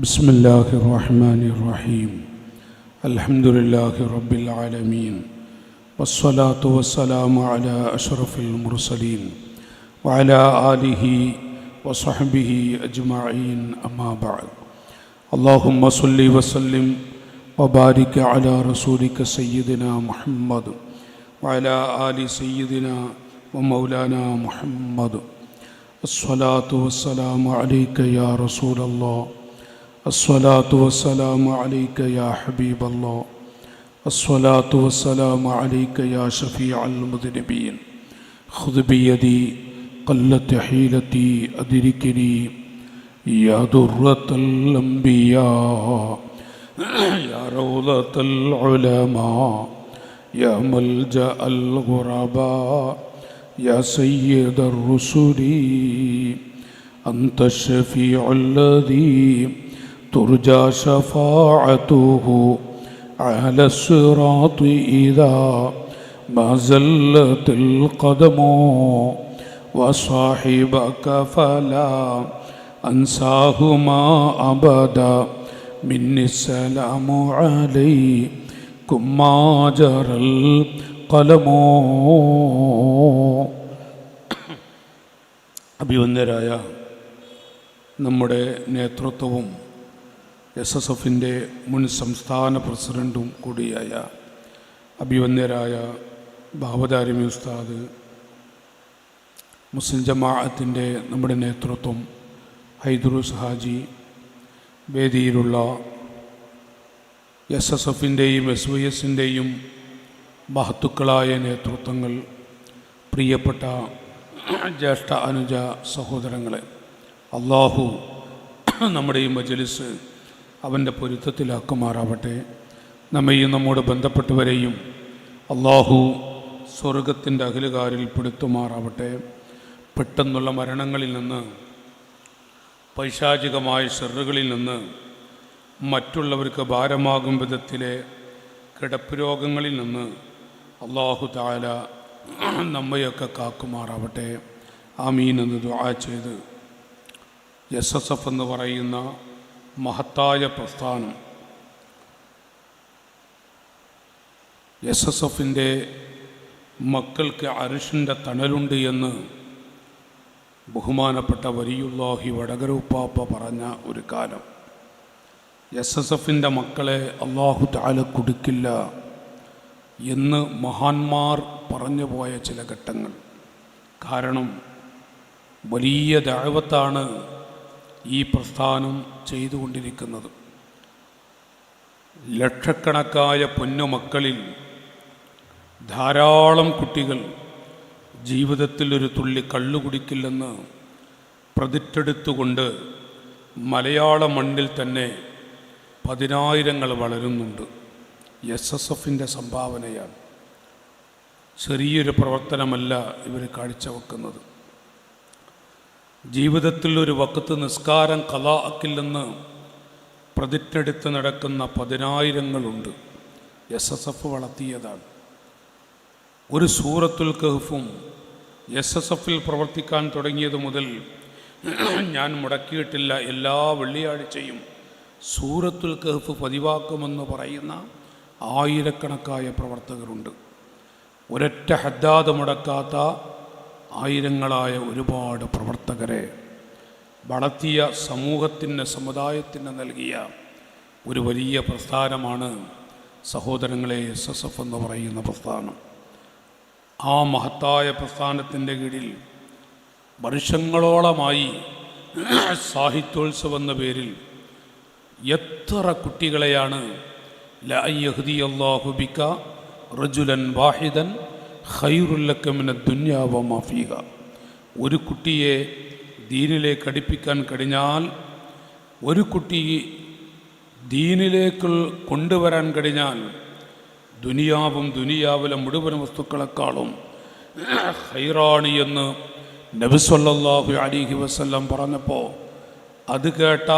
بسم الله الرحمن الرحيم الحمد لله رب العالمين والصلاة والسلام على أشرف المرسلين وعلى آله وصحبه أجمعين أما بعد اللهم صل وسلم وبارك على رسولك سيدنا محمد وعلى آل سيدنا ومولانا محمد الصلاة والسلام عليك يا رسول الله الصلاة والسلام عليك يا حبيب الله الصلاة والسلام عليك يا شفيع المذنبين خذ بيدي قلت حيلتي أدركني يا درة الأنبياء يا روضة العلماء يا ملجأ الغرباء يا سيد الرسل أنت الشفيع الذي ترجى شفاعته على الصراط إذا ما زلت القدم وصاحبك فلا أنساهما أبدا مني السلام عليكم ما جرى القلم. അഭിവന്ദരായ നമ്മുടെ നേതൃത്വവും SSFൻ്റെ മുൻ സംസ്ഥാന പ്രസിഡൻറ്റും കൂടിയായ അഭിവന്ദരായ ബാബദാരിമി ഉസ്താദ്, മുസ്ലിം ജമാഅത്തിൻ്റെ നമ്മുടെ നേതൃത്വം ഹൈദുറുസ് ഹാജി, വേദിയിലുള്ള SSFൻ്റെയും SYSൻ്റെയും മഹത്തുക്കളായ നേതൃത്വങ്ങൾ, പ്രിയപ്പെട്ട ജ്യേഷ്ഠ അനുജ സഹോദരങ്ങളെ, അള്ളാഹു നമ്മുടെ ഈ മജ്ലിസ് അവൻ്റെ പൊരുത്തത്തിലാക്കുമാറാവട്ടെ. നമ്മയും നമ്മോട് ബന്ധപ്പെട്ടവരെയും അള്ളാഹു സ്വർഗത്തിൻ്റെ അഖിലുകാരിൽ പെടുത്തുമാറാവട്ടെ. പെട്ടെന്നുള്ള മരണങ്ങളിൽ നിന്ന്, പൈശാചികമായ ഷർറുകളിൽ നിന്ന്, മറ്റുള്ളവർക്ക് ഭാരമാകും വിധത്തിലെ കിടപ്പ് രോഗങ്ങളിൽ നിന്ന് അള്ളാഹു തആല നമ്മയൊക്കെ കാക്കുമാറാവട്ടെ. ആമീൻ എന്ന് ദുആ ചെയ്ത് SSF എന്ന് പറയുന്ന മഹത്തായ പ്രസ്ഥാനം, SSFൻ്റെ മക്കൾക്ക് അർശിൻ്റെ തണലുണ്ട് എന്ന് ബഹുമാനപ്പെട്ട വലിയുല്ലാഹി വടകര ഉപ്പാപ്പ പറഞ്ഞ ഒരു കാലം, SSFൻ്റെ മക്കളെ അല്ലാഹു തആല കൊടുക്കില്ല എന്ന് മഹാന്മാർ പറഞ്ഞു പോയ ചില ഘട്ടങ്ങൾ. കാരണം വലിയ ദഅവത്താണ് ഈ പ്രസ്ഥാനം ചെയ്തുകൊണ്ടിരിക്കുന്നത്. ലക്ഷക്കണക്കായ പൊന്നുമക്കളിൽ ധാരാളം കുട്ടികൾ ജീവിതത്തിൽ ഒരു തുള്ളി കള്ളു കുടിക്കില്ലെന്ന് പ്രതിജ്ഞെടുത്തുകൊണ്ട് മലയാള മണ്ണിൽ തന്നെ പതിനായിരങ്ങൾ വളരുന്നുണ്ട്. SSFൻ്റെ സംഭാവനയാണ്. ചെറിയൊരു പ്രവർത്തനമല്ല ഇവർ കാഴ്ചവെക്കുന്നത്. ജീവിതത്തിൽ ഒരു വഖത്ത് നിസ്കാരം ഖളാ ആക്കില്ലെന്ന് പ്രതിജ്ഞെടുത്ത് നടക്കുന്ന പതിനായിരങ്ങളുണ്ട്. SSF വളർത്തിയതാണ്. ഒരു സൂറത്തുൽ കഹ്ഫും SSFൽ പ്രവർത്തിക്കാൻ തുടങ്ങിയത് മുതൽ ഞാൻ മുടക്കിയിട്ടില്ല. എല്ലാ വെള്ളിയാഴ്ചയും സൂറത്തുൽ കഹ്ഫ് പതിവാക്കുമെന്ന് പറയുന്ന ആയിരക്കണക്കായ പ്രവർത്തകരുണ്ട്. ഒരൊറ്റ ഹദ്ദാദ് മുടക്കാത്ത ആയിരങ്ങളായ ഒരുപാട് പ്രവർത്തകരെ വളർത്തിയ സമൂഹത്തിന്, സമുദായത്തിന് നൽകിയ ഒരു വലിയ പ്രസ്ഥാനമാണ് സഹോദരങ്ങളെ SSF എന്ന് പറയുന്ന പ്രസ്ഥാനം. ആ മഹത്തായ പ്രസ്ഥാനത്തിൻ്റെ കീഴിൽ വർഷങ്ങളോളമായി സാഹിത്യോത്സവം എന്ന പേരിൽ എത്ര കുട്ടികളെയാണ് ലാ യഹ്ദിയല്ലാഹു ബിക റജുലൻ വാഹിദൻ ഖൈറുൽ ലക മിനദ് ദുനിയാ വമാ ഫീഹ. ഒരു കുട്ടിയെ ദീനിലേക്ക് അടുപ്പിക്കാൻ കഴിഞ്ഞാൽ, ഒരു കുട്ടി ദീനിലേക്ക് കൊണ്ടുവരാൻ കഴിഞ്ഞാൽ, ദുനിയാവും ദുനിയാവിലെ മുഴുവൻ വസ്തുക്കളെക്കാളും ഖൈറാണ് എന്ന് നബി സല്ലല്ലാഹു അലൈഹി വസല്ലം പറഞ്ഞപ്പോൾ അത് കേട്ട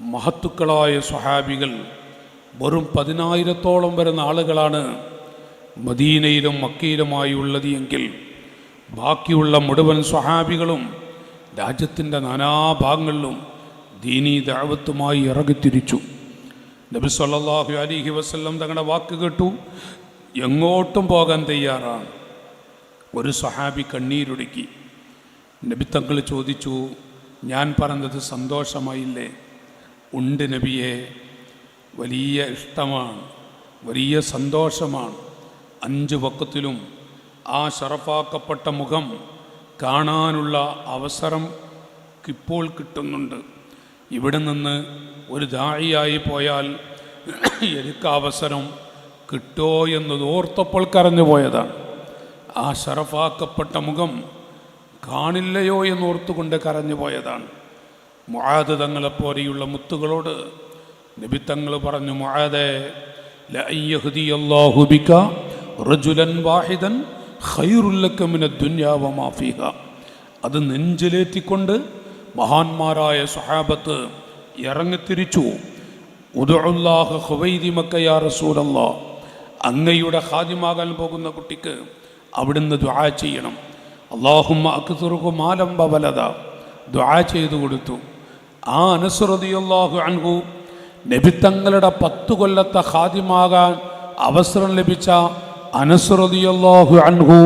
മഹത്തുക്കളായ സ്വഹാബികൾ വെറും 10,000-ഓളം വരുന്ന ആളുകളാണ് മദീനയിലും മക്കയിലുമായി ഉള്ളത് എങ്കിൽ, ബാക്കിയുള്ള മുഴുവൻ സ്വഹാബികളും രാജ്യത്തിൻ്റെ നാനാഭാഗങ്ങളിലും ദീനീ ദഅവത്തുമായി ഇറങ്ങിത്തിരിച്ചു. നബി സല്ലല്ലാഹു അലൈഹി വസല്ലം തങ്ങളുടെ വാക്ക് കേട്ടു, എങ്ങോട്ടും പോകാൻ തയ്യാറാണ്. ഒരു സ്വഹാബി കണ്ണീരൊടുക്കി. നബി തങ്ങൾ ചോദിച്ചു, ഞാൻ പറഞ്ഞത് സന്തോഷമായില്ലേ? ഉണ്ട് നബിയെ, വലിയ ഇഷ്ടമാണ്, വലിയ സന്തോഷമാണ്. 5 വഖത്തിലും ആ ശറഫാക്കപ്പെട്ട മുഖം കാണാനുള്ള അവസരം ഇപ്പോൾ കിട്ടുന്നുണ്ട്. ഇവിടെ നിന്ന് ഒരു ദാഇയായി പോയാൽ എനിക്ക് അവസരം കിട്ടോ എന്നത് ഓർത്തപ്പോൾ കരഞ്ഞു പോയതാണ്. ആ ശറഫാക്കപ്പെട്ട മുഖം കാണില്ലയോ എന്നോർത്തുകൊണ്ട് കരഞ്ഞു പോയതാണ്. മുആദ് തങ്ങളെപ്പോലെയുള്ള മുത്തുകളോട് നബി തങ്ങൾ പറഞ്ഞു, മുആദേ, ലഅൻ യഹ്ദിയല്ലാഹു ബിക റജുലൻ വാഹിദൻ ഖൈറുൽ ലക മിനദ് ദുനിയാ വമാ ഫീഹാ. അത് നെഞ്ചിലേറ്റിക്കൊണ്ട് മഹാന്മാരായ സ്വഹാബത്ത് ഇറങ്ങിത്തിരിച്ചു. ഉദ്ഉല്ലാഹ ഖുവൈദിമക യാ റസൂലല്ലാഹ്, അങ്ങയുടെ ഖാദിമാകാൻ പോകുന്ന കുട്ടിക്ക് അവിടുന്ന് ദുആ ചെയ്യണം. അല്ലാഹുമ്മ അക്സിറുഹു മാലം വവലദ, ദുആ ചെയ്തു കൊടുത്തു. ആ അനസ് റളിയല്ലാഹു അൻഹു നബി തങ്ങളുടെ 10 കൊല്ലത്തെ ഖാദിമാകാൻ അവസരം ലഭിച്ച അനസ് റളിയല്ലാഹു അൻഹു,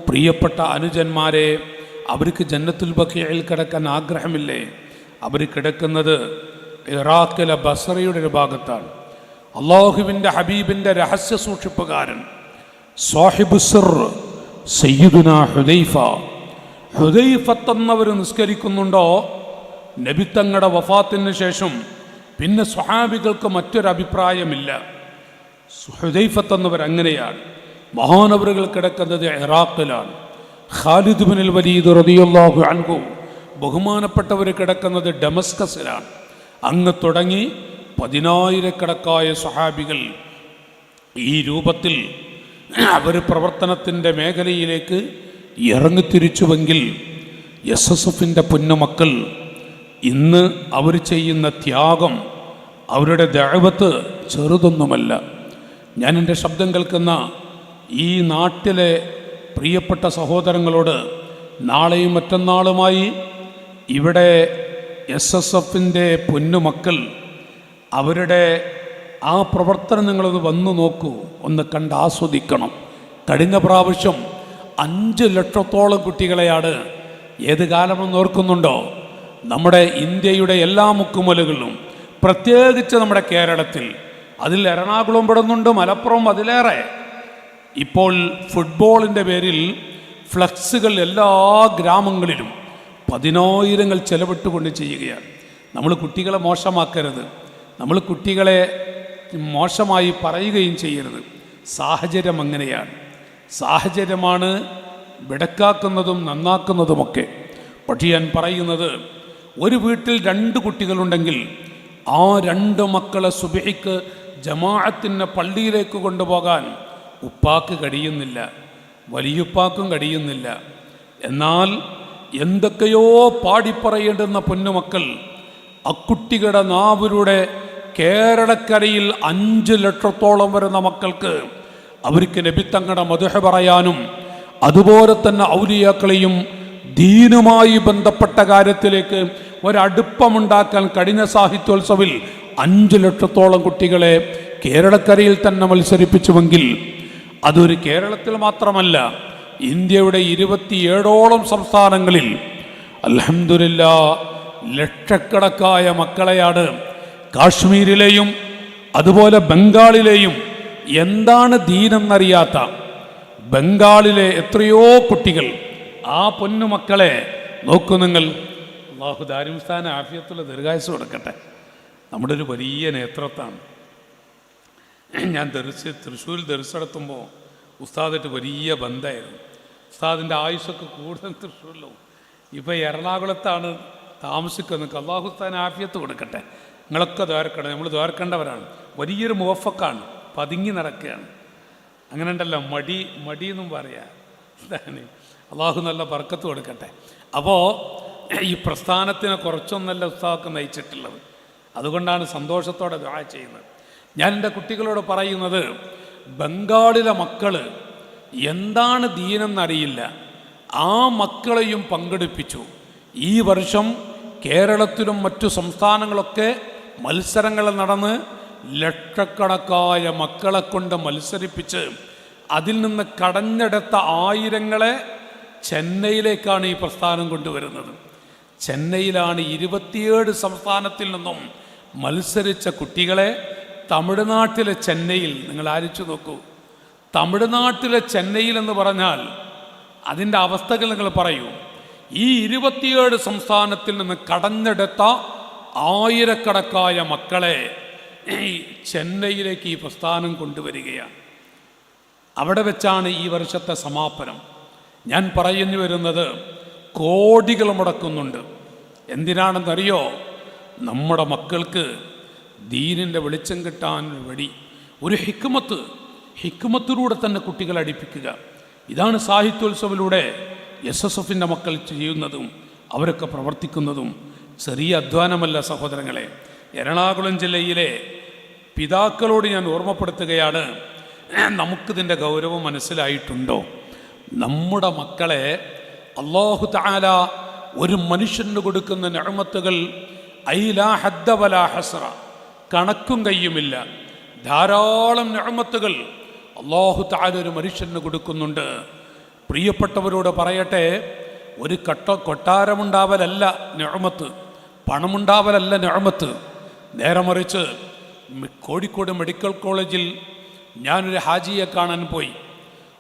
പ്രിയപ്പെട്ട അനുജന്മാരെ, അവർക്ക് ജന്നത്തുൽ ബഖീഇൽ കിടക്കാൻ ആഗ്രഹമില്ലേ? അവർ കിടക്കുന്നത് ഇറാഖിലെ ബസറയുടെ ഒരു ഭാഗത്താണ്. അള്ളാഹുവിൻ്റെ ഹബീബിൻ്റെ രഹസ്യ സൂക്ഷിപ്പുകാരൻ സാഹിബു സിർ സയ്യിദുനാ ഹുദൈഫത്തെന്നവർ നിസ്കരിക്കുന്നുണ്ടോ? നബി തങ്ങളുടെ വഫാത്തിന് ശേഷം പിന്നെ സ്വഹാബികൾക്ക് മറ്റൊരഭിപ്രായമില്ല. ഹുദൈഫത്തെന്നവർ അങ്ങനെയാണ്. മഹാനവറുകൾ കിടക്കുന്നത് ഇറാഖിലാണ്. ഖാലിദ് ഇബ്നുൽ വലീദ് റളിയല്ലാഹു അൻഹു ബഹുമാനപ്പെട്ടവർ കിടക്കുന്നത് ഡമസ്കസിലാണ്. അങ്ങ് തുടങ്ങി 10,000-കണക്കായ സ്വഹാബികൾ ഈ രൂപത്തിൽ അവർ പ്രവർത്തനത്തിൻ്റെ മേഖലയിലേക്ക് ഇറങ്ങിത്തിരിച്ചുവെങ്കിൽ SSFൻ്റെ പൊന്നുമക്കൾ ഇന്ന് അവർ ചെയ്യുന്ന ത്യാഗം, അവരുടെ ദഅവത്ത് ചെറുതൊന്നുമല്ല. ഞാൻ എൻ്റെ ശബ്ദം കേൾക്കുന്ന ഈ നാട്ടിലെ പ്രിയപ്പെട്ട സഹോദരങ്ങളോട് നാളെയും മറ്റന്നാളുമായി ഇവിടെ SSFൻ്റെ പൊന്നുമക്കൾ അവരുടെ ആ പ്രവർത്തനം നിങ്ങളൊന്ന് വന്നു നോക്കൂ, ഒന്ന് കണ്ട് ആസ്വദിക്കണം. കഴിഞ്ഞ പ്രാവശ്യം 5 ലക്ഷത്തോളം കുട്ടികളെയാണ്, ഏത് കാലമെന്ന് ഓർക്കുന്നുണ്ടോ? നമ്മുടെ ഇന്ത്യയുടെ എല്ലാ മുക്കുമലകളിലും, പ്രത്യേകിച്ച് നമ്മുടെ കേരളത്തിൽ, അതിൽ എറണാകുളം പെടുന്നുണ്ട്, മലപ്പുറം അതിലേറെ. ഇപ്പോൾ ഫുട്ബോളിൻ്റെ പേരിൽ ഫ്ലക്സുകൾ എല്ലാ ഗ്രാമങ്ങളിലും 10,000 ചെലവിട്ടുകൊണ്ട് ചെയ്യുകയാണ്. നമ്മൾ കുട്ടികളെ മോശമാക്കരുത്, നമ്മൾ കുട്ടികളെ മോശമായി പറയുകയും ചെയ്യരുത്. സാഹചര്യം അങ്ങനെയാണ്. സാഹചര്യമാണ് വെടക്കാക്കുന്നതും നന്നാക്കുന്നതുമൊക്കെ. പക്ഷേ ഞാൻ പറയുന്നത്, ഒരു വീട്ടിൽ 2 കുട്ടികളുണ്ടെങ്കിൽ ആ 2 മക്കളെ സുബഹിക്ക് ജമാഅത്തിന് പള്ളിയിലേക്ക് കൊണ്ടുപോകാൻ ഉപ്പാക്ക് കഴിയുന്നില്ല, വലിയുപ്പാക്കും കഴിയുന്നില്ല. എന്നാൽ എന്തൊക്കെയോ പാടിപ്പറയേണ്ടുന്ന പൊന്നുമക്കൾ അക്കുട്ടികളുടെ നാവിലൂടെ കേരളക്കരയിൽ 5 ലക്ഷത്തോളം വരുന്ന മക്കൾക്ക് അവർക്ക് നബി തങ്ങളുടെ മദ്ഹ് പറയാനും അതുപോലെ തന്നെ ഔലിയാക്കളെയും ദീനുമായി ബന്ധപ്പെട്ട കാര്യത്തിലേക്ക് ഒരടുപ്പമുണ്ടാക്കാൻ കഴിഞ്ഞ സാഹിത്യോത്സവിൽ 5 ലക്ഷത്തോളം കുട്ടികളെ കേരളക്കരയിൽ തന്നെ മത്സരിപ്പിച്ചുവെങ്കിൽ അതൊരു കേരളത്തിൽ മാത്രമല്ല, ഇന്ത്യയുടെ 27ഓളം സംസ്ഥാനങ്ങളിൽ അൽഹംദുലില്ലാഹ് ലക്ഷക്കണക്കായ മക്കളെയാണ് കാശ്മീരിലെയും അതുപോലെ ബംഗാളിലെയും എന്താണ് ദീനെന്നറിയാത്ത ബംഗാളിലെ എത്രയോ കുട്ടികൾ, ആ പൊന്നുമക്കളെ നോക്കൂ നിങ്ങൾ. അല്ലാഹു ദാരിമുസ്ഥാന ആഫിയത്തുള്ള ദീർഘായുസ്സ് കൊടുക്കട്ടെ. നമ്മുടെ ഒരു വലിയ നേതൃത്വമാണ്. ഞാൻ തൃശ്ശൂരിൽ ദർശനത്തുമ്പോൾ ഉസ്താദായിട്ട് വലിയ ബന്ധമായിരുന്നു. ഉസ്താദിൻ്റെ ആയുസ്സൊക്കെ കൂടുതൽ തൃശ്ശൂരിലും. ഇപ്പോൾ എറണാകുളത്താണ് താമസിക്കുന്നത്. അല്ലാഹു ഉസ്താദിന് ആഫിയത്ത് കൊടുക്കട്ടെ. നിങ്ങളൊക്കെ ദ്വാരക്കണം, നമ്മൾ ദ്വാരക്കേണ്ടവരാണ്. വലിയൊരു മുവഫക്കാണ്, പതുങ്ങി നടക്കുകയാണ്. അങ്ങനെ ഉണ്ടല്ലോ, മടി എന്നും പറയാം. എന്താണ്, അള്ളാഹു നല്ല ബർക്കത്ത് കൊടുക്കട്ടെ. അപ്പോൾ ഈ പ്രസ്ഥാനത്തിനെ കുറച്ചൊന്നല്ല ഉസ്താദൊക്കെ നയിച്ചിട്ടുള്ളത്. അതുകൊണ്ടാണ് സന്തോഷത്തോടെ ദുആ ചെയ്യുന്നത്. ഞാൻ എൻ്റെ കുട്ടികളോട് പറയുന്നത്, ബംഗാളിലെ മക്കൾ എന്താണ് ദീനെന്നറിയില്ല, ആ മക്കളെയും പങ്കെടുപ്പിച്ചു. ഈ വർഷം കേരളത്തിലും മറ്റു സംസ്ഥാനങ്ങളൊക്കെ മത്സരങ്ങൾ നടന്ന് ലക്ഷക്കണക്കായ മക്കളെ കൊണ്ട് മത്സരിപ്പിച്ച് അതിൽ നിന്ന് കടഞ്ഞെടുത്ത ആയിരങ്ങളെ ചെന്നൈയിലേക്കാണ് ഈ പ്രസ്ഥാനം കൊണ്ടുവരുന്നത്. ചെന്നൈയിലാണ് 27 സംസ്ഥാനത്തിൽ നിന്നും മത്സരിച്ച കുട്ടികളെ തമിഴ്നാട്ടിലെ ചെന്നൈയിൽ, നിങ്ങൾ ആലോചിച്ച് നോക്കൂ, തമിഴ്നാട്ടിലെ ചെന്നൈയിൽ എന്ന് പറഞ്ഞാൽ അതിൻ്റെ അവസ്ഥകൾ നിങ്ങൾ പറയൂ. ഈ 27 സംസ്ഥാനത്തിൽ നിന്ന് കടഞ്ഞെടുത്ത ആയിരക്കണക്കായ മക്കളെ ചെന്നൈയിലേക്ക് ഈ പ്രസ്ഥാനം കൊണ്ടുവരികയാണ്. അവിടെ വെച്ചാണ് ഈ വർഷത്തെ സമാപനം. ഞാൻ പറഞ്ഞു വരുന്നത്, കോടികൾ മുടക്കുന്നുണ്ട്. എന്തിനാണെന്നറിയോ? നമ്മുടെ മക്കൾക്ക് ദീനിൻ്റെ വെളിച്ചം കിട്ടാൻ വഴി ഒരു ഹിക്മത്തിലൂടെ തന്നെ കുട്ടികളെ അടുപ്പിക്കുക. ഇതാണ് സാഹിത്യോത്സവിലൂടെ SSFൻ്റെ മക്കൾ ചെയ്യുന്നതും അവരൊക്കെ പ്രവർത്തിക്കുന്നതും. ചെറിയ അധ്വാനമല്ല സഹോദരങ്ങളെ. എറണാകുളം ജില്ലയിലെ പിതാക്കളോട് ഞാൻ ഓർമ്മപ്പെടുത്തുകയാണ്, നമുക്കിതിൻ്റെ ഗൗരവം മനസ്സിലായിട്ടുണ്ടോ? നമ്മുടെ മക്കളെ അല്ലാഹു തആല ഒരു മനുഷ്യന് കൊടുക്കുന്ന നിഅമത്തുകൾ ലാ ഹദ്ദ വലാ ഹസ്ര, കണക്കും കയ്യുമില്ല. ധാരാളം നിഅമത്തുകൾ അല്ലാഹു തആല ഒരു മനുഷ്യന് കൊടുക്കുന്നുണ്ട്. പ്രിയപ്പെട്ടവരോട് പറയട്ടെ, ഒരു കൊട്ടാരമുണ്ടാവലല്ല നിഅമത്ത്, പണമുണ്ടാവലല്ല നിഅമത്ത്. നേരെ മറിച്ച് കോഴിക്കോട് മെഡിക്കൽ കോളേജിൽ ഞാനൊരു ഹാജിയെ കാണാൻ പോയി.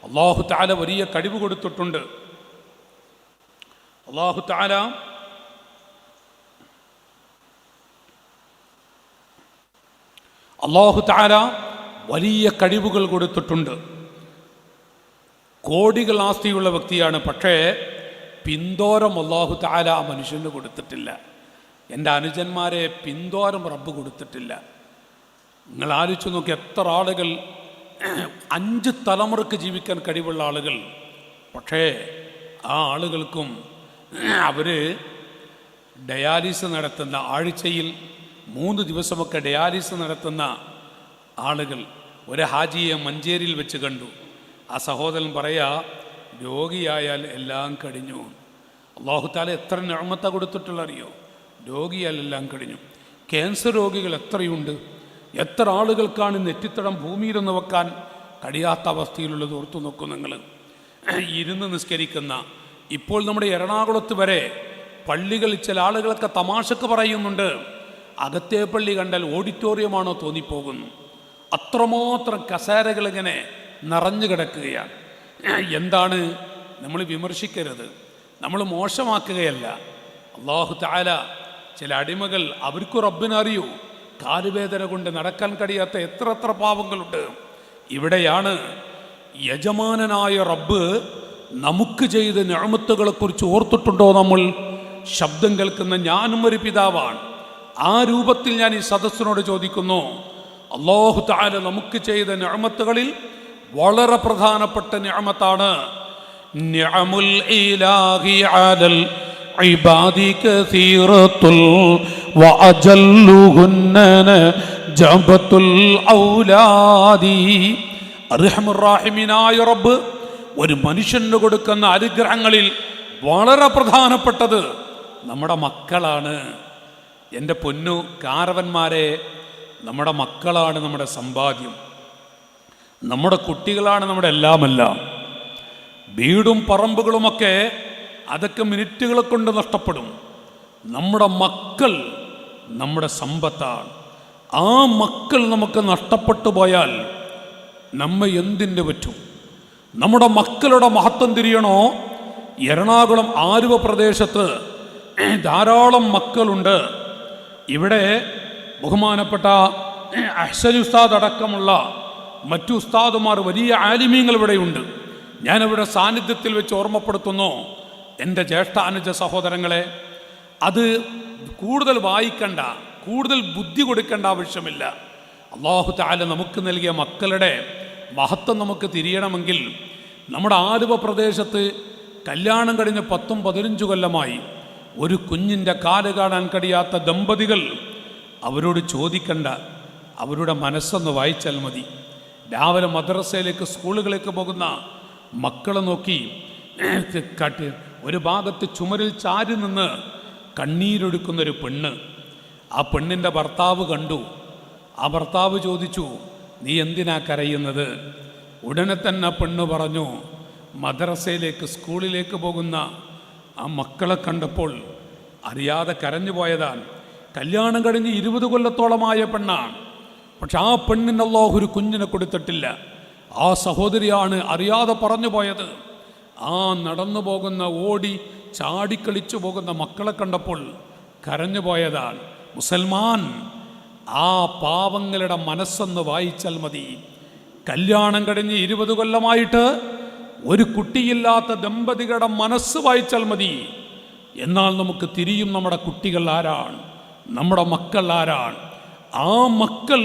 അല്ലാഹു തആല വലിയ കഴിവ് കൊടുത്തിട്ടുണ്ട്. അല്ലാഹു തആല വലിയ കഴിവുകൾ കൊടുത്തിട്ടുണ്ട്. കോടികൾ ആസ്തിയുള്ള വ്യക്തിയാണ്. പക്ഷേ പിന്തോരം അല്ലാഹു തആല ആ മനുഷ്യന് കൊടുത്തിട്ടില്ല. എൻ്റെ അനുജന്മാരെ പിന്തോരം റബ്ബ് കൊടുത്തിട്ടില്ല. നിങ്ങൾ ആലോചിച്ച് നോക്കി, എത്ര ആളുകൾ 5 തലമുറക്ക് ജീവിക്കാൻ കഴിവുള്ള ആളുകൾ. പക്ഷേ ആ ആളുകൾക്കും അവർ ഡയാലിസിസ് നടത്തുന്ന, ആഴ്ചയിൽ 3 ദിവസമൊക്കെ ഡയാലിസിസ് നടത്തുന്ന ആളുകൾ. ഒരു ഹാജിയെ മഞ്ചേരിയിൽ വെച്ച് കണ്ടു. ആ സഹോദരൻ പറയാ, രോഗിയായാൽ എല്ലാം കഴിഞ്ഞു. അല്ലാഹു തആല എത്ര നിഅമത്താ കൊടുത്തിട്ടുള്ള അറിയോ? രോഗിയാൽ എല്ലാം കഴിഞ്ഞു. ക്യാൻസർ രോഗികൾ എത്രയുണ്ട്! എത്ര ആളുകൾക്കാണ് നെറ്റിത്തടം ഭൂമിയിലൊന്ന് വെക്കാൻ കഴിയാത്ത അവസ്ഥയിലുള്ളത് ഓർത്തു നോക്കും നിങ്ങൾ. ഇരുന്ന് നിസ്കരിക്കുന്ന, ഇപ്പോൾ നമ്മുടെ എറണാകുളത്ത് വരെ പള്ളികളിൽ ചില ആളുകളൊക്കെ തമാശക്ക് പറയുന്നുണ്ട്, അകത്തെ പള്ളി കണ്ടാൽ ഓഡിറ്റോറിയമാണോ തോന്നിപ്പോകുന്നു. അത്രമാത്രം കസേരകൾ ഇങ്ങനെ നിറഞ്ഞു കിടക്കുകയാണ്. എന്താണ്? നമ്മൾ വിമർശിക്കരുത്, നമ്മൾ മോശമാക്കുകയല്ല. അല്ലാഹു തആല ചില അടിമകൾ, അവർക്ക് റബ്ബിനറിയൂ, കാലുവേദന കൊണ്ട് നടക്കാൻ കഴിയാത്ത എത്ര പാവങ്ങളുണ്ട്. ഇവിടെയാണ് യജമാനനായ റബ്ബ് നമുക്ക് ചെയ്ത നിഅമത്തുകളെക്കുറിച്ച് ഓർത്തിട്ടുണ്ടോ നമ്മൾ? ശബ്ദം കേൾക്കുന്ന ഞാനും ഒരു പിതാവാണ്. ആ രൂപത്തിൽ ഞാൻ ഈ സദസ്സിനോട് ചോദിക്കുന്നു, അല്ലാഹു തആല നമുക്ക് ചെയ്ത നിഅമത്തുകളിൽ വളരെ പ്രധാനപ്പെട്ട നിഅമത്താണ് നിഅമുൽ ഇലാഹി അലൽ ഇബാദി കസീറത്തുൽ വഅജല്ലുഹുന്ന ജബത്തുൽ ഔലാദി. അർഹമുർ റഹീമിനായ റബ്ബ് ഒരു മനുഷ്യന് കൊടുക്കുന്ന അനുഗ്രഹങ്ങളിൽ വളരെ പ്രധാനപ്പെട്ടത് നമ്മുടെ മക്കളാണ്. എൻ്റെ പൊന്നു കാരവന്മാരെ, നമ്മുടെ മക്കളാണ് നമ്മുടെ സമ്പാദ്യം. നമ്മുടെ കുട്ടികളാണ് നമ്മുടെ എല്ലാമെല്ലാം. വീടും പറമ്പുകളുമൊക്കെ അതൊക്കെ മിനിറ്റുകളെ കൊണ്ട് നഷ്ടപ്പെടും. നമ്മുടെ മക്കൾ നമ്മുടെ സമ്പത്താണ്. ആ മക്കൾ നമുക്ക് നഷ്ടപ്പെട്ടു പോയാൽ നമ്മെ എന്തിൻ്റെ പറ്റും? നമ്മുടെ മക്കളുടെ മഹത്വം തിരിയണോ? എറണാകുളം ആലുവ പ്രദേശത്ത് ധാരാളം മക്കളുണ്ട്. ഇവിടെ ബഹുമാനപ്പെട്ട അഹ്സൻ ഉസ്താദ് അടക്കമുള്ള മറ്റു ഉസ്താദുമാർ, വലിയ ആലിമീങ്ങൾ ഇവിടെയുണ്ട്. ഞാനവരുടെ സാന്നിധ്യത്തിൽ വെച്ച് ഓർമ്മപ്പെടുത്തുന്നു, എൻ്റെ ജ്യേഷ്ഠാനുജ സഹോദരങ്ങളെ, അത് കൂടുതൽ വായിക്കണ്ട, കൂടുതൽ ബുദ്ധി കൊടുക്കേണ്ട ആവശ്യമില്ല. അല്ലാഹു തആല നമുക്ക് നൽകിയ മക്കളുടെ മഹത്വം നമുക്ക് തിരിയണമെങ്കിൽ, നമ്മുടെ ആലുവ പ്രദേശത്ത് കല്യാണം കഴിഞ്ഞ് 10-15 കൊല്ലമായി ഒരു കുഞ്ഞിൻ്റെ കാല് കാണാൻ കഴിയാത്ത ദമ്പതികൾ, അവരോട് ചോദിക്കണ്ട, അവരുടെ മനസ്സൊന്ന് വായിച്ചാൽ മതി. രാവിലെ മദ്രസയിലേക്ക് സ്കൂളുകളിലേക്ക് പോകുന്ന മക്കളെ നോക്കി ഒരു ഭാഗത്ത് ചുമരിൽ ചാരി നിന്ന് കണ്ണീരൊഴുക്കുന്നൊരു പെണ്ണ്. ആ പെണ്ണിൻ്റെ ഭർത്താവ് കണ്ടു. ആ ഭർത്താവ് ചോദിച്ചു, നീ എന്തിനാ കരയുന്നത്? ഉടനെ തന്നെ പെണ്ണ് പറഞ്ഞു, മദ്രസയിലേക്ക് സ്കൂളിലേക്ക് പോകുന്ന ആ മക്കളെ കണ്ടപ്പോൾ അറിയാതെ കരഞ്ഞു പോയതാണ്. കല്യാണം കഴിഞ്ഞ് 20 കൊല്ലത്തോളമായ പെണ്ണാണ്. പക്ഷെ ആ പെണ്ണിന് അല്ലാഹു ഒരു കുഞ്ഞിനെ കൊടുത്തിട്ടില്ല. ആ സഹോദരിയാണ് അറിയാതെ പറഞ്ഞു പോയത്. ആ നടന്നു പോകുന്ന, ഓടി ചാടിക്കളിച്ചു പോകുന്ന മക്കളെ കണ്ടപ്പോൾ കരഞ്ഞു പോയതാണ്. മുസൽമാൻ, ആ പാവങ്ങളുടെ മനസ്സൊന്ന് വായിച്ചാൽ മതി. കല്യാണം കഴിഞ്ഞ് 20 കൊല്ലമായിട്ട് ഒരു കുട്ടിയില്ലാത്ത ദമ്പതികളുടെ മനസ്സ് വായിച്ചാൽ മതി. എന്നാൽ നമുക്ക് തിരിയും നമ്മുടെ കുട്ടികൾ ആരാണ്, നമ്മുടെ മക്കൾ ആരാണ്. ആ മക്കൾ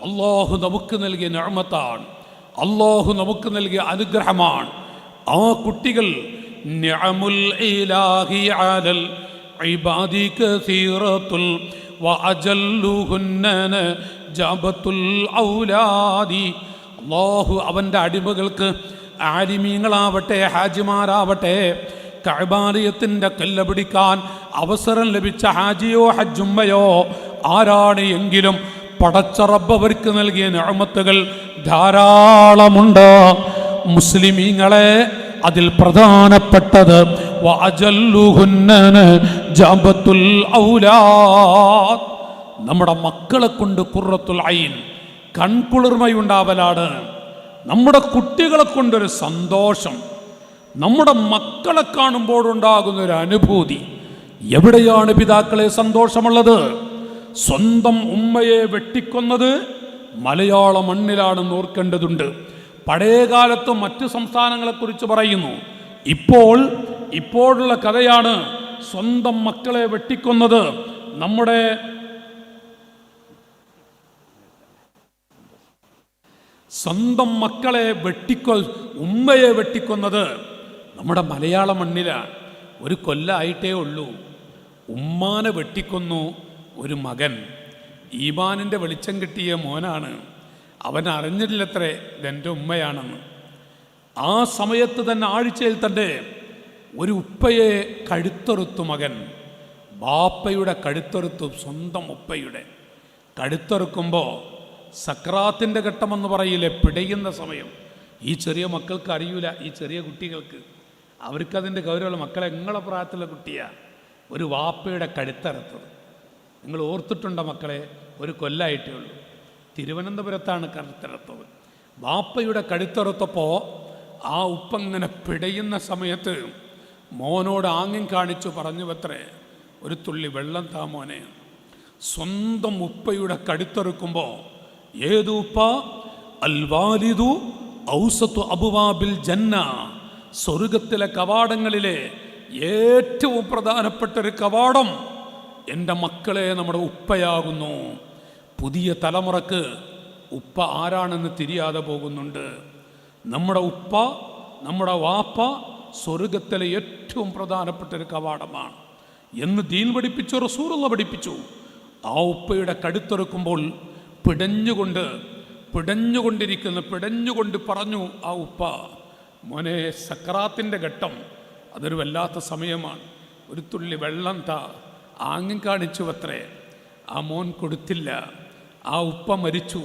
അല്ലാഹു നമുക്ക് നൽകിയ നിഅമത്താണ്, അല്ലാഹു നമുക്ക് നൽകിയ അനുഗ്രഹമാണ്. ആ കുട്ടികൾ നിഅമുൽ ഇലാഹി അലൽ ഇബാദി കസീറത്തുൽ വഅജല്ലുഹുന്ന ജബത്തുൽ ഔലാദി. അല്ലാഹു അവൻ്റെ അടിമകൾക്ക്, ആലിമീങ്ങളാവട്ടെ ഹാജിമാരാവട്ടെ, കഅബാലയത്തിൻ്റെ കല്ല് പിടിക്കാൻ അവസരം ലഭിച്ച ഹാജിയോ ഹജ്ജുമ്മയോ ആരാണ് എങ്കിലും പടച്ച റബ്ബ് അവർക്ക് നൽകിയ നിഅമത്തുകൾ ധാരാളമുണ്ട്. മുസ്ലിമീങ്ങളെ, അതിൽ പ്രധാനപ്പെട്ടത് വഅജല്ലുഹുന്ന ജബത്തുൽ ഔലാദ്, നമ്മുടെ മക്കളെ കൊണ്ട് ഖുർറത്തുൽ ഐൻ, കൺകുളിർമയുണ്ടാവലാണ്. നമ്മുടെ കുട്ടികളെ കൊണ്ടൊരു സന്തോഷം, നമ്മുടെ മക്കളെ കാണുമ്പോഴുണ്ടാകുന്നൊരു അനുഭൂതി. എവിടെയാണ് പിതാക്കളെ സന്തോഷമുള്ളത്? സ്വന്തം ഉമ്മയെ വെട്ടിക്കൊന്നത് മലയാള മണ്ണിലാണെന്ന് ഓർക്കേണ്ടതുണ്ട്. പഴയകാലത്ത് മറ്റ് സംസ്ഥാനങ്ങളെക്കുറിച്ച് പറയുന്നു. ഇപ്പോഴുള്ള കഥയാണ് സ്വന്തം മക്കളെ വെട്ടിക്കൊന്നത്. നമ്മുടെ സ്വന്തം മക്കളെ ഉമ്മയെ വെട്ടിക്കൊന്നത് നമ്മുടെ മലയാള മണ്ണിലാണ്. ഒരു കൊല്ലായിട്ടേ ഉള്ളൂ. ഉമ്മാനെ വെട്ടിക്കൊന്നു ഒരു മകൻ. ഈമാനിൻ്റെ വെളിച്ചം കിട്ടിയ മോനാണ്. അവൻ അറിഞ്ഞിട്ടില്ലത്രേ ഇതെൻ്റെ ഉമ്മയാണെന്ന്. ആ സമയത്ത് തന്നെ, ആഴ്ചയിൽ തന്നെ ഒരു ഉപ്പയെ കഴുത്തെറുത്തു മകൻ. ബാപ്പയുടെ കഴുത്തെറുത്തു, സ്വന്തം ഉപ്പയുടെ കഴുത്തെറുക്കുമ്പോൾ സക്രാത്തിൻ്റെ ഘട്ടമെന്ന് പറയില്ലേ, പിടയുന്ന സമയം. ഈ ചെറിയ മക്കൾക്ക് അറിയൂല, ഈ ചെറിയ കുട്ടികൾക്ക് അവർക്കതിൻ്റെ ഗൗരവമുള്ള. മക്കളെ, നിങ്ങളെ പ്രായത്തിലുള്ള കുട്ടിയാണ് ഒരു വാപ്പയുടെ കഴുത്തറുത്തത്. നിങ്ങൾ ഓർത്തിട്ടുണ്ടോ മക്കളെ? ഒരു കൊല്ലായിട്ടേ ഉള്ളൂ. തിരുവനന്തപുരത്താണ് കഴുത്തറുത്തത്. വാപ്പയുടെ കഴുത്തറുത്തപ്പോൾ ആ ഉപ്പങ്ങനെ പിടയുന്ന സമയത്ത് മോനോട് ആംഗ്യം കാണിച്ചു പറഞ്ഞു അത്രേ, ഒരു തുള്ളി വെള്ളം താ മോനെ. സ്വന്തം ഉപ്പയുടെ കഴുത്തറുക്കുമ്പോൾ ഏതു ഉപ്പ? അൽ വാലിദു ഔസത്തു അബ്വാബിൽ ജന്ന, സ്വർഗത്തിലെ കവാടങ്ങളിലെ ഏറ്റവും പ്രധാനപ്പെട്ട ഒരു കവാടം എൻ്റെ മക്കളെ നമ്മുടെ ഉപ്പയാകുന്നു. പുതിയ തലമുറക്ക് ഉപ്പ ആരാണെന്ന് തിരിയാതെ പോകുന്നുണ്ട്. നമ്മുടെ ഉപ്പ, നമ്മുടെ വാപ്പ സ്വർഗത്തിലെ ഏറ്റവും പ്രധാനപ്പെട്ട ഒരു കവാടമാണ് എന്ന് ദീൻ പഠിപ്പിച്ചു, റസൂലുള്ള പഠിപ്പിച്ചു. ആ ഉപ്പയുടെ കഴുത്തെറുക്കുമ്പോൾ പിടഞ്ഞുകൊണ്ട് പറഞ്ഞു ആ ഉപ്പ, മോനെ, സക്രാത്തിൻ്റെ ഘട്ടം, അതൊരു വല്ലാത്ത സമയമാണ്, ഒരു തുള്ളി വെള്ളം താ. ആംഗ്യം കാണിച്ചു അത്രേ. ആ മോൻ കൊടുത്തില്ല. ആ ഉപ്പ മരിച്ചു.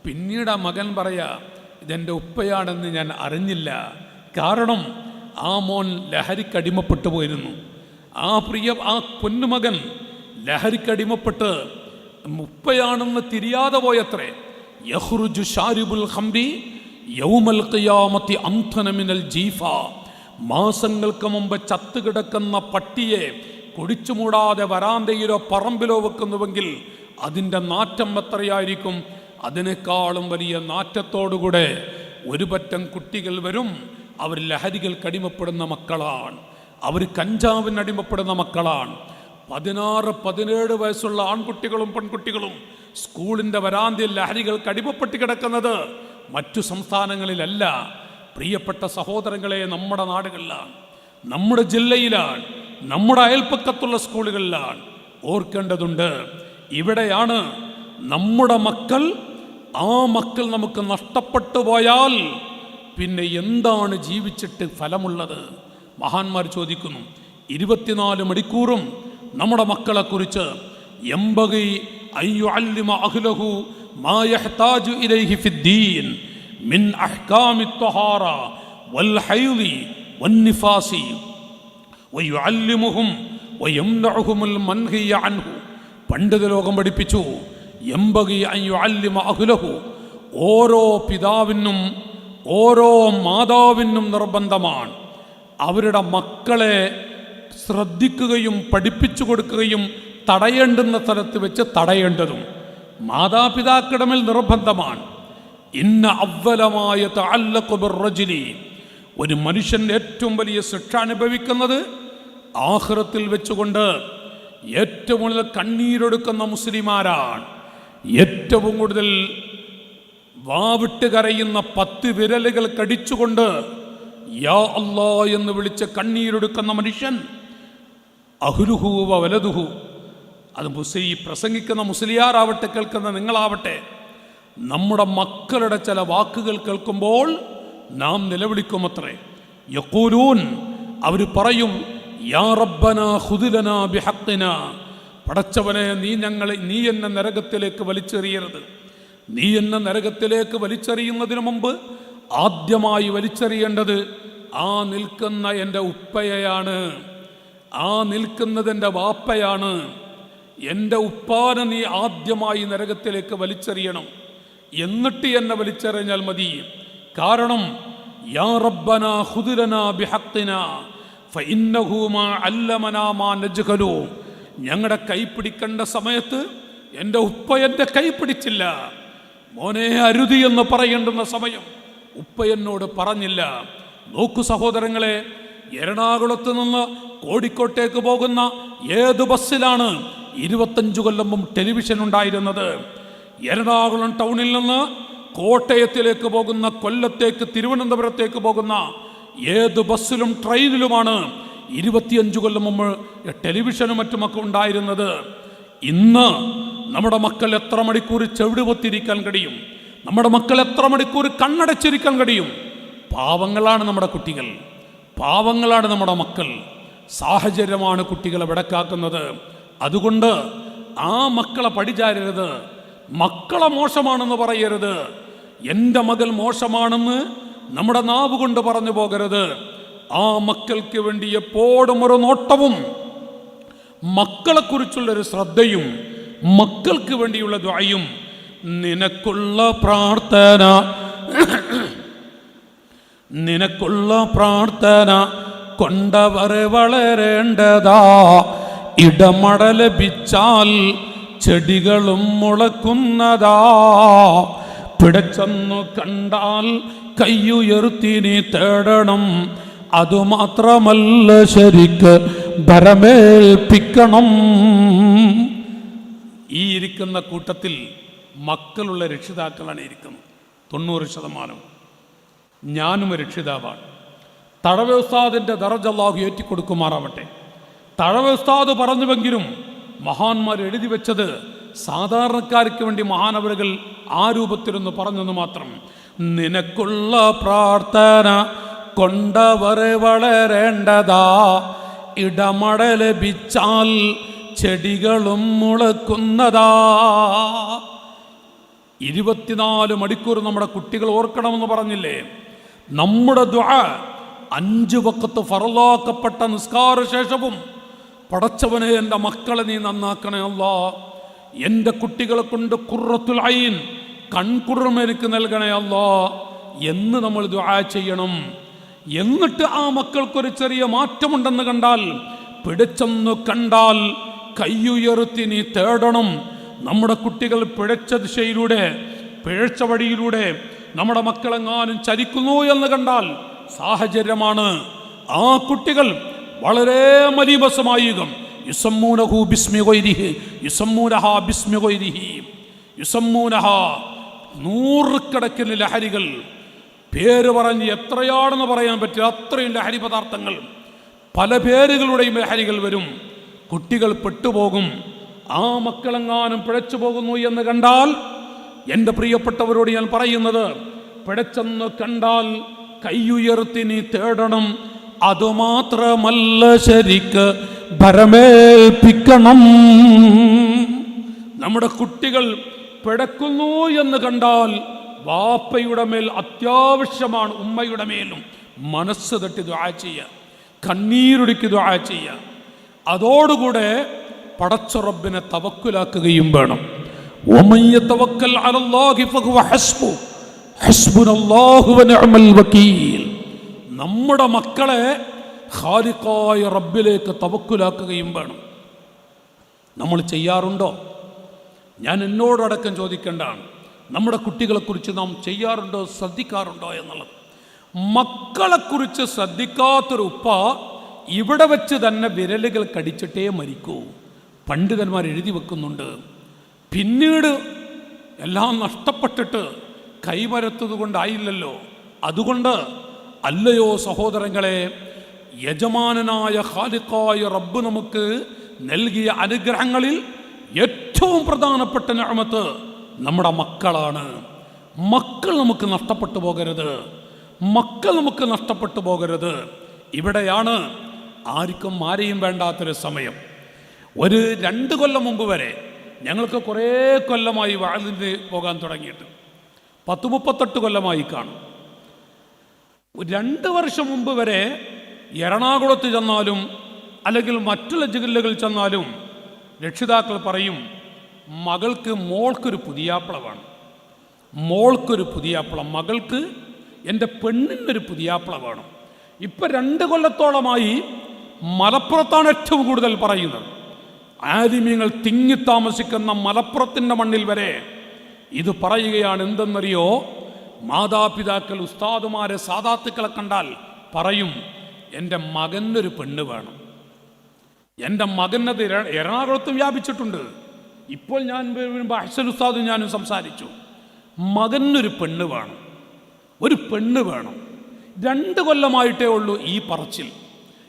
പിന്നീട് ആ മകൻ പറയാ, ഇതെൻ്റെ ഉപ്പയാണെന്ന് ഞാൻ അറിഞ്ഞില്ല. കാരണം ആ മോൻ ലഹരിക്കടിമപ്പെട്ടു പോയിരുന്നു. ആ പൊന്നുമകൻ ലഹരിക്കടിമപ്പെട്ട് ഉപ്പയാണെന്ന് തിരിയാതെ പോയത്രേ. യഖ്റുജു ഷാരിബുൽ ഖംറി യൗമൽ ഖിയാമത്തി അംതന മിനൽ ജീഫ. മാസങ്ങൾക്ക് മുമ്പ് ചത്തുകിടക്കുന്ന പട്ടിയെ കുടിച്ചു മൂടാതെ വരാന്തയിലോ പറമ്പിലോ വെക്കുന്നുവെങ്കിൽ അതിൻ്റെ നാറ്റം എത്രയായിരിക്കും? അതിനേക്കാളും വലിയ നാറ്റത്തോടുകൂടെ ഒരു പറ്റം കുട്ടികൾ വരും. അവർ ലഹരികൾക്ക് അടിമപ്പെടുന്ന മക്കളാണ്, അവർ കഞ്ചാവിന് അടിമപ്പെടുന്ന മക്കളാണ്. 16-17 വയസ്സുള്ള ആൺകുട്ടികളും പെൺകുട്ടികളും സ്കൂളിൻ്റെ വരാന്തയിൽ ലഹരികൾക്ക് അടിമപ്പെട്ട് കിടക്കുന്നത് മറ്റു സംസ്ഥാനങ്ങളിലല്ല. പ്രിയപ്പെട്ട സഹോദരങ്ങളെ, നമ്മുടെ നാടുകളിലാണ്, നമ്മുടെ ജില്ലയിലാണ്, നമ്മുടെ അയൽപ്പക്കത്തുള്ള സ്കൂളുകളിലാണ്. ഓർക്കേണ്ടതുണ്ട്, ഇവിടെയാണ് നമ്മുടെ മക്കൾ. ആ മക്കൾ നമുക്ക് നഷ്ടപ്പെട്ടു പോയാൽ പിന്നെ എന്താണ് ജീവിച്ചിട്ട് ഫലമുള്ളത്? മഹാന്മാർ ചോദിക്കുന്നു. 24 മണിക്കൂറും നമ്മുടെ മക്കളെക്കുറിച്ച് യംബഗി അൻ യുഅല്ലിമ അഹ്ലഹു മാ യഹ്താജു ഇലൈഹി ഫിദ്ദീൻ മിൻ അഹ്കാമി ത്വഹാറ വൽ ഹൈളി വന്നിഫാസി വയുഅല്ലിമുഹും വയംനഉഹുൽ മൻഹിയ അൻഹു. പണ്ഡിത ലോകം പഠിപ്പിച്ചു, യംബഗി അൻ യുഅല്ലിമ അഹ്ലഹു, ഓരോ പിതാവിനും ഓരോ മാതാവിനും നിർബന്ധമാണ് അവരുടെ മക്കളെ ശ്രദ്ധിക്കുകയും പഠിപ്പിച്ചു കൊടുക്കുകയും തടയേണ്ടുന്ന സ്ഥലത്ത് വെച്ച് തടയേണ്ടതും മാതാപിതാക്കളുടെ മേൽ നിർബന്ധമാണ്. ഇന്ന അവ്വലമായ തഅല്ലഖു ബിർറജുലി, ഒരു മനുഷ്യൻ്റെ ഏറ്റവും വലിയ ശിക്ഷ അനുഭവിക്കുന്നത് ആഖിറത്തിൽ വെച്ചുകൊണ്ട് ഏറ്റവും കൂടുതൽ കണ്ണീരൊടുക്കുന്ന മുസ്ലിമാരാണ്. ഏറ്റവും കൂടുതൽ വാവിട്ട് കരയുന്ന 10 വിരലുകൾ കടിച്ചുകൊണ്ട് യാ അല്ലാ എന്ന് വിളിച്ച് കണ്ണീരൊടുക്കുന്ന മനുഷ്യൻ അഹ്ലുഹു വ വലദുഹു. അത് പ്രസംഗിക്കുന്ന മുസ്ലിയാറാവട്ടെ, കേൾക്കുന്ന നിങ്ങളാവട്ടെ, നമ്മുടെ മക്കളുടെ ചില വാക്കുകൾ കേൾക്കുമ്പോൾ നാം നിലവിളിക്കുമത്രേ. യഖൂലൂൻ, അവർ പറയും, യാ റബ്ബനാ ഖുദ് ലനാ ബിഹഖ്നാ, പടച്ചവനെ നീ എന്നെ നരകത്തിലേക്ക് വലിച്ചെറിയരുത്. നീ എന്നെ നരകത്തിലേക്ക് വലിച്ചെറിയുന്നതിന് മുമ്പ് ആദ്യമായി വലിച്ചെറിയേണ്ടത് ആ നിൽക്കുന്ന എൻ്റെ ഉപ്പയെയാണ്, ആ നിൽക്കുന്നത് എൻ്റെ വാപ്പയാണ്. എൻ്റെ ഉപ്പാനെ നീ ആദ്യമായി നരകത്തിലേക്ക് വലിച്ചെറിയണം, എന്നിട്ട് എന്നെ വലിച്ചെറിഞ്ഞാൽ മതി. കാരണം യാ റബ്ബനാ ഖുദ് ലനാ ബിഹഖ്നാ ഫഇന്നഹു മാ അല്ലമനാ മാ നജ്ഹലു, ഞങ്ങളുടെ കൈ പിടിക്കേണ്ട സമയത്ത് എൻ്റെ ഉപ്പ എൻ്റെ കൈ പിടിച്ചില്ല. മോനെ അരുതി എന്ന് പറയേണ്ടുന്ന സമയം ഉപ്പ എന്നോട് പറഞ്ഞില്ല. നോക്കൂ സഹോദരങ്ങളെ, എറണാകുളത്ത് നിന്ന് കോഴിക്കോട്ടേക്ക് പോകുന്ന ഏത് ബസ്സിലാണ് 25 കൊല്ലം മുമ്പ് ടെലിവിഷൻ ഉണ്ടായിരുന്നത്? എറണാകുളം ടൗണിൽ നിന്ന് കോട്ടയത്തിലേക്ക് പോകുന്ന, കൊല്ലത്തേക്ക്, തിരുവനന്തപുരത്തേക്ക് പോകുന്ന ഏത് ബസ്സിലും ട്രെയിനിലുമാണ് 25 കൊല്ലം മുമ്പ് ടെലിവിഷനും മറ്റുമൊക്കെ ഉണ്ടായിരുന്നത്. ഇന്ന് നമ്മുടെ മക്കൾ എത്ര മണിക്കൂർ ചെവിടുപൊത്തിരിക്കാൻ കഴിയും? നമ്മുടെ മക്കൾ എത്ര മണിക്കൂർ കണ്ണടച്ചിരിക്കാൻ കഴിയും? പാവങ്ങളാണ് നമ്മുടെ കുട്ടികൾ, പാവങ്ങളാണ് നമ്മുടെ മക്കൾ. സാഹചര്യമാണ് കുട്ടികളെ വിടക്കാക്കുന്നത്. അതുകൊണ്ട് ആ മക്കളെ പടിചാരരുത്, മക്കളെ മോശമാണെന്ന് പറയരുത്. എൻ്റെ മകൾ മോശമാണെന്ന് നമ്മുടെ നാവ് കൊണ്ട് പറഞ്ഞു പോകരുത്. ആ മക്കൾക്ക് വേണ്ടി എപ്പോഴും ഒരു നോട്ടവും മക്കളെക്കുറിച്ചുള്ളൊരു ശ്രദ്ധയും മക്കൾക്ക് വേണ്ടിയുള്ള ദുആയും നിനക്കുള്ള പ്രാർത്ഥന കൊണ്ടവർ വളരേണ്ടതാ. ഇടമഴ ലഭിച്ചാൽ ചെടികളും മുളക്കുന്നതാ. പിടച്ചെന്നു കണ്ടാൽ കയ്യുയർത്തി നീ തേടണം. അതുമാത്രമല്ല ശരിക്ക് ഭരമേൽപ്പിക്കണം. ഈ ഇരിക്കുന്ന കൂട്ടത്തിൽ മക്കളുള്ള രക്ഷിതാക്കളാണ് ഇരിക്കുന്നത് 90%. ഞാനും രക്ഷിതാവാണ്. തഴവ ഉസ്താദിൻ്റെ ദറജ അല്ലാഹു ഏറ്റിക്കൊടുക്കുമാറാവട്ടെ. തഴവ ഉസ്താദ് പറഞ്ഞുവെങ്കിലും മഹാന്മാർ എഴുതി വെച്ചത് സാധാരണക്കാർക്ക് വേണ്ടി മഹാനവരുകൾ ആ രൂപത്തിലൊന്ന് പറഞ്ഞെന്ന് മാത്രം. നിനക്കുള്ള പ്രാർത്ഥന കൊണ്ടവർ വളരേണ്ടതാ. ഇടമഴ ലഭിച്ചാൽ ചെടികളും മുളക്കുന്നതാ. 24 മണിക്കൂർ നമ്മുടെ കുട്ടികൾ ഓർക്കണമെന്ന് പറഞ്ഞില്ലേ? നമ്മുടെ ദുആ 5 വഖത്ത് ഫർളാക്കപ്പെട്ട നിസ്കാര ശേഷവും പടച്ചവനെ എൻ്റെ മക്കളെ നീ നന്നാക്കണേ അല്ലാ, എൻ്റെ കുട്ടികളെ കൊണ്ട് ഖുർറത്തുൽ ഐൻ, കൺകുറുമ എനിക്ക് നൽകണേ അല്ലാ എന്ന് നമ്മൾ ദുആ ചെയ്യണം. എന്നിട്ട് ആ മക്കൾക്കൊരു ചെറിയ മാറ്റമുണ്ടെന്ന് കണ്ടാൽ, പിടിച്ചെന്ന് കണ്ടാൽ കയ്യുയർത്തി നീ തേടണം. നമ്മുടെ കുട്ടികൾ പിഴച്ച ദിശയിലൂടെ, പിഴച്ച വഴിയിലൂടെ നമ്മുടെ മക്കളെങ്ങാനും ചലിക്കുന്നു എന്ന് കണ്ടാൽ സാഹചര്യമാണ്. ആ കുട്ടികൾ വളരെ മലീമസമായുകം നൂറുകണക്കിന് ലഹരികൾ, പേര് പറഞ്ഞ് എത്രയാണെന്ന് പറയാൻ പറ്റില്ല, അത്രയും ലഹരി പദാർത്ഥങ്ങൾ, പല പേരുകളുടെയും ലഹരികൾ വരും. കുട്ടികൾ പെട്ടുപോകും. ആ മക്കളെങ്ങാനും പിഴച്ചു പോകുന്നു എന്ന് കണ്ടാൽ, എൻ്റെ പ്രിയപ്പെട്ടവരോട് ഞാൻ പറയുന്നത്, പിഴച്ചെന്ന് കണ്ടാൽ കയ്യുയർത്തി നീ തേടണം. അതുമാത്രമല്ല ശരിക്ക് ഭരമേൽപ്പിക്കണം. നമ്മുടെ കുട്ടികൾ പിടക്കുന്നു എന്ന് കണ്ടാൽ വാപ്പയുടെ മേൽ അത്യാവശ്യമാണ് ഉമ്മയുടെ മേലും മനസ്സ് തട്ടി ദുആ ചെയ്യുക, കണ്ണീരൊടുക്കി ദുആ ചെയ്യുക. അതോടുകൂടെ പടച്ച റബ്ബിനെ തവക്കുലാക്കുകയും വേണം. വമൻ യതവക്കൽ അലല്ലാഹി ഫഹുവ ഹസ്ബു ഹസ്ബുനല്ലാഹു വനിഅമൽ വകീൽ. നമ്മുടെ മക്കളെ ഖാലിഖായ റബ്ബിലേക്ക് തവക്കുലാക്കുകയും വേണം. നമ്മൾ ചെയ്യാറുണ്ടോ? ഞാൻ എന്നോടടക്കം ചോദിക്കേണ്ടതാണ്. നമ്മുടെ കുട്ടികളെക്കുറിച്ച് നാം ചെയ്യാറുണ്ടോ, ശ്രദ്ധിക്കാറുണ്ടോ എന്നുള്ളത്. മക്കളെക്കുറിച്ച് ശ്രദ്ധിക്കാത്തൊരു ഉപ്പ ഇവിടെ വെച്ച് തന്നെ വിരലുകൾ കടിച്ചിട്ടേ മരിക്കൂ. പണ്ഡിതന്മാർ എഴുതി വെക്കുന്നുണ്ട്. പിന്നീട് എല്ലാം നഷ്ടപ്പെട്ടിട്ട് കൈവരത്തത് കൊണ്ടായില്ലല്ലോ. അതുകൊണ്ട് അല്ലയോ സഹോദരങ്ങളെ, യജമാനനായ ഖാലിഖായ റബ്ബ് നമുക്ക് നൽകിയ അനുഗ്രഹങ്ങളിൽ ഏറ്റവും പ്രധാനപ്പെട്ട നിഅമത്ത് നമ്മുടെ മക്കളാണ്. മക്കൾ നമുക്ക് നഷ്ടപ്പെട്ടു പോകരുത്, മക്കൾ നമുക്ക് നഷ്ടപ്പെട്ടു പോകരുത്. ഇവിടെയാണ് ആർക്കും ആരെയും വേണ്ടാത്തൊരു സമയം. ഒരു 2 കൊല്ലം മുമ്പ് വരെ ഞങ്ങൾക്ക് കുറേ കൊല്ലമായി വഅലിന് പോകാൻ തുടങ്ങിയിട്ട് 10-38 കൊല്ലമായി കാണും. 2 വർഷം മുമ്പ് വരെ എറണാകുളത്ത് ചെന്നാലും അല്ലെങ്കിൽ മറ്റുള്ള ജില്ലകളിൽ ചെന്നാലും രക്ഷിതാക്കൾ പറയും, മോൾക്കൊരു പുതിയാപ്പിള വേണം, മോൾക്കൊരു പുതിയാപ്പിള, മകൾക്ക് എൻ്റെ പെണ്ണിനൊരു പുതിയാപ്പിള വേണം. ഇപ്പം 2 കൊല്ലത്തോളമായി മലപ്പുറത്താണ് ഏറ്റവും കൂടുതൽ പറയുന്നത്. ആലിമീങ്ങൾ തിങ്ങി താമസിക്കുന്ന മലപ്പുറത്തിൻ്റെ മണ്ണിൽ വരെ ഇത് പറയുകയാണ്. എന്തെന്നറിയോ? മാതാപിതാക്കൾ ഉസ്താദുമാരെ സാദാത്തുക്കളെ കണ്ടാൽ പറയും, എൻ്റെ മകനൊരു പെണ്ണ് വേണം. എൻ്റെ മകനത് എറണാകുളത്തും വ്യാപിച്ചിട്ടുണ്ട്. ഇപ്പോൾ ഞാൻ അഹ്സൻ ഉസ്താദും ഞാനും സംസാരിച്ചു. മകനൊരു പെണ്ണ് വേണം, ഒരു പെണ്ണ് വേണം. 2 കൊല്ലമായിട്ടേ ഉള്ളൂ ഈ പറച്ചിൽ.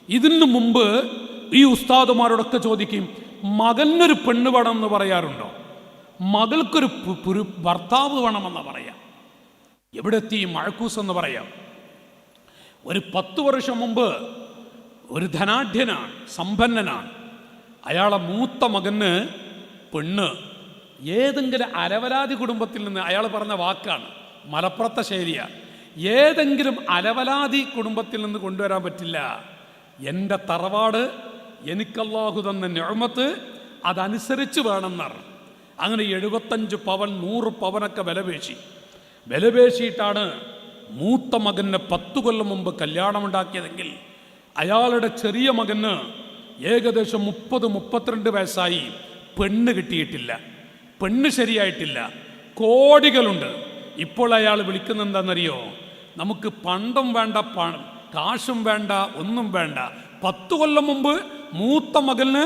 ഇതിനു മുമ്പ് ഈ ഉസ്താദുമാരോടൊക്കെ ചോദിക്കും, മകനൊരു പെണ്ണ് വേണം എന്ന് പറയാറുണ്ടോ? മകൾക്കൊരു ഭർത്താവ് വേണമെന്ന് പറയാം. എവിടെ എത്തി മഴക്കൂസ് എന്ന് പറയാം. ഒരു 10 വർഷം മുമ്പ് ഒരു ധനാഢ്യനാണ്, സമ്പന്നനാണ്. അയാളെ മൂത്ത മകന് പെണ്ണ് ഏതെങ്കിലും അലവലാതി കുടുംബത്തിൽ നിന്ന്, അയാൾ പറഞ്ഞ വാക്കാണ്, മലപ്പുറത്തെ ശൈലിയാണ്, ഏതെങ്കിലും അലവലാതി കുടുംബത്തിൽ നിന്ന് കൊണ്ടുവരാൻ പറ്റില്ല. എൻ്റെ തറവാട് എനിക്കല്ലാഹു തന്ന നിഅമത്ത്, അതനുസരിച്ച് വേണമെന്നാണ്. അങ്ങനെ 75 പവൻ 100 പവനൊക്കെ വിലപേശിയിട്ടാണ് മൂത്ത മകന് 10 കൊല്ലം മുമ്പ് കല്യാണമുണ്ടാക്കിയതെങ്കിൽ അയാളുടെ ചെറിയ മകന് ഏകദേശം 30-32 വയസ്സായി. പെണ്ണ് കിട്ടിയിട്ടില്ല, പെണ്ണ് ശരിയായിട്ടില്ല. കോടികളുണ്ട്. ഇപ്പോൾ അയാൾ വിളിക്കുന്നത് എന്താണെന്നറിയോ? നമുക്ക് പണ്ടും വേണ്ട, കാശും വേണ്ട, ഒന്നും വേണ്ട. 10 കൊല്ലം മുമ്പ് മൂത്ത മകന്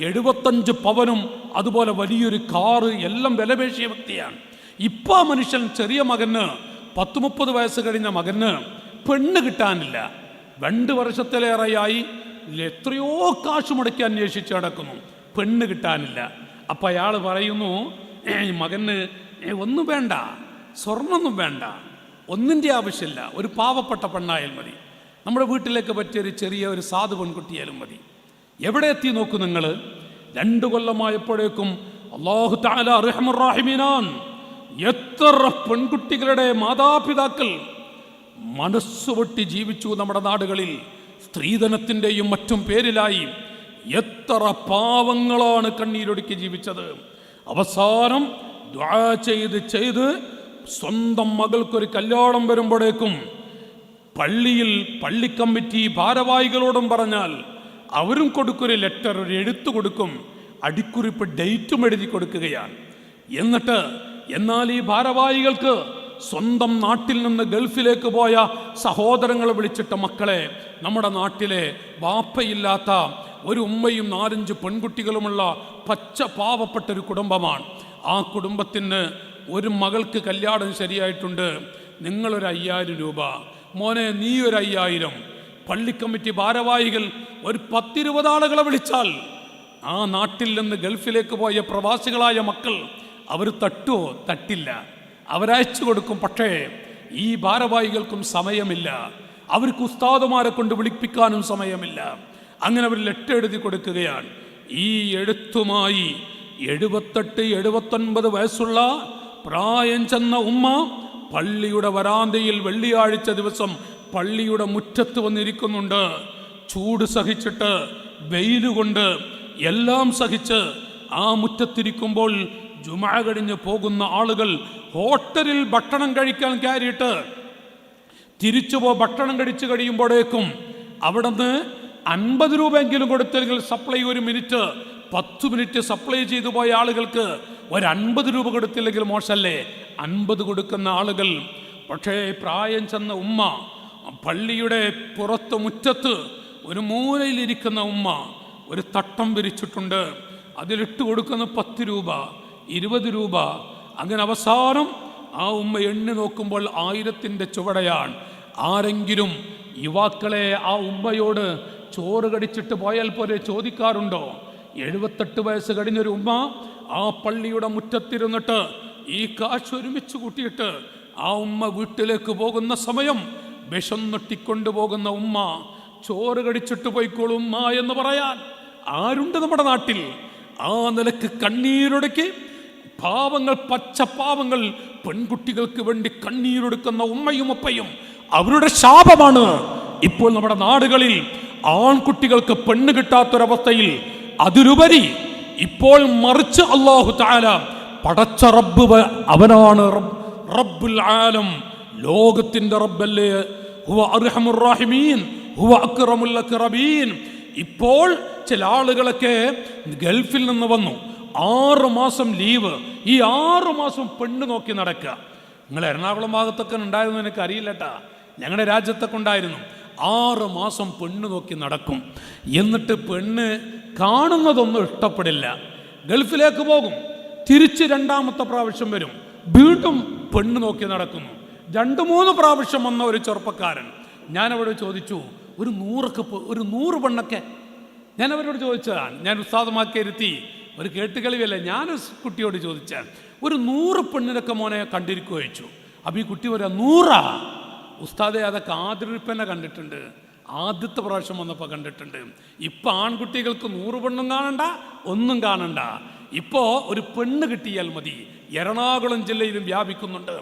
75 പവനും അതുപോലെ വലിയൊരു കാറ് എല്ലാം വിലപേശിയ വ്യക്തിയാണ്. ഇപ്പോൾ ആ മനുഷ്യൻ ചെറിയ മകന് 10-30 വയസ്സ് കഴിഞ്ഞ മകന് പെണ്ണ് കിട്ടാനില്ല. 2 വർഷത്തിലേറെയായി എത്രയോ കാശ് മുടക്കി അന്വേഷിച്ച് നടക്കുന്നു, പെണ്ണ് കിട്ടാനില്ല. അപ്പം അയാൾ പറയുന്നു, മകന് ഒന്നും വേണ്ട, സ്വർണ്ണമൊന്നും വേണ്ട, ഒന്നിൻ്റെ ആവശ്യമില്ല, ഒരു പാവപ്പെട്ട പെണ്ണായാൽ മതി, നമ്മുടെ വീട്ടിലേക്ക് പറ്റിയൊരു ചെറിയ ഒരു സാധു പെൺകുട്ടിയാലും മതി. എവിടെ എത്തി നോക്കൂ നിങ്ങൾ? 2 കൊല്ലമായപ്പോഴേക്കും അല്ലാഹു തആല അർഹമുർ റഹീമീനാൻ. എത്ര പെൺകുട്ടികളുടെ മാതാപിതാക്കൾ മനസ്സുപൊട്ടി ജീവിച്ചു നമ്മുടെ നാടുകളിൽ, സ്ത്രീധനത്തിൻ്റെയും മറ്റും പേരിലായി. എത്ര പാവങ്ങളാണ് കണ്ണീരൊടുക്കി ജീവിച്ചത്. അവസാനം ദുആ ചെയ്ത് സ്വന്തം മകൾക്കൊരു കല്യാണം വരുമ്പോഴേക്കും പള്ളിയിൽ പള്ളി കമ്മിറ്റി ഭാരവാഹികളോടും പറഞ്ഞാൽ അവരും കൊടുക്കൊരു ലെറ്റർ, ഒരു എഴുത്തു കൊടുക്കും, അടിക്കുറിപ്പ് ഡേറ്റും എഴുതി കൊടുക്കുകയാണ്. എന്നാൽ ഈ ഭാരവാഹികൾക്ക് സ്വന്തം നാട്ടിൽ നിന്ന് ഗൾഫിലേക്ക് പോയ സഹോദരങ്ങളെ വിളിച്ചിട്ട്, മക്കളെ, നമ്മുടെ നാട്ടിലെ വാപ്പയില്ലാത്ത ഒരു ഉമ്മയും 4-5 പെൺകുട്ടികളുമുള്ള പച്ച പാവപ്പെട്ടൊരു കുടുംബമാണ്. ആ കുടുംബത്തിന് ഒരു മകൾക്ക് കല്യാണം ശരിയായിട്ടുണ്ട്, നിങ്ങളൊരു 5000 രൂപ, മോനെ നീ ഒരു 5000. പള്ളി കമ്മിറ്റി ഭാരവാഹികൾ ഒരു 10-20 ആളുകളെ വിളിച്ചാൽ ആ നാട്ടിൽ നിന്ന് ഗൾഫിലേക്ക് പോയ പ്രവാസികളായ മക്കൾ അവർ തട്ടുമോ? തട്ടില്ല, അവരയച്ചു കൊടുക്കും. പക്ഷേ ഈ ഭാരവാഹികൾക്കും സമയമില്ല, അവർക്ക് ഉസ്താദുമാരെ കൊണ്ട് വിളിപ്പിക്കാനും സമയമില്ല. അങ്ങനെ അവർ ലെറ്റർ എഴുതി കൊടുക്കുകയാണ്. ഈ എഴുത്തുമായി 78-79 വയസ്സുള്ള പ്രായം ചെന്ന ഉമ്മ പള്ളിയുടെ വരാന്തയിൽ വെള്ളിയാഴ്ച ദിവസം പള്ളിയുടെ മുറ്റത്ത് വന്നിരിക്കുന്നുണ്ട്. ചൂട് സഹിച്ചിട്ട്, വെയിലുകൊണ്ട് എല്ലാം സഹിച്ച് ആ മുറ്റത്തിരിക്കുമ്പോൾ ജുമാ കഴിഞ്ഞ് പോകുന്ന ആളുകൾ ഹോട്ടലിൽ ഭക്ഷണം കഴിക്കാൻ കയറിയിട്ട് തിരിച്ചു ഭക്ഷണം കഴിച്ചു കഴിയുമ്പോഴേക്കും അവിടെ നിന്ന് 50 രൂപയെങ്കിലും കൊടുത്തെങ്കിൽ സപ്ലൈ 1 മിനിറ്റ് 10 മിനിറ്റ് സപ്ലൈ ചെയ്തു പോയ ആളുകൾക്ക് 50 രൂപ കൊടുത്തില്ലെങ്കിൽ മോശമല്ലേ? 50 കൊടുക്കുന്ന ആളുകൾ. പക്ഷേ പ്രായം ചെന്ന ഉമ്മ പള്ളിയുടെ പുറത്ത് മുറ്റത്ത് ഒരു മൂലയിലിരിക്കുന്ന ഉമ്മ ഒരു തട്ടം വിരിച്ചിട്ടുണ്ട്. അതിലിട്ട് കൊടുക്കുന്ന 10 രൂപ 20 രൂപ. അങ്ങനെ അവസാനം ആ ഉമ്മ എണ്ണി നോക്കുമ്പോൾ 1000ന്റെ ചുവടയാണ്. ആരെങ്കിലും യുവാക്കളെ ആ ഉമ്മയോട് ചോറ് കടിച്ചിട്ട് പോയാൽ പോലെ ചോദിക്കാറുണ്ടോ? 78 വയസ്സ് കഴിഞ്ഞൊരു ഉമ്മ ആ പള്ളിയുടെ മുറ്റത്തിരുന്നിട്ട് ഈ കാശ് ഒരുമിച്ച് കൂട്ടിയിട്ട് ആ ഉമ്മ വീട്ടിലേക്ക് പോകുന്ന സമയം വിശന്നൊട്ടിക്കൊണ്ടു പോകുന്ന ഉമ്മ ചോറ് കടിച്ചിട്ട് പോയിക്കോളും ഉമ്മ എന്ന് പറയാൻ ആരുണ്ട് നമ്മുടെ നാട്ടിൽ? ആ നിലക്ക് കണ്ണീരൊടുക്കി പാവങ്ങൾ, പച്ച പാവങ്ങൾ, പെൺകുട്ടികൾക്ക് വേണ്ടി കണ്ണീരൊടുക്കുന്ന ഉമ്മയും ഉപ്പയും അവരുടെ ശാപമാണ് ഇപ്പോൾ നമ്മുടെ നാടുകളിൽ. ആൺകുട്ടികൾക്ക് പെണ്ണ് കിട്ടാത്തൊരവസ്ഥയിൽ അതിലുപരി ഇപ്പോൾ മറിച്ച് അല്ലാഹു തആല പടച്ച റബ്ബ് അവനാണ് റബ്ബുൽ ആലം, ലോകത്തിന്റെ റബ്ബല്ലേ. ഹുവ അർഹമുർ റഹീമീൻ ഹുവ അക്റമുൽ അക്റമീൻ. ഇപ്പോൾ ചില ആളുകളൊക്കെ ഗൾഫിൽ നിന്ന് വന്നു, 6 മാസം ലീവ്. ഈ 6 മാസം പെണ്ണ് നോക്കി നടക്കുക. നിങ്ങൾ എറണാകുളം ഭാഗത്തൊക്കെ ഉണ്ടായിരുന്നു, എനിക്ക് അറിയില്ലട്ടാ. ഞങ്ങളുടെ രാജ്യത്തൊക്കെ ഉണ്ടായിരുന്നു. 6 മാസം പെണ്ണ് നോക്കി നടക്കും. എന്നിട്ട് പെണ്ണ് കാണുന്നതൊന്നും ഇഷ്ടപ്പെടില്ല, ഗൾഫിലേക്ക് പോകും. തിരിച്ച് 2ാമത്തെ പ്രാവശ്യം വരും, വീണ്ടും പെണ്ണ് നോക്കി നടക്കുന്നു. 2-3 പ്രാവശ്യം വന്ന ഒരു ചെറുപ്പക്കാരൻ, ഞാനവിടെ ചോദിച്ചു, ഒരു 100 പെണ്ണൊക്കെ ഞാൻ അവരോട് ചോദിച്ചതാണ്. ഞാൻ ഉസ്താദുമാക്കി ഇരുത്തി ഒരു കേട്ടുകളിവല്ല, ഞാൻ കുട്ടിയോട് ചോദിച്ചാൽ ഒരു 100 പെണ്ണിനൊക്കെ മോനെ കണ്ടിരിക്കുക ചോദിച്ചു. അപ്പോൾ ഈ കുട്ടി പറയാം, 100 ഉസ്താദെ അതൊക്കെ ആദ്യപ്പന്നെ കണ്ടിട്ടുണ്ട്, ആദ്യത്തെ പ്രാവശ്യം വന്നപ്പോൾ കണ്ടിട്ടുണ്ട്. ഇപ്പം ആൺകുട്ടികൾക്ക് 100 പെണ്ണും കാണണ്ട, ഒന്നും കാണണ്ട. ഇപ്പോൾ ഒരു പെണ്ണ് കിട്ടിയാൽ മതി. എറണാകുളം ജില്ലയിലും വ്യാപിക്കുന്നുണ്ട്.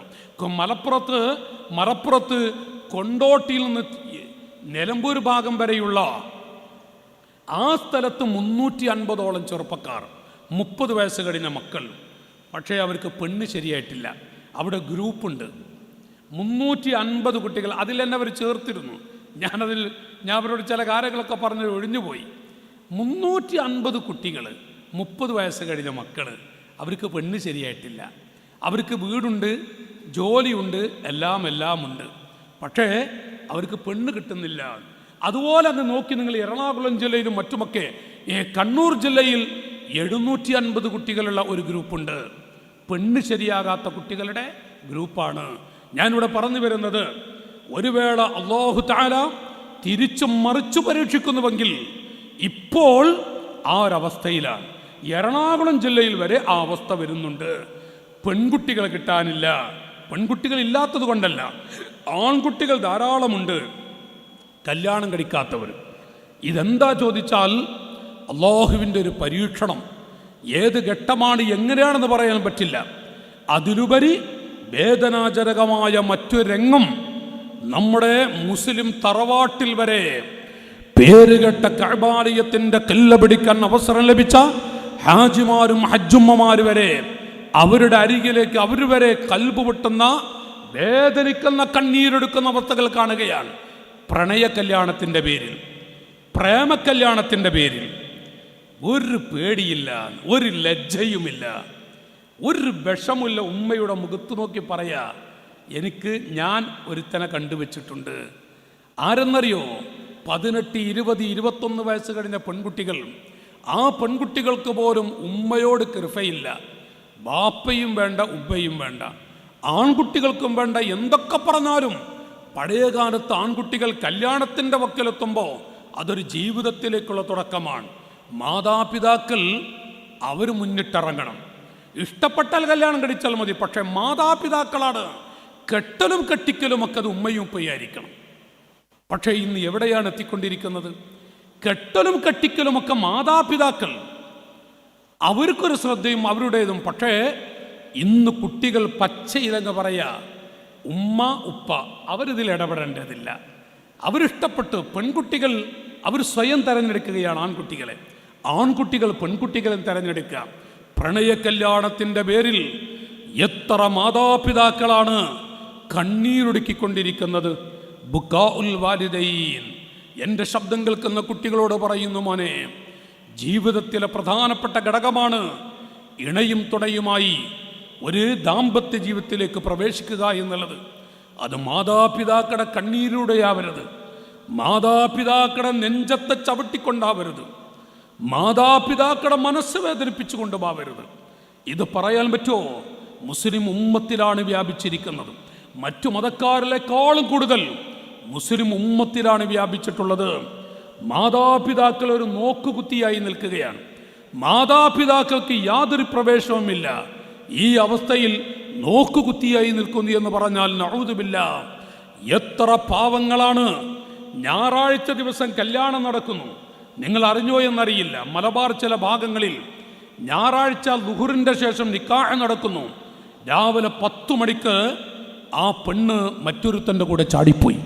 മലപ്പുറത്ത് കൊണ്ടോട്ടിയിൽ നിന്ന് നിലമ്പൂർ ഭാഗം വരെയുള്ള ആ സ്ഥലത്ത് 350ഓളം ചെറുപ്പക്കാർ, 30 വയസ്സ് കഴിഞ്ഞ മക്കൾ. പക്ഷേ അവർക്ക് പെണ്ണ് ശരിയായിട്ടില്ല. അവിടെ ഗ്രൂപ്പുണ്ട്, 350 കുട്ടികൾ. അതിൽ തന്നെ അവർ ചേർത്തിരുന്നു. ഞാൻ അവരോട് ചില കാര്യങ്ങളൊക്കെ പറഞ്ഞ് ഒഴിഞ്ഞുപോയി. 350 കുട്ടികൾ, 30 വയസ്സ് കഴിഞ്ഞ മക്കൾ. അവർക്ക് പെണ്ണ് ശരിയായിട്ടില്ല. അവർക്ക് വീടുണ്ട്, ജോലിയുണ്ട്, എല്ലാം ഉണ്ട്. പക്ഷേ അവർക്ക് പെണ്ണ് കിട്ടുന്നില്ല. അതുപോലെ അത് നോക്കി നിങ്ങൾ എറണാകുളം ജില്ലയിലും മറ്റുമൊക്കെ, കണ്ണൂർ ജില്ലയിൽ 750 കുട്ടികളുള്ള ഒരു ഗ്രൂപ്പുണ്ട്. പെണ്ണ് ശരിയാകാത്ത കുട്ടികളുടെ ഗ്രൂപ്പാണ്. ഞാനിവിടെ പറഞ്ഞു വരുന്നത്, ഒരു വേള അല്ലാഹു തആല തിരിച്ചും മറിച്ചു പരീക്ഷിക്കുന്നുവെങ്കിൽ ഇപ്പോൾ ആ ഒരവസ്ഥയിലാണ്. എറണാകുളം ജില്ലയിൽ വരെ ആ അവസ്ഥ വരുന്നുണ്ട്. പെൺകുട്ടികളെ കിട്ടാനില്ല. പെൺകുട്ടികൾ ഇല്ലാത്തത് കൊണ്ടല്ല, ആൺകുട്ടികൾ ധാരാളമുണ്ട്, കല്യാണം കഴിക്കാത്തവർ. ഇതെന്താ ചോദിച്ചാൽ അല്ലാഹുവിൻ്റെ ഒരു പരീക്ഷണം. ഏത് ഘട്ടമാണ് എങ്ങനെയാണെന്ന് പറയാൻ പറ്റില്ല. അതിലുപരി വേദനാജനകമായ മറ്റൊരു രംഗം നമ്മുടെ മുസ്ലിം തറവാട്ടിൽ വരെ പേരുകെട്ട കഅബാലയത്തിന്റെ കല്ല് പിടിക്കാൻ അവസരം ലഭിച്ച ഹാജിമാരും ഹജ്ജുമ്മമാർ വരെ അവരുടെ അരികിലേക്ക് അവർ വരെ കൽബ് പൊട്ടുന്ന, വേദനിക്കുന്ന, കണ്ണീരെടുക്കുന്ന അവസ്ഥകൾ കാണുകയാണ്. പ്രണയ കല്യാണത്തിൻ്റെ പേരിൽ, പ്രേമകല്യാണത്തിൻ്റെ പേരിൽ ഒരു പേടിയില്ല, ഒരു ലജ്ജയുമില്ല, ഒരു വിഷമില്ല. ഉമ്മയുടെ മുഖത്ത് നോക്കി പറയാ, ഞാൻ ഒരുത്തനെ കണ്ടുവച്ചിട്ടുണ്ട്. ആരെന്നറിയോ? 18, 20, 21 വയസ്സ് കഴിഞ്ഞ പെൺകുട്ടികൾ. ആ പെൺകുട്ടികൾക്ക് പോലും ഉമ്മയോട് കൃപയില്ല. ബാപ്പയും വേണ്ട, ഉമ്മയും വേണ്ട, ആൺകുട്ടികൾക്കും വേണ്ട. എന്തൊക്കെ പറഞ്ഞാലും പഴയ കാലത്ത് ആൺകുട്ടികൾ കല്യാണത്തിൻ്റെ വക്കിലെത്തുമ്പോൾ അതൊരു ജീവിതത്തിലേക്കുള്ള തുടക്കമാണ്. മാതാപിതാക്കൾ അവർ മുന്നിട്ടിറങ്ങണം. ഇഷ്ടപ്പെട്ടാൽ കല്യാണം കഴിച്ചാൽ മതി, പക്ഷെ മാതാപിതാക്കളാണ് കെട്ടലും കെട്ടിക്കലും ഒക്കെ അത് ഉമ്മയും ഉപ്പയായിരിക്കണം. പക്ഷേ ഇന്ന് എവിടെയാണ് എത്തിക്കൊണ്ടിരിക്കുന്നത്? കെട്ടലും കെട്ടിക്കലുമൊക്കെ മാതാപിതാക്കൾ, അവർക്കൊരു ശ്രദ്ധയും അവരുടേതും. പക്ഷേ ഇന്ന് കുട്ടികൾ പച്ചയിലങ്ങ് പറയാ, ഉമ്മ ഉപ്പ അവരിതിൽ ഇടപെടേണ്ടതില്ല. അവരിഷ്ടപ്പെട്ട് പെൺകുട്ടികൾ അവർ സ്വയം തിരഞ്ഞെടുക്കുകയാണ് ആൺകുട്ടികളെ, ആൺകുട്ടികൾ പെൺകുട്ടികളെ തിരഞ്ഞെടുക്കുക. പ്രണയ കല്യാണത്തിൻ്റെ പേരിൽ എത്ര മാതാപിതാക്കളാണ് കണ്ണീരൊടുക്കിക്കൊണ്ടിരിക്കുന്നത്. ബുക്കാഉൽ വാലിദൈൻ. എൻ്റെ ശബ്ദം കേൾക്കുന്ന കുട്ടികളോട് പറയുന്നു, മോനെ, ജീവിതത്തിലെ പ്രധാനപ്പെട്ട ഘടകമാണ് ഇണയും തുണയുമായി ഒരു ദാമ്പത്യ ജീവിതത്തിലേക്ക് പ്രവേശിക്കുക എന്നുള്ളത്. അത് മാതാപിതാക്കളുടെ കണ്ണീരിലൂടെയാവരുത്, മാതാപിതാക്കളുടെ നെഞ്ചത്തെ ചവിട്ടിക്കൊണ്ടാവരുത്, മാതാപിതാക്കളുടെ മനസ്സ് വേദനിപ്പിച്ചുകൊണ്ട് പോവരുത്. ഇത് പറയാൻ പറ്റുമോ? മുസ്ലിം ഉമ്മത്തിലാണ് വ്യാപിച്ചിരിക്കുന്നത്. മറ്റു മതക്കാരിലേക്കാളും കൂടുതൽ മുസ്ലിം ഉമ്മത്തിലാണ് വ്യാപിച്ചിട്ടുള്ളത്. മാതാപിതാക്കൾ ഒരു നോക്കുകുത്തിയായി നിൽക്കുകയാണ്. മാതാപിതാക്കൾക്ക് യാതൊരു പ്രവേശനവുമില്ല. ഈ അവസ്ഥയിൽ നോക്കുകുത്തിയായി നിൽക്കുന്നു എന്ന് പറഞ്ഞാൽ നഊദുബില്ലാ. എത്ര പാവങ്ങളാണ് ഞായറാഴ്ച ദിവസം കല്യാണം നടക്കുന്നു. നിങ്ങൾ അറിഞ്ഞോ എന്നറിയില്ല, മലബാർ ചില ഭാഗങ്ങളിൽ ഞായറാഴ്ച ളുഹറിന്റെ ശേഷം നിക്കാഹ് നടക്കുന്നു. രാവിലെ 10 മണിക്ക് ആ പെണ്ണ് മറ്റൊരുത്തൻ്റെ കൂടെ ചാടിപ്പോയി.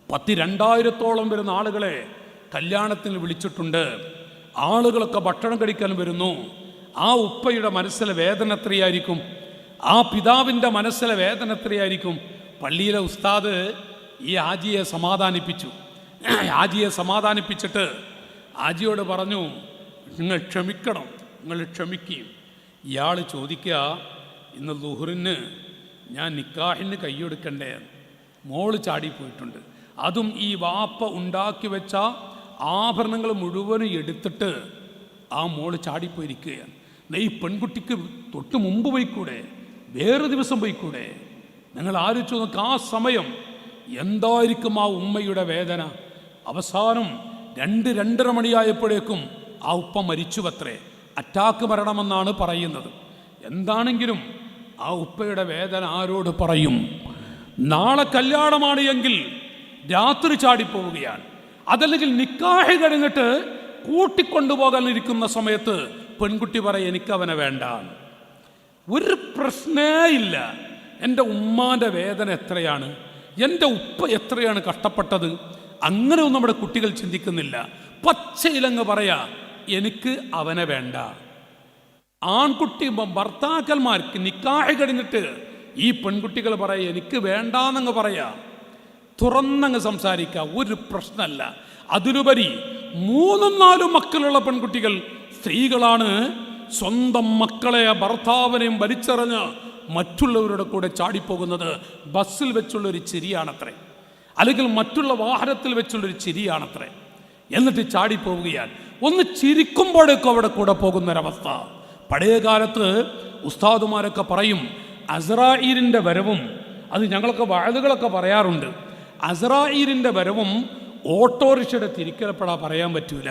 10,000-2000 വരുന്ന ആളുകളെ കല്യാണത്തിന് വിളിച്ചിട്ടുണ്ട്. ആളുകളൊക്കെ ഭക്ഷണം കഴിക്കാൻ വരുന്നു. ആ ഉപ്പയുടെ മനസ്സിലെ വേദന എത്രയായിരിക്കും? ആ പിതാവിൻ്റെ മനസ്സിലെ വേദന എത്രയായിരിക്കും? പള്ളിയിലെ ഉസ്താദ് ഈ ആജിയെ സമാധാനിപ്പിച്ചു. ആജിയെ സമാധാനിപ്പിച്ചിട്ട് ആജിയോട് പറഞ്ഞു, നിങ്ങൾ ക്ഷമിക്കണം, നിങ്ങൾ ക്ഷമിക്കുകയും. ഇയാൾ ചോദിക്കുക, ഇന്ന് ളുഹറിന് ഞാൻ നിക്കാഹിന് കൈയ്യൊടുക്കണ്ടേ? മോള് ചാടിപ്പോയിട്ടുണ്ട്. അതും ഈ വാപ്പ ഉണ്ടാക്കി വെച്ച ആഭരണങ്ങൾ മുഴുവനും എടുത്തിട്ട് ആ മോള് ചാടിപ്പോയിരിക്കുകയാണ്. ഈ പെൺകുട്ടിക്ക് തൊട്ട് മുമ്പ് പോയിക്കൂടെ? വേറെ ദിവസം പോയിക്കൂടെ? നിങ്ങൾ ആലോചിച്ച് നോക്ക്, ആ സമയം എന്തായിരിക്കും ആ ഉമ്മയുടെ വേദന. അവസാനം 2-2:30 മണിയായപ്പോഴേക്കും ആ ഉപ്പ മരിച്ചുവത്രേ. അറ്റാക്ക് മരണമെന്നാണ് പറയുന്നത്. എന്താണെങ്കിലും ആ ഉപ്പയുടെ വേദന ആരോട് പറയും? നാളെ കല്യാണമാണ് എങ്കിൽ രാത്രി ചാടിപ്പോവുകയാണ്. അതല്ലെങ്കിൽ നിക്കാഹ് കഴിഞ്ഞിട്ട് കൂട്ടിക്കൊണ്ടുപോകാൻ ഇരിക്കുന്ന സമയത്ത് പെൺകുട്ടി പറയും, എനിക്കവനെ വേണ്ട. ഒരു പ്രശ്നേ ഇല്ല. എൻ്റെ ഉമ്മാൻ്റെ വേദന എത്രയാണ്, എൻ്റെ ഉപ്പ എത്രയാണ് കഷ്ടപ്പെട്ടത്, അങ്ങനെയൊന്നും നമ്മുടെ കുട്ടികൾ ചിന്തിക്കുന്നില്ല. പച്ചയിലങ്ങ് പറയാ, എനിക്ക് അവനെ വേണ്ട. ആൺകുട്ടി ഭർത്താക്കന്മാർക്ക് നിക്കാഹ് കഴിഞ്ഞിട്ട് ഈ പെൺകുട്ടികൾ പറയാ, എനിക്ക് വേണ്ടാന്നങ്ങ് പറയാ, തുറന്നങ്ങ് സംസാരിക്കുക, ഒരു പ്രശ്നമല്ല. അതിലുപരി 3-4 മക്കളുള്ള പെൺകുട്ടികൾ, സ്ത്രീകളാണ്, സ്വന്തം മക്കളെ ഭർത്താവിനെയും വലിച്ചെറിഞ്ഞ് മറ്റുള്ളവരുടെ കൂടെ ചാടിപ്പോകുന്നത്. ബസ്സിൽ വെച്ചുള്ളൊരു ചിരിയാണത്രേ, അല്ലെങ്കിൽ മറ്റുള്ള വാഹനത്തിൽ വെച്ചുള്ളൊരു ചിരിയാണത്രേ. എന്നിട്ട് ചാടിപ്പോവുകയാണ്. ഒന്ന് ചിരിക്കുമ്പോഴേക്കും അവിടെ കൂടെ പോകുന്നൊരവസ്ഥ. പഴയ കാലത്ത് ഉസ്താദുമാരൊക്കെ പറയും, അസ്രാഈലിൻ്റെ വരവും, അത് ഞങ്ങളൊക്കെ വഅദുകളൊക്കെ പറയാറുണ്ട്, അസ്രാഈലിൻ്റെ വരവും ഓട്ടോറിക്ഷയുടെ തിരിക്കലപ്പെടാൻ പറയാൻ പറ്റൂല.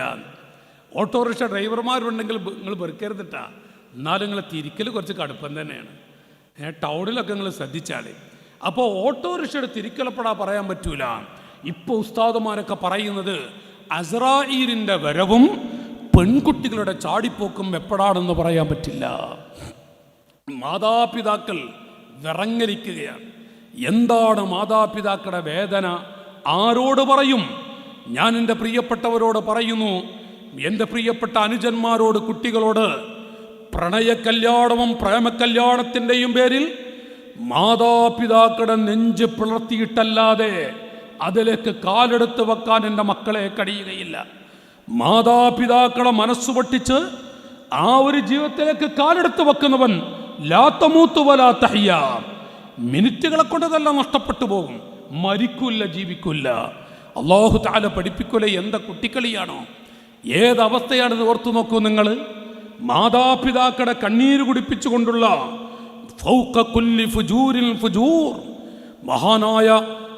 ഓട്ടോറിക്ഷ ഡ്രൈവർമാരുണ്ടെങ്കിൽ നിങ്ങൾ വെറുക്കരുതിട്ടാ, എന്നാലും നിങ്ങൾ തിരിക്കൽ കുറച്ച് കടുപ്പം തന്നെയാണ്. ടൗണിലൊക്കെ നിങ്ങൾ ശ്രദ്ധിച്ചാൽ. അപ്പോൾ ഓട്ടോറിക്ഷയുടെ തിരിക്കലപ്പെടാൻ പറയാൻ പറ്റൂല. ഇപ്പോൾ ഉസ്താദുമാരൊക്കെ പറയുന്നത് അസ്രാഈലിൻ്റെ വരവും പെൺകുട്ടികളുടെ ചാടിപ്പോക്കും എപ്പോഴാണെന്ന് പറയാൻ പറ്റില്ല. മാതാപിതാക്കൾ വിറങ്ങലിക്കുകയാണ്. എന്താണ് മാതാപിതാക്കളുടെ വേദന? ആരോട് പറയും? ഞാൻ എൻ്റെ പ്രിയപ്പെട്ടവരോട് പറയുന്നു, എൻ്റെ പ്രിയപ്പെട്ട അനുജന്മാരോട്, കുട്ടികളോട്, പ്രണയ കല്യാണവും പ്രേമകല്യാണത്തിൻ്റെയും പേരിൽ മാതാപിതാക്കളുടെ നെഞ്ച് പിളർത്തിയിട്ടല്ലാതെ അതിലേക്ക് കാലെടുത്ത് വെക്കാൻ എൻ്റെ മക്കളെ കഴിയുകയില്ല. മാതാപിതാക്കളെ മനസ്സ് പൊട്ടിച്ച് ആ ഒരു ജീവിതത്തിലേക്ക് കാലെടുത്ത് വെക്കുന്നവൻ ലാ തമൂതു വലാ തഹ്യാ, മിനിറ്റുകളെ കൊണ്ട് ഇതെല്ലാം നഷ്ടപ്പെട്ടു പോകും, മരിക്കില്ല, ജീവിക്കില്ല. അല്ലാഹു തആല പഠിപ്പിക്കൂല. എന്താ കുട്ടിക്കളിയാണോ? ഏതവസ്ഥയാണെന്ന് ഓർത്തു നോക്കൂ നിങ്ങൾ. മാതാപിതാക്കളുടെ കണ്ണീര് കുടിപ്പിച്ചുകൊണ്ടുള്ള ഫൗക കുല്ലി ഫുജൂരിൽ ഫുജൂർ. മഹാനായ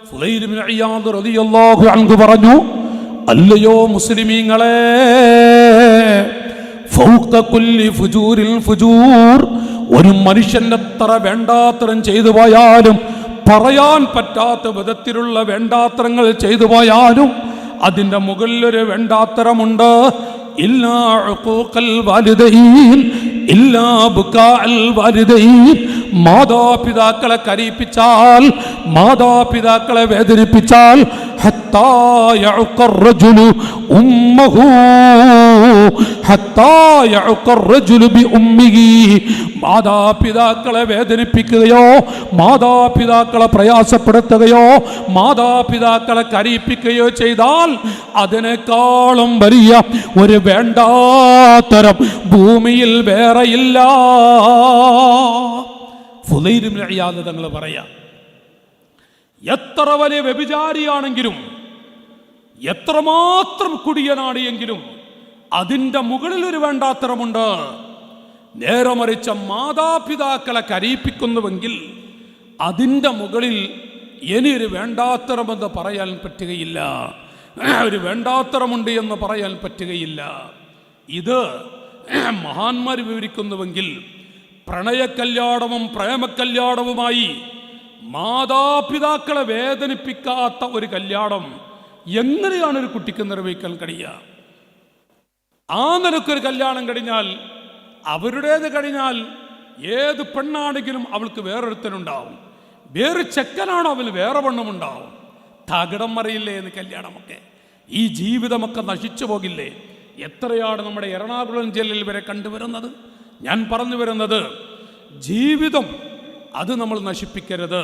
ഫുളൈൽ ഇബ്നു ഇയാദ് റളിയല്ലാഹു അൻഹു പറഞ്ഞു, അല്ലയോ മുസ്ലിമീങ്ങളെ, ഫൗക കുല്ലി ഫുജൂരിൽ ഫുജൂർ, ഒരു മനുഷ്യൻ എത്ര വേണ്ടാത്തരം ചെയ്തു പോയാലും, പറയാൻ പറ്റാത്ത വിധത്തിലുള്ള വേണ്ടാത്തരങ്ങൾ ചെയ്തു പോയാലും, അതിൻ്റെ മുകളിലൊരു വേണ്ടാത്തരമുണ്ട്. ഇല്ലാ ഉഖൂഖൽ വാലിദൈൻ ഇല്ലാ ബുകാഅൽ വാലിദൈൻ. മാതാപിതാക്കളെ കരയിപ്പിച്ചാൽ, മാതാപിതാക്കളെ വേദനിപ്പിച്ചാൽ, ഹത്താ യഉഖർ റജുലു ഉമ്മഹു ഹത്താ യഉഖർ റജുലു ബി ഉമ്മിഹി. മാതാപിതാക്കളെ വേദനിപ്പിക്കുകയോ മാതാപിതാക്കളെ പ്രയാസപ്പെടുത്തുകയോ മാതാപിതാക്കളെ കരയിപ്പിക്കുകയോ ചെയ്താൽ അതിനേക്കാളും വലിയ ഒരു വേണ്ടാത്തരം ഭൂമിയിൽ വേറെയില്ല. ഫുളൈൽ ഇബ്നു ഇയാദ് തങ്ങൾ പറയാം, എത്ര വലിയ വ്യഭിചാരിയാണെങ്കിലും എത്രമാത്രം കുടിയനാണ് എങ്കിലും അതിൻ്റെ മുകളിൽ ഒരു വേണ്ടാത്തരമുണ്ട്. നേരെ മറിച്ച മാതാപിതാക്കളെ കരയിപ്പിക്കുന്നുവെങ്കിൽ അതിൻ്റെ മുകളിൽ ഇനിയൊരു വേണ്ടാത്തരമെന്ന് പറയാൻ പറ്റുകയില്ല, ഒരു വേണ്ടാത്തരമുണ്ട് എന്ന് പറയാൻ പറ്റുകയില്ല. ഇത് മഹാന്മാർ വിവരിക്കുന്നുവെങ്കിൽ പ്രണയക്കല്യാണവും പ്രേമക്കല്യാണവുമായി മാതാപിതാക്കളെ വേദനിപ്പിക്കാത്ത ഒരു കല്യാണം എങ്ങനെയാണ് ഒരു കുട്ടിക്ക് നിർവഹിക്കാൻ കഴിയുക? ആ നിലക്കൊരു കല്യാണം കഴിഞ്ഞാൽ, അവരുടേത് കഴിഞ്ഞാൽ ഏത് പെണ്ണാണെങ്കിലും അവൾക്ക് വേറൊരുത്തനുണ്ടാവും, വേറെ ചെക്കനാണോ അവന് വേറെ പെണ്ണുമുണ്ടാവും. തകിടം മറിയില്ലേ എന്ന് കല്യാണമൊക്കെ? ഈ ജീവിതമൊക്കെ നശിച്ചു പോകില്ലേ? എത്രയാണ് നമ്മുടെ എറണാകുളം ജില്ലയിൽ വരെ കണ്ടുവരുന്നത്. ഞാൻ പറഞ്ഞു വരുന്നത്, ജീവിതം അത് നമ്മൾ നശിപ്പിക്കരുത്.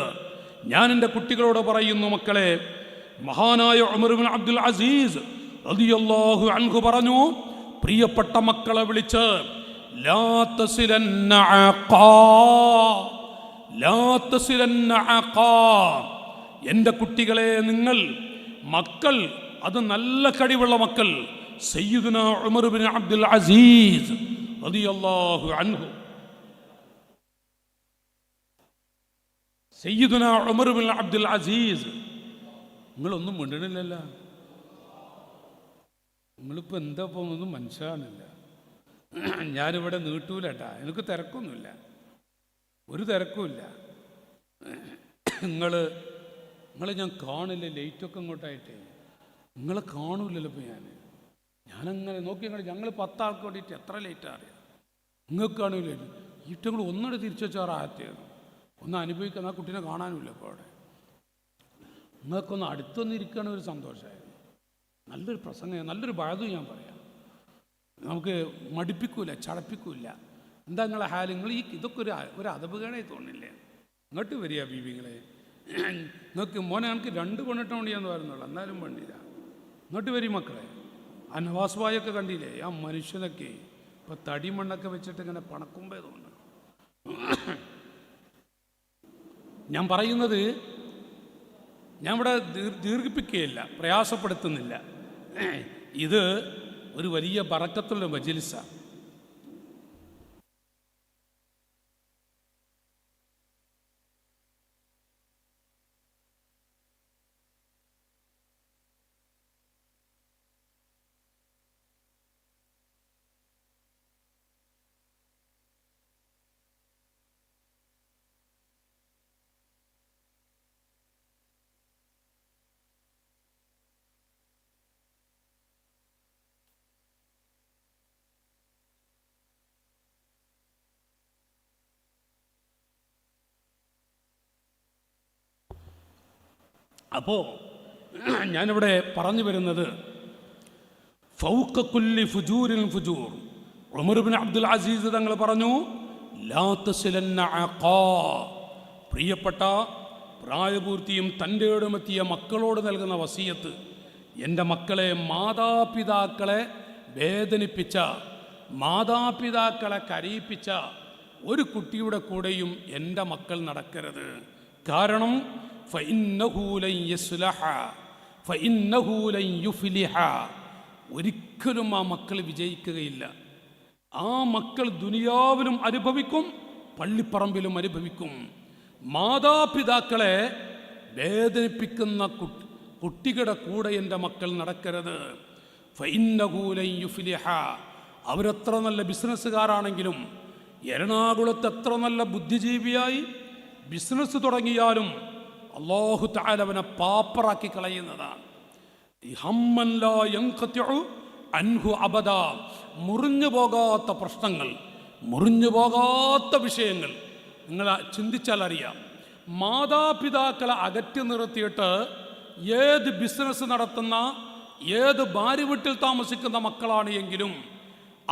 ഞാൻ എൻ്റെ കുട്ടികളോട് പറയുന്നു, മക്കളെ, മഹാനായ ഉമർ ഇബ്നു അബ്ദുൽ അസീസ് റളിയല്ലാഹു അൻഹു പറഞ്ഞു, പ്രിയപ്പെട്ട മക്കളെ വിളിച്ച്, ലാ തസിലന്ന അഖാ, ലാ തസിലന്ന അഖാ. എൻ്റെ കുട്ടികളെ, നിങ്ങൾ മക്കൾ, അത് നല്ല കഴിവുള്ള മക്കൾ, സയ്യിദുന ഉമർ ഇബ്നു അബ്ദുൽ അസീസ് റളിയല്ലാഹു അൻഹു, സയ്യിദുന ഉമർ ഇബ്നു അബ്ദുൽ അസീസ്. നിങ്ങളൊന്നും മിണ്ടണില്ലല്ലോ, നിങ്ങളിപ്പോൾ എന്താ പോകുന്നൊന്നും മനസ്സിലാണില്ല. ഞാനിവിടെ നീട്ടൂലട്ടാ, എനിക്ക് തിരക്കൊന്നുമില്ല, ഒരു തിരക്കുമില്ല. നിങ്ങളെ ഞാൻ കാണില്ല, ലൈറ്റൊക്കെ ഇങ്ങോട്ടായിട്ടേ നിങ്ങളെ കാണൂലല്ലോ. ഇപ്പോൾ ഞാനങ്ങനെ നോക്കി, ഞങ്ങൾ 10 ആൾക്ക് വേണ്ടിയിട്ട് എത്ര ലേറ്റാണ് അറിയാം. നിങ്ങൾക്ക് കാണൂല, ഈറ്റങ്ങൾ ഒന്നോടെ തിരിച്ചു വെച്ചാൽ ആദ്യത്തേത് ഒന്ന് അനുഭവിക്കാൻ ആ കുട്ടീനെ കാണാനുമില്ല. ഇപ്പോൾ അവിടെ നിങ്ങൾക്കൊന്ന് അടുത്തൊന്നും ഇരിക്കുകയാണെങ്കിൽ ഒരു സന്തോഷമായിരുന്നു. നല്ലൊരു പ്രസംഗം, നല്ലൊരു ബാധു ഞാൻ പറയാം. നമുക്ക് മടിപ്പിക്കൂല, ചടപ്പിക്കൂല. എന്താ നിങ്ങളെ ഹാല്? നിങ്ങൾ ഇതൊക്കെ ഒരു അതപകടമായി തോന്നില്ലേ? ഇങ്ങോട്ട് വരിക ബീവികളെ, നിങ്ങൾക്ക് മോനെ എനിക്ക് 2 പെണ്ണിട്ട് വേണ്ടിയാന്ന് പറയുന്നുള്ളൂ, എന്നാലും വേണ്ടിയില്ല. ഇങ്ങോട്ട് വരി മക്കളെ. ആ നവാസ് ഭായൊക്കെ കണ്ടില്ലേ, ആ മനുഷ്യനൊക്കെ ഇപ്പോൾ തടിമണ്ണൊക്കെ വെച്ചിട്ട് ഇങ്ങനെ പണക്കുമ്പേ തോന്നുന്നു. ഞാൻ പറയുന്നത്, ഞാൻ ഇവിടെ ദീർഘിപ്പിക്കുകയില്ല, പ്രയാസപ്പെടുത്തുന്നില്ല. ഇത് ഒരു വലിയ ബറക്കത്തുള്ള മജ്‌ലിസാണ്. അപ്പോൾ ഞാനിവിടെ പറഞ്ഞു വരുന്നത്, ഫൗക കുല്ലി ഫുജൂരിൻ ഫുജൂർ. ഉമർ ഇബ്നു അബ്ദുൽ അസീസ് തങ്ങൾ പറഞ്ഞു, ലാ തസിലന്ന അഖാ. പ്രിയപ്പെട്ട പ്രായപൂർത്തിയും തൻ്റെ ഇടമെത്തിയ മക്കളോട് നൽകുന്ന വസിയത്ത്, എൻ്റെ മക്കളെ, മാതാപിതാക്കളെ വേദനിപ്പിച്ച, മാതാപിതാക്കളെ കരയിപ്പിച്ച ഒരു കുട്ടിയുടെ കൂടെയും എൻ്റെ മക്കൾ നടക്കരുത്. കാരണം ഒരിക്കലും ആ മക്കൾ വിജയിക്കുകയില്ല. ആ മക്കൾ ദുനിയാവിലും അനുഭവിക്കും, പള്ളിപ്പറമ്പിലും അനുഭവിക്കും. മാതാപിതാക്കളെ വേദനിപ്പിക്കുന്ന കുട്ടികളുടെ കൂടെ എൻ്റെ മക്കൾ നടക്കരുത്. അവരെത്ര നല്ല ബിസിനസ്സുകാരാണെങ്കിലും, എറണാകുളത്ത് എത്ര നല്ല ബുദ്ധിജീവിയായി ബിസിനസ് തുടങ്ങിയാലും അല്ലാഹു തആല അവനെ പാപ്പറാക്കി കളയുന്നതാണ്. ഹമ്മൻ ലാ യൻഖതിഉ അൻഹു അബദ, മുറിഞ്ഞു പോകാത്ത പ്രശ്നങ്ങൾ, മുറിഞ്ഞു പോകാത്ത വിഷയങ്ങൾ. നിങ്ങൾ ചിന്തിച്ചാൽ അറിയാം, മാതാപിതാക്കളെ അകറ്റി നിർത്തിയിട്ട് ഏത് ബിസിനസ് നടത്തുന്ന, ഏത് ഭാര്യ വീട്ടിൽ താമസിക്കുന്ന മക്കളാണ് എങ്കിലും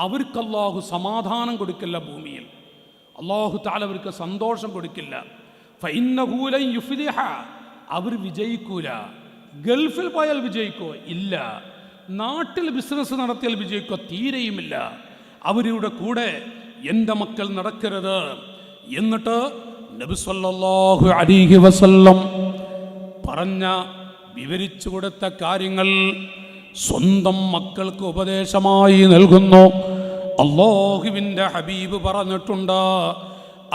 അവർക്ക് അല്ലാഹു സമാധാനം കൊടുക്കില്ല. ഭൂമിയിൽ അല്ലാഹു തആല അവർക്ക് സന്തോഷം കൊടുക്കില്ല. ഫഇന്നഹു ലൻ യുഫ്ലിഹ, അവർ വിജയിക്കൂല. ഗൾഫിൽ പോയാൽ വിജയിക്കോ? ഇല്ല. നാട്ടിൽ ബിസിനസ് നടത്തിയാൽ വിജയിക്കോ? തീരെയുമില്ല. അവരുടെ കൂടെ എൻ്റെ മക്കൾ നടക്കരുത്. എന്നിട്ട് നബി സല്ലല്ലാഹു അലൈഹി വസല്ലം പറഞ്ഞ വിവരിച്ചു കൊടുത്ത കാര്യങ്ങൾ സ്വന്തം മക്കൾക്ക് ഉപദേശമായി നൽകുന്നു. അല്ലാഹുവിൻ്റെ ഹബീബ് പറഞ്ഞിട്ടുണ്ട്,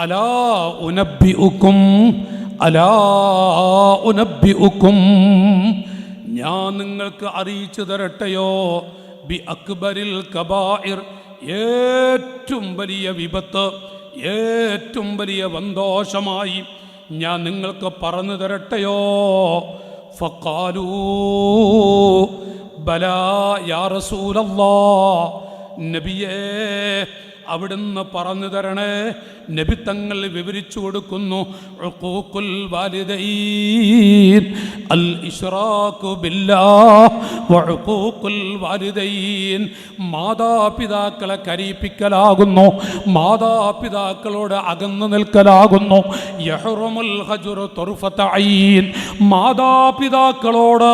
അലാ ഉനബ്ബിഉക്കും, അലാ ഉനബ്ബിഉക്കും, ഞാൻ നിങ്ങൾക്ക് അറിയിച്ചു തരട്ടെയോ, ബി അക്ബരിൽ കബായിർ, ഏറ്റവും വലിയ വിപത്ത്, ഏറ്റവും വലിയ സന്തോഷമായി ഞാൻ നിങ്ങൾക്ക് പറഞ്ഞു തരട്ടെയോ. ഫഖാലൂ ബലാ യാ റസൂലല്ലാഹ്, നബിയേ അവിടുന്ന് പറഞ്ഞു തരണേ. നബി തങ്ങൾ വിവരിച്ചു കൊടുക്കുന്നു, ഉഖൂഖുൽ വാലിദൈൻ, അൽ ഇശ്റാഖു ബില്ലാഹ് വ ഉഖൂഖുൽ വാലിദൈൻ, മാതാപിതാക്കളെ കരയിപ്പിക്കലാകുന്നു, മാതാപിതാക്കളോട് അകന്നു നിൽക്കലാകുന്നു. യഹ്റുമുൽ ഹജ്റു തുർഫത ഐൻ, മാതാപിതാക്കളോട്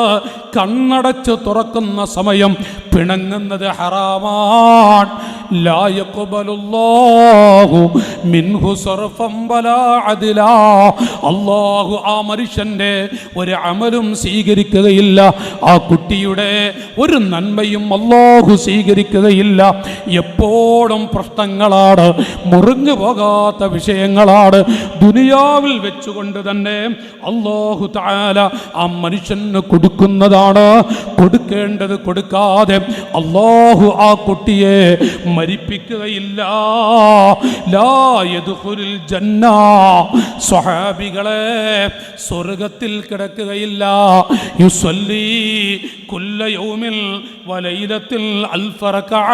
കണ്ണടച്ച് തുറക്കുന്ന സമയം പിണങ്ങുന്നത് ഹറാമാണ്. ലാ യഖ്ബലുല്ലാഹു മിൻഹു സർഫൻ വലാ അദ്ലാ, അല്ലാഹു ആ മനുഷ്യന്റെ ഒരു അമലും സ്വീകരിക്കുകയില്ല, ആ കുട്ടിയുടെ ഒരു നന്മയും അല്ലാഹു സ്വീകരിക്കുകയില്ല. എപ്പോഴും പ്രശ്നങ്ങളാണ്, മുറിഞ്ഞു പോകാത്ത വിഷയങ്ങളാണ്. ദുനിയാവിൽ വെച്ചുകൊണ്ട് തന്നെ അല്ലാഹു തആല ആ മനുഷ്യന് കൊടുക്കുന്നതാണ്. കൊടുക്കേണ്ടത് കൊടുക്കാതെ അല്ലാഹു ആ കുട്ടിയെ മരിപ്പിക്കുകയില്ല. ലാ യദ്ഖുലുൽ ജന്ന, സ്വഹാബികളെ സ്വർഗ്ഗത്തിൽ കിടക്കുകയില്ല. യുസല്ലി കുല്ല യൗമിൽ വലൈലത്തിൽ അൽഫ റകഅ,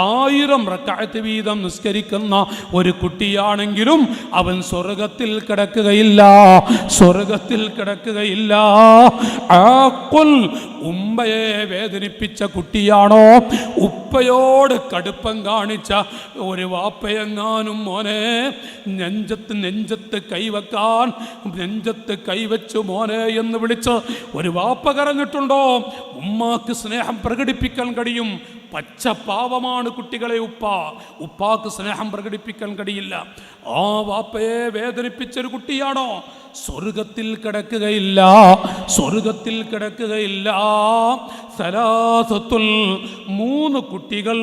1000 റക്അത്ത് വീതം നിസ്കരിക്കുന്ന ഒരു കുട്ടിയാണെങ്കിലും അവൻ സ്വർഗ്ഗത്തിൽ കിടക്കുകയില്ല, സ്വർഗ്ഗത്തിൽ കിടക്കുകയില്ല. ആഖുൽ, ഉമ്മയെ വേദനിപ്പിച്ച കുട്ടിയാണോ, ഉപ്പയോട് കടുപ്പം കാണിച്ച ഒരു വാപ്പയെങ്ങാനും മോനെ നെഞ്ചത്ത് കൈവെക്കാൻ, നെഞ്ചത്ത് കൈവച്ചു മോനെ എന്ന് വിളിച്ച് ഒരു വാപ്പ കരഞ്ഞിട്ടുണ്ടോ? ഉമ്മാക്ക് സ്നേഹം പ്രകടിപ്പിക്കാൻ കഴിയും. പച്ച പാവമാണ് കുട്ടികളെ ഉപ്പാക്ക് സ്നേഹം പ്രകടിപ്പിക്കാൻ കഴിയില്ല. ആ വാപ്പയെ വേദനിപ്പിച്ചൊരു കുട്ടിയാണോ സ്വർഗത്തിൽ കിടക്കുകയില്ല, സ്വർഗത്തിൽ കിടക്കുകയില്ല. സലാസത്തുൽ, 3 കുട്ടികൾ,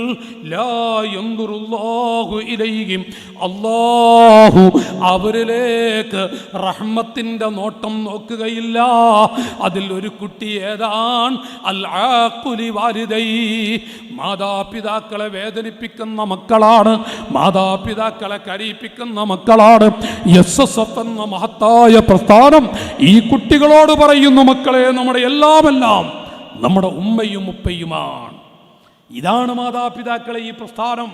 ലാ യൻദുറുല്ലാഹു ഇലൈഹിം, അല്ലാഹു അവരിലേക്ക് റഹ്മത്തിൻ്റെ നോട്ടം നോക്കുകയില്ല. അതിൽ ഒരു കുട്ടി ഏതാണ്? അൽ ആഖുലി വാലിദൈ, മാതാപിതാക്കളെ വേദനിപ്പിക്കുന്ന മക്കളാണ്, മാതാപിതാക്കളെ കരയിപ്പിക്കുന്ന മക്കളാണ്. SSF എന്ന മഹത്തായ പ്രസ്ഥാനം ഈ കുട്ടികളോട് പറയുന്നു, മക്കളെ നമ്മുടെ എല്ലാമെല്ലാം നമ്മുടെ ഉമ്മയും ഉപ്പയുമാണ്. ഇതാണ് മാതാപിതാക്കളെ ഈ പ്രസ്ഥാനം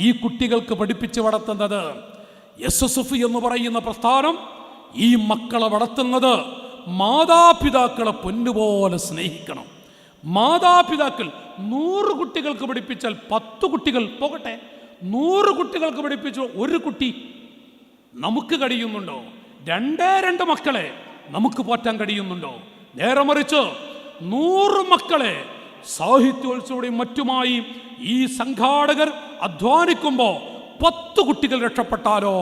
ഈ കുട്ടികൾക്ക് പഠിപ്പിച്ച് വളർത്തുന്നത്. SSF എന്ന് പറയുന്ന പ്രസ്ഥാനം ഈ മക്കളെ വളർത്തുന്നത് മാതാപിതാക്കളെ പൊന്നുപോലെ സ്നേഹിക്കണം. മാതാപിതാക്കൾ 100 കുട്ടികൾക്ക് പഠിപ്പിച്ചാൽ 10 കുട്ടികൾ പോകട്ടെ, 100 കുട്ടികൾക്ക് പഠിപ്പിച്ചു ഒരു കുട്ടി നമുക്ക് കഴിയുന്നുണ്ടോ? 2 മക്കളെ നമുക്ക് പോറ്റാൻ കഴിയുന്നുണ്ടോ? നേരെ മറിച്ച് 100 മക്കളെ സാഹിത്യോത്സവയും മറ്റുമായി ഈ സംഘാടകർ അധ്വാനിക്കുമ്പോൾ 10 കുട്ടികൾ രക്ഷപ്പെട്ടാലോ?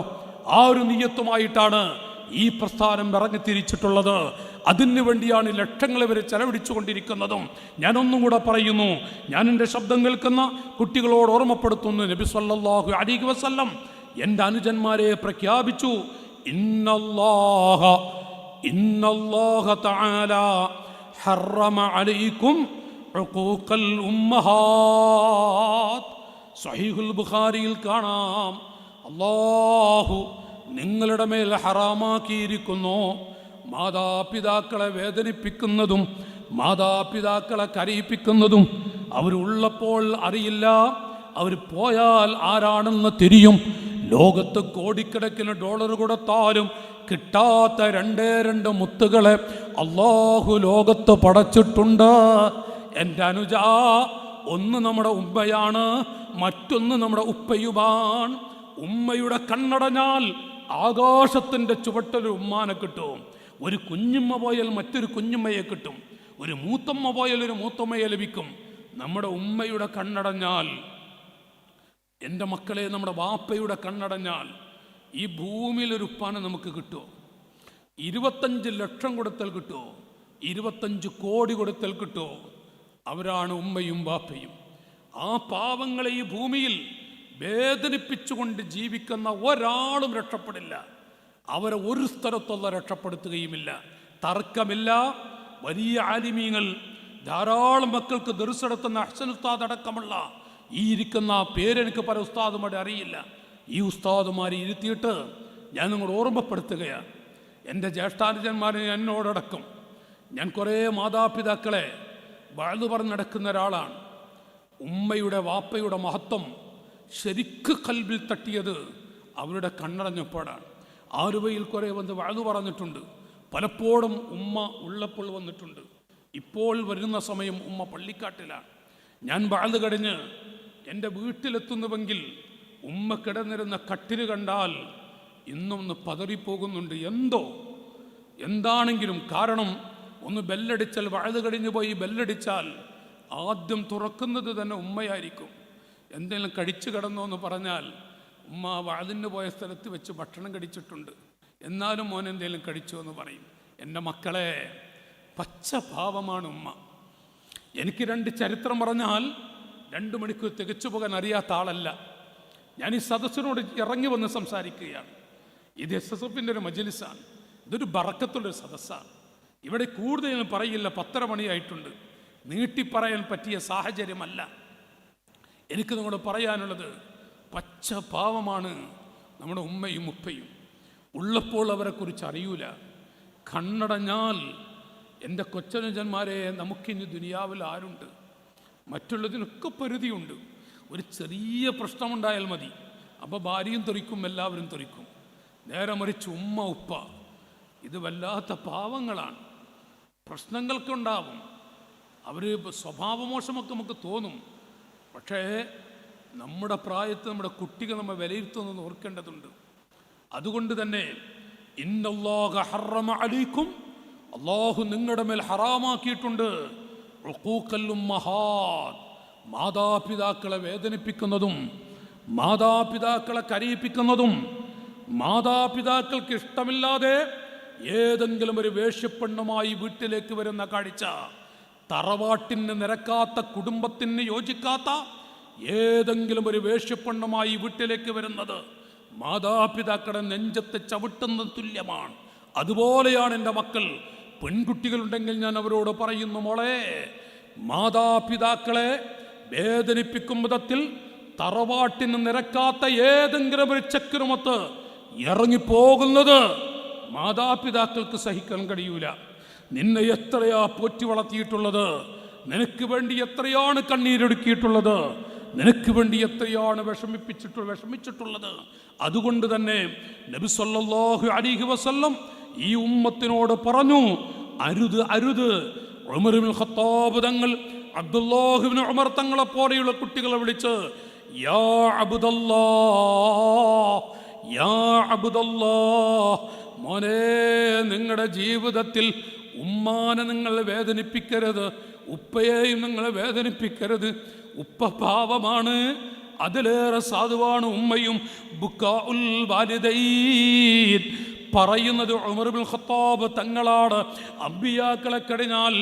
ആ ഒരു നിയ്യത്തുമായിട്ടാണ് ഈ പ്രസ്ഥാനം ഇറങ്ങിത്തിരിച്ചിട്ടുള്ളത്. അതിനു വേണ്ടിയാണ് ലക്ഷങ്ങൾ വരെ ചെലവഴിച്ചു കൊണ്ടിരിക്കുന്നതും. ഞാനൊന്നും കൂടെ പറയുന്നു, ഞാൻ എൻ്റെ ശബ്ദം കേൾക്കുന്ന കുട്ടികളോട് ഓർമ്മപ്പെടുത്തുന്നു, നബി സല്ലല്ലാഹു അലൈഹി വസല്ലം എൻ്റെ അനുജന്മാരെ പ്രഖ്യാപിച്ചു, ഇന്നല്ലാഹ തആല ഹറമ അലൈക്കും ഉഖൂഖൽ ഉമ്മഹാത്ത്. സ്വഹീഹുൽ ബുഖാരിയിൽ കാണാം, അല്ലാഹു നിങ്ങളുടെ മേൽ ഹറാമാക്കിയിരിക്കുന്നു മാതാപിതാക്കളെ വേദനിപ്പിക്കുന്നതും മാതാപിതാക്കളെ കരയിപ്പിക്കുന്നതും അവരുള്ളപ്പോൾ അറിയില്ല, അവർ പോയാൽ ആരാണെന്ന് തിരിയും. ലോകത്ത് കോടിക്കണക്കിന് ഡോളർ കൊടുത്താലും കിട്ടാത്ത രണ്ടേ രണ്ട് മുത്തുകളെ അള്ളാഹു ലോകത്ത് പടച്ചിട്ടുണ്ട്. എൻ്റെ അനുജ, ഒന്ന് നമ്മുടെ ഉമ്മയാണ്, മറ്റൊന്ന് നമ്മുടെ ഉപ്പയുമാണ്. ഉമ്മയുടെ കണ്ണടഞ്ഞാൽ ആകാശത്തിൻ്റെ ചുവട്ടൊരു ഉമ്മാനെ കിട്ടും. ഒരു കുഞ്ഞുമ്മ പോയാൽ മറ്റൊരു കുഞ്ഞുമ്മയെ കിട്ടും. ഒരു മൂത്തമ്മ പോയാൽ ഒരു മൂത്തമ്മയെ ലഭിക്കും. നമ്മുടെ ഉമ്മയുടെ കണ്ണടഞ്ഞാൽ, എൻ്റെ മക്കളെ, നമ്മുടെ വാപ്പയുടെ കണ്ണടഞ്ഞാൽ ഈ ഭൂമിയിൽ ഒരു ഉപ്പാനെ നമുക്ക് കിട്ടുമോ? 25 ലക്ഷം കൊടുത്താൽ കിട്ടുമോ? 25 കോടി കൊടുത്താൽ കിട്ടുമോ? അവരാണ് ഉമ്മയും വാപ്പയും. ആ പാവങ്ങളെ ഈ ഭൂമിയിൽ വേദനിപ്പിച്ചുകൊണ്ട് ജീവിക്കുന്ന ഒരാളും രക്ഷപ്പെടില്ല. അവരെ ഒരു സ്ഥലത്തുള്ള രക്ഷപ്പെടുത്തുകയുമില്ല. തർക്കമില്ല. വലിയ ആലിമീങ്ങൾ, ധാരാളം മക്കൾക്ക് ദർസ് നടത്തുന്ന അഹ്സൻ ഉസ്താദ് അടക്കമുള്ള ഈ ഇരിക്കുന്ന പേരെനിക്ക് പല ഉസ്താദുമാരെ അറിയില്ല. ഈ ഉസ്താദുമാരെ ഇരുത്തിയിട്ട് ഞാൻ നിങ്ങളോട് ഓർമ്മപ്പെടുത്തുകയാണ്. എൻ്റെ ജ്യേഷ്ഠാനുജന്മാരെ എന്നോടടക്കം ഞാൻ കുറേ മാതാപിതാക്കളെ വഅദ് പറഞ്ഞ് നടക്കുന്ന ഒരാളാണ്. ഉമ്മയുടെ വാപ്പയുടെ മഹത്വം ശരിക്ക് കൽബിൽ തട്ടിയത് അവരുടെ കണ്ണടഞ്ഞപ്പോഴാണ്. ആലുവയിൽ കുറേ വന്ന് വഅദ് പറഞ്ഞിട്ടുണ്ട്. പലപ്പോഴും ഉമ്മ ഉള്ളപ്പോൾ വന്നിട്ടുണ്ട്. ഇപ്പോൾ വരുന്ന സമയം ഉമ്മ പള്ളിക്കാട്ടിലാണ്. ഞാൻ വഅദ് കഴിഞ്ഞ് എൻ്റെ വീട്ടിലെത്തുന്നുവെങ്കിൽ ഉമ്മ കിടന്നിരുന്ന കട്ടില് കണ്ടാൽ ഇന്നൊന്ന് പതറിപ്പോകുന്നുണ്ട്. എന്താണെങ്കിലും കാരണം ഒന്ന് ബെല്ലടിച്ചാൽ, വഅദ് കഴിഞ്ഞു പോയി ബെല്ലടിച്ചാൽ ആദ്യം തുറക്കുന്നത് തന്നെ ഉമ്മയായിരിക്കും. എന്തെങ്കിലും കഴിച്ചു കിടന്നോ എന്ന് പറഞ്ഞാൽ ഉമ്മ വഅദിന് പോയ സ്ഥലത്ത് വെച്ച് ഭക്ഷണം കഴിച്ചിട്ടുണ്ട്, എന്നാലും മോൻ എന്തെങ്കിലും കഴിച്ചോ എന്ന് പറയും. എൻ്റെ മക്കളെ, പച്ച പാവമാണ് ഉമ്മ. എനിക്ക് 2 ചരിത്രം പറഞ്ഞാൽ 2 മണിക്കൂർ തികച്ചു പോകാൻ അറിയാത്ത ആളല്ല ഞാൻ. ഈ സദസ്സിനോട് ഇറങ്ങി വന്ന് സംസാരിക്കുകയാണ്. ഇത് SSFൻ്റെ ഒരു മജ്ലിസാണ്. ഇതൊരു ബറക്കത്തുള്ളൊരു സദസ്സാണ്. ഇവിടെ കൂടുതലും പറയില്ല, 10:30 മണിയായിട്ടുണ്ട്. നീട്ടിപ്പറയാൻ പറ്റിയ സാഹചര്യമല്ല. എനിക്ക് നിങ്ങളോട് പറയാനുള്ളത്, പച്ച പാവമാണ് നമ്മുടെ ഉമ്മയും ഉപ്പയും. ഉള്ളപ്പോൾ അവരെക്കുറിച്ച് അറിയൂല. കണ്ണടഞ്ഞാൽ, എൻ്റെ കൊച്ചനുജന്മാരെ, നമുക്കിനി ദുനിയാവിൽ ആരുണ്ട്? മറ്റുള്ളതിനൊക്കെ പരിധിയുണ്ട്. ഒരു ചെറിയ പ്രശ്നമുണ്ടായാൽ മതി, അപ്പോൾ ഭാര്യയും തെറിക്കും, എല്ലാവരും തെറിക്കും. നേരെ മറിച്ച് ഉമ്മ ഉപ്പ, ഇത് വല്ലാത്ത പാവങ്ങളാണ്. പ്രശ്നങ്ങളൊക്കെ ഉണ്ടാവും, അവർ സ്വഭാവമോശമൊക്കെ നമുക്ക് തോന്നും. പക്ഷേ നമ്മുടെ പ്രായത്തിൽ നമ്മുടെ കുട്ടികൾ നമ്മൾ വിലയിരുത്തുന്നത് ഓർക്കേണ്ടതുണ്ട്. അതുകൊണ്ട് തന്നെ ഇന്നല്ലാഹ ഹറമ അലൈക്കും, അള്ളാഹു നിങ്ങളുടെ മേൽ ഹറാമാക്കിയിട്ടുണ്ട് ഉഖൂഖൽ ഉമ്മഹാത്ത്, മാതാപിതാക്കളെ വേദനിപ്പിക്കുന്നതും മാതാപിതാക്കളെ കരയിപ്പിക്കുന്നതും. മാതാപിതാക്കൾക്ക് ഇഷ്ടമില്ലാതെ ഏതെങ്കിലും ഒരു വേശ്യപ്പെണ്ണുമായി വീട്ടിലേക്ക് വരുന്ന കാഴ്ച, തറവാട്ടിന് നിരക്കാത്ത, കുടുംബത്തിന് യോജിക്കാത്ത ഏതെങ്കിലും ഒരു വേശ്യപ്പെണ്ണുമായി വീട്ടിലേക്ക് വരുന്നത് മാതാപിതാക്കളുടെ നെഞ്ചത്ത് ചവിട്ടുന്നത് തുല്യമാണ്. അതുപോലെയാണ് എൻ്റെ മക്കൾ. പെൺകുട്ടികളുണ്ടെങ്കിൽ ഞാൻ അവരോട് പറയുന്നു, മോളെ, മാതാപിതാക്കളെ വേദനിപ്പിക്കും വിധത്തിൽ തറവാട്ടിന് നിരക്കാത്ത ഏതെങ്കിലും ഒരു ചക്രമൊത്ത് ഇറങ്ങിപ്പോകുന്നത് മാതാപിതാക്കൾക്ക് സഹിക്കാൻ കഴിയൂല. നിന്നെ എത്രയാ പോറ്റി വളർത്തിയിട്ടുള്ളത്, നിനക്ക് വേണ്ടി എത്രയാണ് കണ്ണീരൊടുക്കിയിട്ടുള്ളത്, നിനക്ക് വേണ്ടി എത്രയാണ് വിഷമിച്ചിട്ടുള്ളത്. അതുകൊണ്ട് തന്നെ നബി സല്ലല്ലാഹു അലൈഹി വസല്ലം ഈ ഉമ്മത്തിനോട് പറഞ്ഞു, അരുത് അരുത്. ഉമർ ഇബ്നുൽ ഖത്താബ് തങ്ങൾ അബ്ദുല്ലാഹ് ഇബ്നു ഉമർ തങ്ങളെ പോലെയുള്ള കുട്ടികളെ വിളിച്ച്, യാ അബ്ദുല്ലാഹ്, യാ അബ്ദുല്ലാഹ്, മോനെ, നിങ്ങളുടെ ജീവിതത്തിൽ ഉമ്മാനെ നിങ്ങൾ വേദനിപ്പിക്കരുത്, ഉപ്പയെയും നിങ്ങൾ വേദനിപ്പിക്കരുത്. ഉപ്പ പാവമാണ്, അതിലേറെ സാധുവാണ് ഉമ്മയും. ബുക്കാഉൽ വാലിദൈൻ പറയുന്നത് ഉമർ ഇബ്നുൽ ഖത്താബ് തങ്ങളാണ്. അമ്പിയാക്കളെ കഴിഞ്ഞാൽ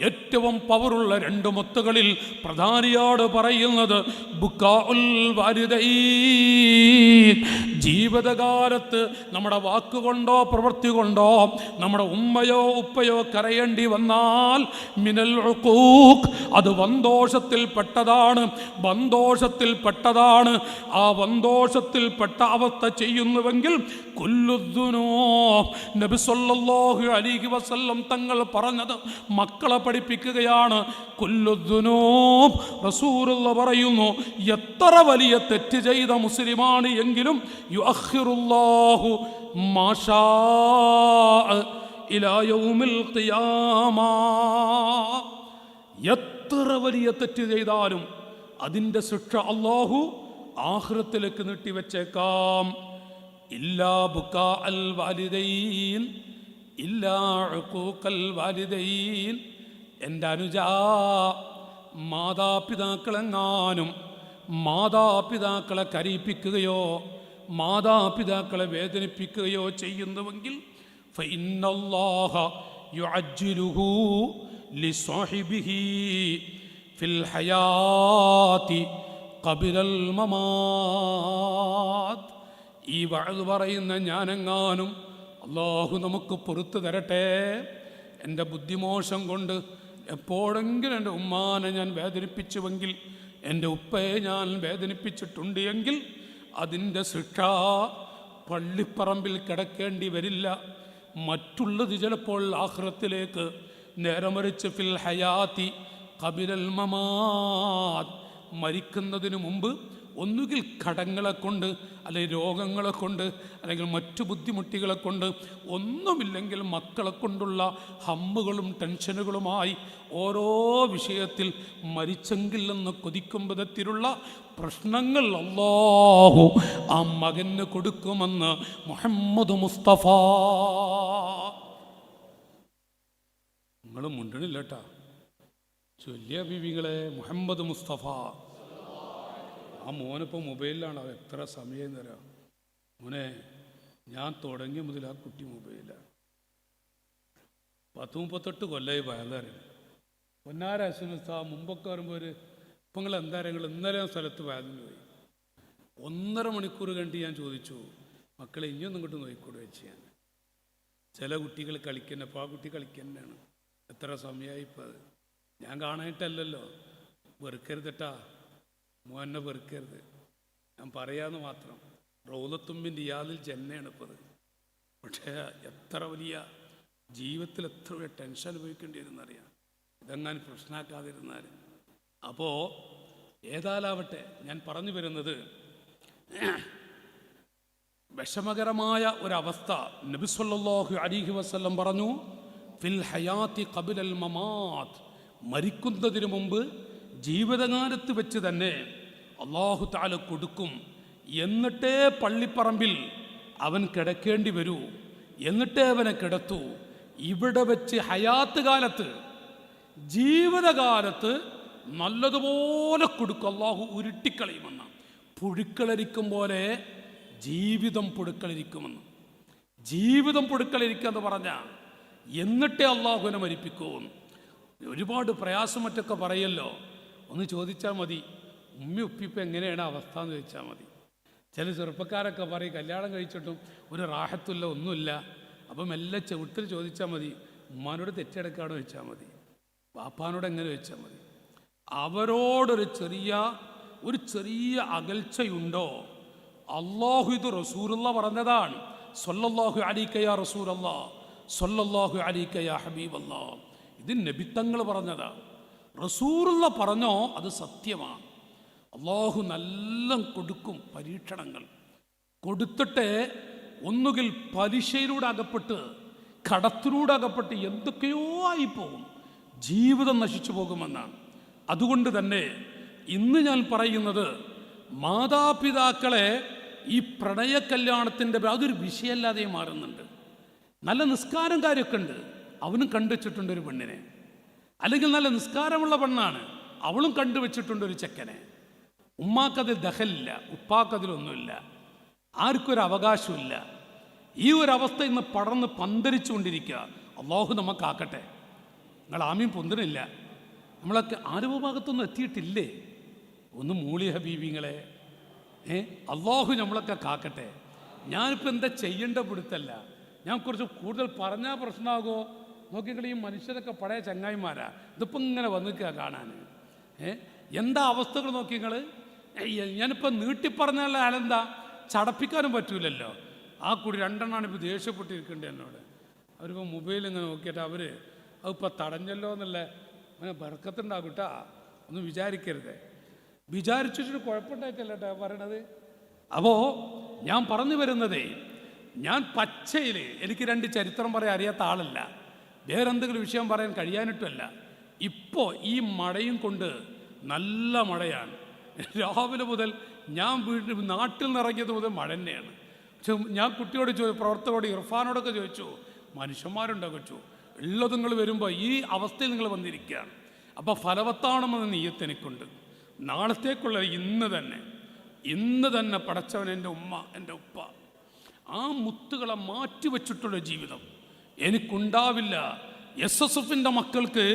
ഏറ്റവും പവറുള്ള 2 മുത്തുകളിൽ പ്രധാനിയോട് പറയുന്നത് ബുക്കാഉൽ വാലിദൈൻ. ജീവിതകാലത്ത് നമ്മുടെ വാക്കുകൊണ്ടോ പ്രവൃത്തി കൊണ്ടോ നമ്മുടെ ഉമ്മയോ ഉപ്പയോ കരയേണ്ടി വന്നാൽ മിനൽ ഉഖൂഖ്, അത് വന്തോഷത്തിൽപ്പെട്ടതാണ്. ആ വന്തോഷത്തിൽപ്പെട്ട അവസ്ഥ ചെയ്യുന്നുവെങ്കിൽ കുല്ലുദ്ദുനൂബ് നബി സല്ലല്ലാഹു അലൈഹി വസല്ലം തങ്ങൾ പറഞ്ഞത് മക്കളെ പഠിപ്പിക്കുകയാണ്. കുല്ലു ദുനൂബ്, റസൂലുള്ളാഹി പറയുന്നു, എത്ര വലിയ തെറ്റ് ചെയ്ത മുസ്ലിമാണ് എങ്കിലും യുഅഖിറുല്ലാഹു മാഷാ ഇലാ യൗമിൽ ഖിയാമ. എത്ര വലിയ തെറ്റ് ചെയ്താലും അതിൻ്റെ ശിക്ഷ അല്ലാഹു ആഖിറത്തിലേക്ക് നീട്ടിവെച്ചേക്കാം. ഇല്ലാ ബുക്കാ അൽ വാലിദൈൻ ഇല്ലാ ഉഖൂഖൽ വാലിദൈൻ. എൻ്റെ അനുജാ, മാതാപിതാക്കളെങ്ങാനും മാതാപിതാക്കളെ കരയിപ്പിക്കുകയോ മാതാപിതാക്കളെ വേദനിപ്പിക്കുകയോ ചെയ്യുന്നുവെങ്കിൽ ഫഇന്നല്ലാഹ യുഅജ്ജിലുഹു ലിസ്വാഹിബിഹി ഫിൽ ഹയാതി ഖബിലൽ മമാത്. ഈ വഅദ് പറയുന്ന ഞാനെങ്ങാനും അല്ലാഹു നമുക്ക് പുറത്തു തരട്ടെ, എൻ്റെ ബുദ്ധിമോശം കൊണ്ട് എപ്പോഴെങ്കിലും എൻ്റെ ഉമ്മാനെ ഞാൻ വേദനിപ്പിച്ചുവെങ്കിൽ, എൻ്റെ ഉപ്പയെ ഞാൻ വേദനിപ്പിച്ചിട്ടുണ്ട് എങ്കിൽ അതിൻ്റെ ശിക്ഷ പള്ളിപ്പറമ്പിൽ കിടക്കേണ്ടി വരില്ല. മറ്റുള്ളത് ചിലപ്പോൾ ആഖിറത്തിലേക്ക്, നേരമറിച്ച് ഫിൽ ഹയാത്തി ഖബിലൽ മമാത്, മരിക്കുന്നതിന് മുമ്പ് ഒന്നുകിൽ കടങ്ങളെ കൊണ്ട്, അല്ലെങ്കിൽ രോഗങ്ങളെ കൊണ്ട്, അല്ലെങ്കിൽ മറ്റു ബുദ്ധിമുട്ടുകളെ കൊണ്ട്, ഒന്നുമില്ലെങ്കിൽ മക്കളെ കൊണ്ടുള്ള ഹമ്മുകളും ടെൻഷനുകളുമായി ഓരോ വിഷയത്തിൽ മരിച്ചെങ്കിൽ എന്ന് കൊതിക്കും വിധത്തിലുള്ള പ്രശ്നങ്ങൾ അല്ലാഹു ആ മകന് കൊടുക്കുമെന്ന് മുഹമ്മദ് മുസ്തഫ. നിങ്ങൾ മുണ്ടണില്ലട്ടാ, ചൊല്ലിയ ബീവികളെ, മുഹമ്മദ് മുസ്തഫ. ആ മോനിപ്പോൾ മൊബൈലിലാണ്. അവ എത്ര സമയം തരാം മോനെ, ഞാൻ തുടങ്ങിയ മുതൽ ആ കുട്ടി മൊബൈലാണ്. 38 കൊല്ലമായി വയലാറ്. പൊന്നാര അസുനസ്താ മുമ്പൊക്കെ വരുമ്പോൾ ഒരു ഇപ്പം നിങ്ങൾ എന്താ നിങ്ങൾ ഇന്നലെ സ്ഥലത്ത് വയലിന് പോയി 1.5 മണിക്കൂർ കണ്ട് ഞാൻ ചോദിച്ചു, മക്കളെ ഇനിയൊന്നും ഇങ്ങോട്ട് നോക്കിക്കൂടെ വെച്ച്. ഞാൻ ചില കുട്ടികൾ കളിക്കുന്നത്, അപ്പോൾ ആ കുട്ടി കളിക്കുന്നതാണ്. എത്ര സമയമായി ഇപ്പോൾ അത് ഞാൻ കാണാനിട്ടല്ലല്ലോ. വെറുക്കരുതട്ടാ മോനെ, വെറുക്കരുത്. ഞാൻ പറയാമെന്ന് മാത്രം. റൗലത്തുമ്പിൻ്റെ ഇയാളിൽ ജന്നയാണ് ഇപ്പോൾ അത്. പക്ഷേ എത്ര വലിയ ജീവിതത്തിൽ എത്ര വലിയ ടെൻഷൻ അനുഭവിക്കേണ്ടിയിരുന്നറിയാം ഇതെങ്ങാൻ പ്രശ്നമാക്കാതിരുന്നാൽ. അപ്പോൾ ഏതാലാവട്ടെ, ഞാൻ പറഞ്ഞു വരുന്നത്, വിഷമകരമായ ഒരവസ്ഥ നബി സല്ലല്ലാഹു അലൈഹി വസല്ലം പറഞ്ഞു, ഫിൽ ഹയാത്തി ഖബിലൽ മമാത്, മരിക്കുന്നതിന് മുമ്പ് ജീവിതകാലത്ത് വെച്ച് തന്നെ അല്ലാഹു തആല കൊടുക്കും. എന്നിട്ടേ പള്ളിപ്പറമ്പിൽ അവൻ കിടക്കേണ്ടി വരൂ, എന്നിട്ടേ അവനെ കിടത്തൂ. ഇവിടെ വെച്ച് ഹയാത്ത് കാലത്ത്, ജീവിതകാലത്ത് നല്ലതുപോലെ കൊടുക്കും. അല്ലാഹു ഉരുട്ടിക്കളയുമെന്ന്. പുഴുക്കളരിക്കും പോലെ ജീവിതം പുഴുക്കളരിക്കുമെന്ന്. ജീവിതം പുഴുക്കളരിക്കുക എന്ന് പറഞ്ഞാൽ എന്നിട്ടേ അല്ലാഹുവിനെ മരിപ്പിക്കുമെന്ന്. ഒരുപാട് പ്രയാസം മറ്റൊക്കെ പറയല്ലോ. ഒന്ന് ചോദിച്ചാൽ മതി, ഉമ്മി ഉപ്പിപ്പം എങ്ങനെയാണ് അവസ്ഥ എന്ന് ചോദിച്ചാൽ മതി. ചില ചെറുപ്പക്കാരൊക്കെ പറയും കല്യാണം കഴിച്ചിട്ടും ഒരു റാഹത്തുമില്ല, ഒന്നുമില്ല. അപ്പം മെല്ലെ ചെവിട്ടിൽ ചോദിച്ചാൽ മതി, ഉമ്മാനോട് തെറ്റെടുക്കാണോ ചോദിച്ചാൽ മതി, വാപ്പാനോട് എങ്ങനെ ചോദിച്ചാൽ മതി. അവരോടൊരു ചെറിയ അകൽച്ചയുണ്ടോ? അല്ലാഹു ഇത് റസൂലുള്ളാഹി പറഞ്ഞതാണ്. സ്വല്ലല്ലാഹു അലൈക യാ റസൂലല്ലാഹ്, സ്വല്ലല്ലാഹു അലൈക യാ ഹബീബല്ലാഹ്. ഇത് നബിത്തങ്ങൾ പറഞ്ഞതാ. റസൂലുള്ളാഹി പറഞ്ഞോ അത് സത്യമാണ്. അല്ലാഹു നല്ല കൊടുക്കും പരീക്ഷണങ്ങൾ. കൊടുത്തിട്ട് ഒന്നുകിൽ പലിശയിലൂടെ അകപ്പെട്ട്, കടത്തിലൂടെ അകപ്പെട്ട് എന്തൊക്കെയോ ആയിപ്പോകും, ജീവിതം നശിച്ചു പോകുമെന്നാണ്. അതുകൊണ്ട് തന്നെ ഇന്ന് ഞാൻ പറയുന്നത്, മാതാപിതാക്കളെ ഈ പ്രണയ കല്യാണത്തിൻ്റെ അതൊരു വിഷയമല്ലാതെ മാറുന്നുണ്ട്. നല്ല നിസ്കാരം കാര്യമൊക്കെ ഉണ്ട്, അവനും കണ്ടുവച്ചിട്ടുണ്ട് ഒരു പെണ്ണിനെ. അല്ലെങ്കിൽ നല്ല നിസ്കാരമുള്ള പെണ്ണാണ്, അവളും കണ്ടുവച്ചിട്ടുണ്ട് ഒരു ചെക്കനെ. ഉമ്മാക്കതിൽ ദഖലില്ല, ഉപ്പാക്കതിലൊന്നുമില്ല, ആർക്കൊരു അവകാശമില്ല. ഈ ഒരവസ്ഥ ഇന്ന് പടർന്ന് പന്തരിച്ചുകൊണ്ടിരിക്കുക. അല്ലാഹു നമുക്കാക്കട്ടെ. നിങ്ങൾ ആമീൻ പൊന്തിനില്ല. നമ്മളൊക്കെ ആരവ ഭാഗത്തൊന്നും എത്തിയിട്ടില്ലേ? ഒന്ന് മൂളി ഹബീബിങ്ങളെ. അല്ലാഹു നമ്മളൊക്കെ കാക്കട്ടെ. ഞാനിപ്പോൾ എന്താ ചെയ്യേണ്ട പിടുത്തല്ല. ഞാൻ കുറച്ച് കൂടുതൽ പറഞ്ഞാൽ പ്രശ്നമാകുമോ നോക്കിക്കൾ. ഈ മനുഷ്യരൊക്കെ പഴയ ചങ്ങായിമാരാ, ഇതിപ്പോൾ ഇങ്ങനെ വന്നിക്കുക കാണാൻ. എന്താ അവസ്ഥകൾ നോക്കിങ്ങൾ. ഞാനിപ്പോൾ നീട്ടിപ്പറഞ്ഞുള്ള ആളെന്താ, ചടപ്പിക്കാനും പറ്റൂലല്ലോ. ആ കുട്ടി രണ്ടെണ്ണമാണ് ഇപ്പോൾ ദേഷ്യപ്പെട്ടിരിക്കേണ്ടത് എന്നോട്. അവരിപ്പോൾ മൊബൈൽ ഇങ്ങനെ നോക്കിയിട്ട് അതിപ്പോൾ തടഞ്ഞല്ലോ എന്നല്ല, അങ്ങനെ ബർക്കത്തുണ്ടാകും കേട്ടാ, ഒന്നും വിചാരിക്കരുത്. വിചാരിച്ചിട്ട് കുഴപ്പമുണ്ടായിട്ടല്ല കേട്ടോ പറയണത്. അപ്പോൾ ഞാൻ പറഞ്ഞു വരുന്നതേ, ഞാൻ പച്ചയിൽ എനിക്ക് 2 ചരിത്രം പറയാൻ അറിയാത്ത ആളല്ല, വേറെന്തെങ്കിലും വിഷയം പറയാൻ കഴിയാനിട്ടുമല്ല. ഇപ്പോൾ ഈ മഴയും കൊണ്ട് നല്ല മഴയാണ്. രാവിലെ മുതൽ ഞാൻ നാട്ടിൽ നിന്നിറങ്ങിയത് മുതൽ മഴ തന്നെയാണ്. പക്ഷെ ഞാൻ കുട്ടിയോട് പ്രവർത്തകരോട് ഇർഫാനോടൊക്കെ ചോദിച്ചു, മനുഷ്യന്മാരുണ്ടോ ചോദിച്ചു. ഉള്ളത് നിങ്ങൾ വരുമ്പോൾ ഈ അവസ്ഥയിൽ നിങ്ങൾ വന്നിരിക്കുകയാണ്. അപ്പോൾ ഫലവത്താണെന്ന് നീയത്ത് എനിക്കുണ്ട്. നാളത്തേക്കുള്ള ഇന്ന് തന്നെ പടച്ചവൻ, എൻ്റെ ഉമ്മ, എൻ്റെ ഉപ്പ, ആ മുത്തുകളെ മാറ്റിവെച്ചിട്ടുള്ള ജീവിതം എനിക്കുണ്ടാവില്ല. SSFൻ്റെ മക്കൾക്ക്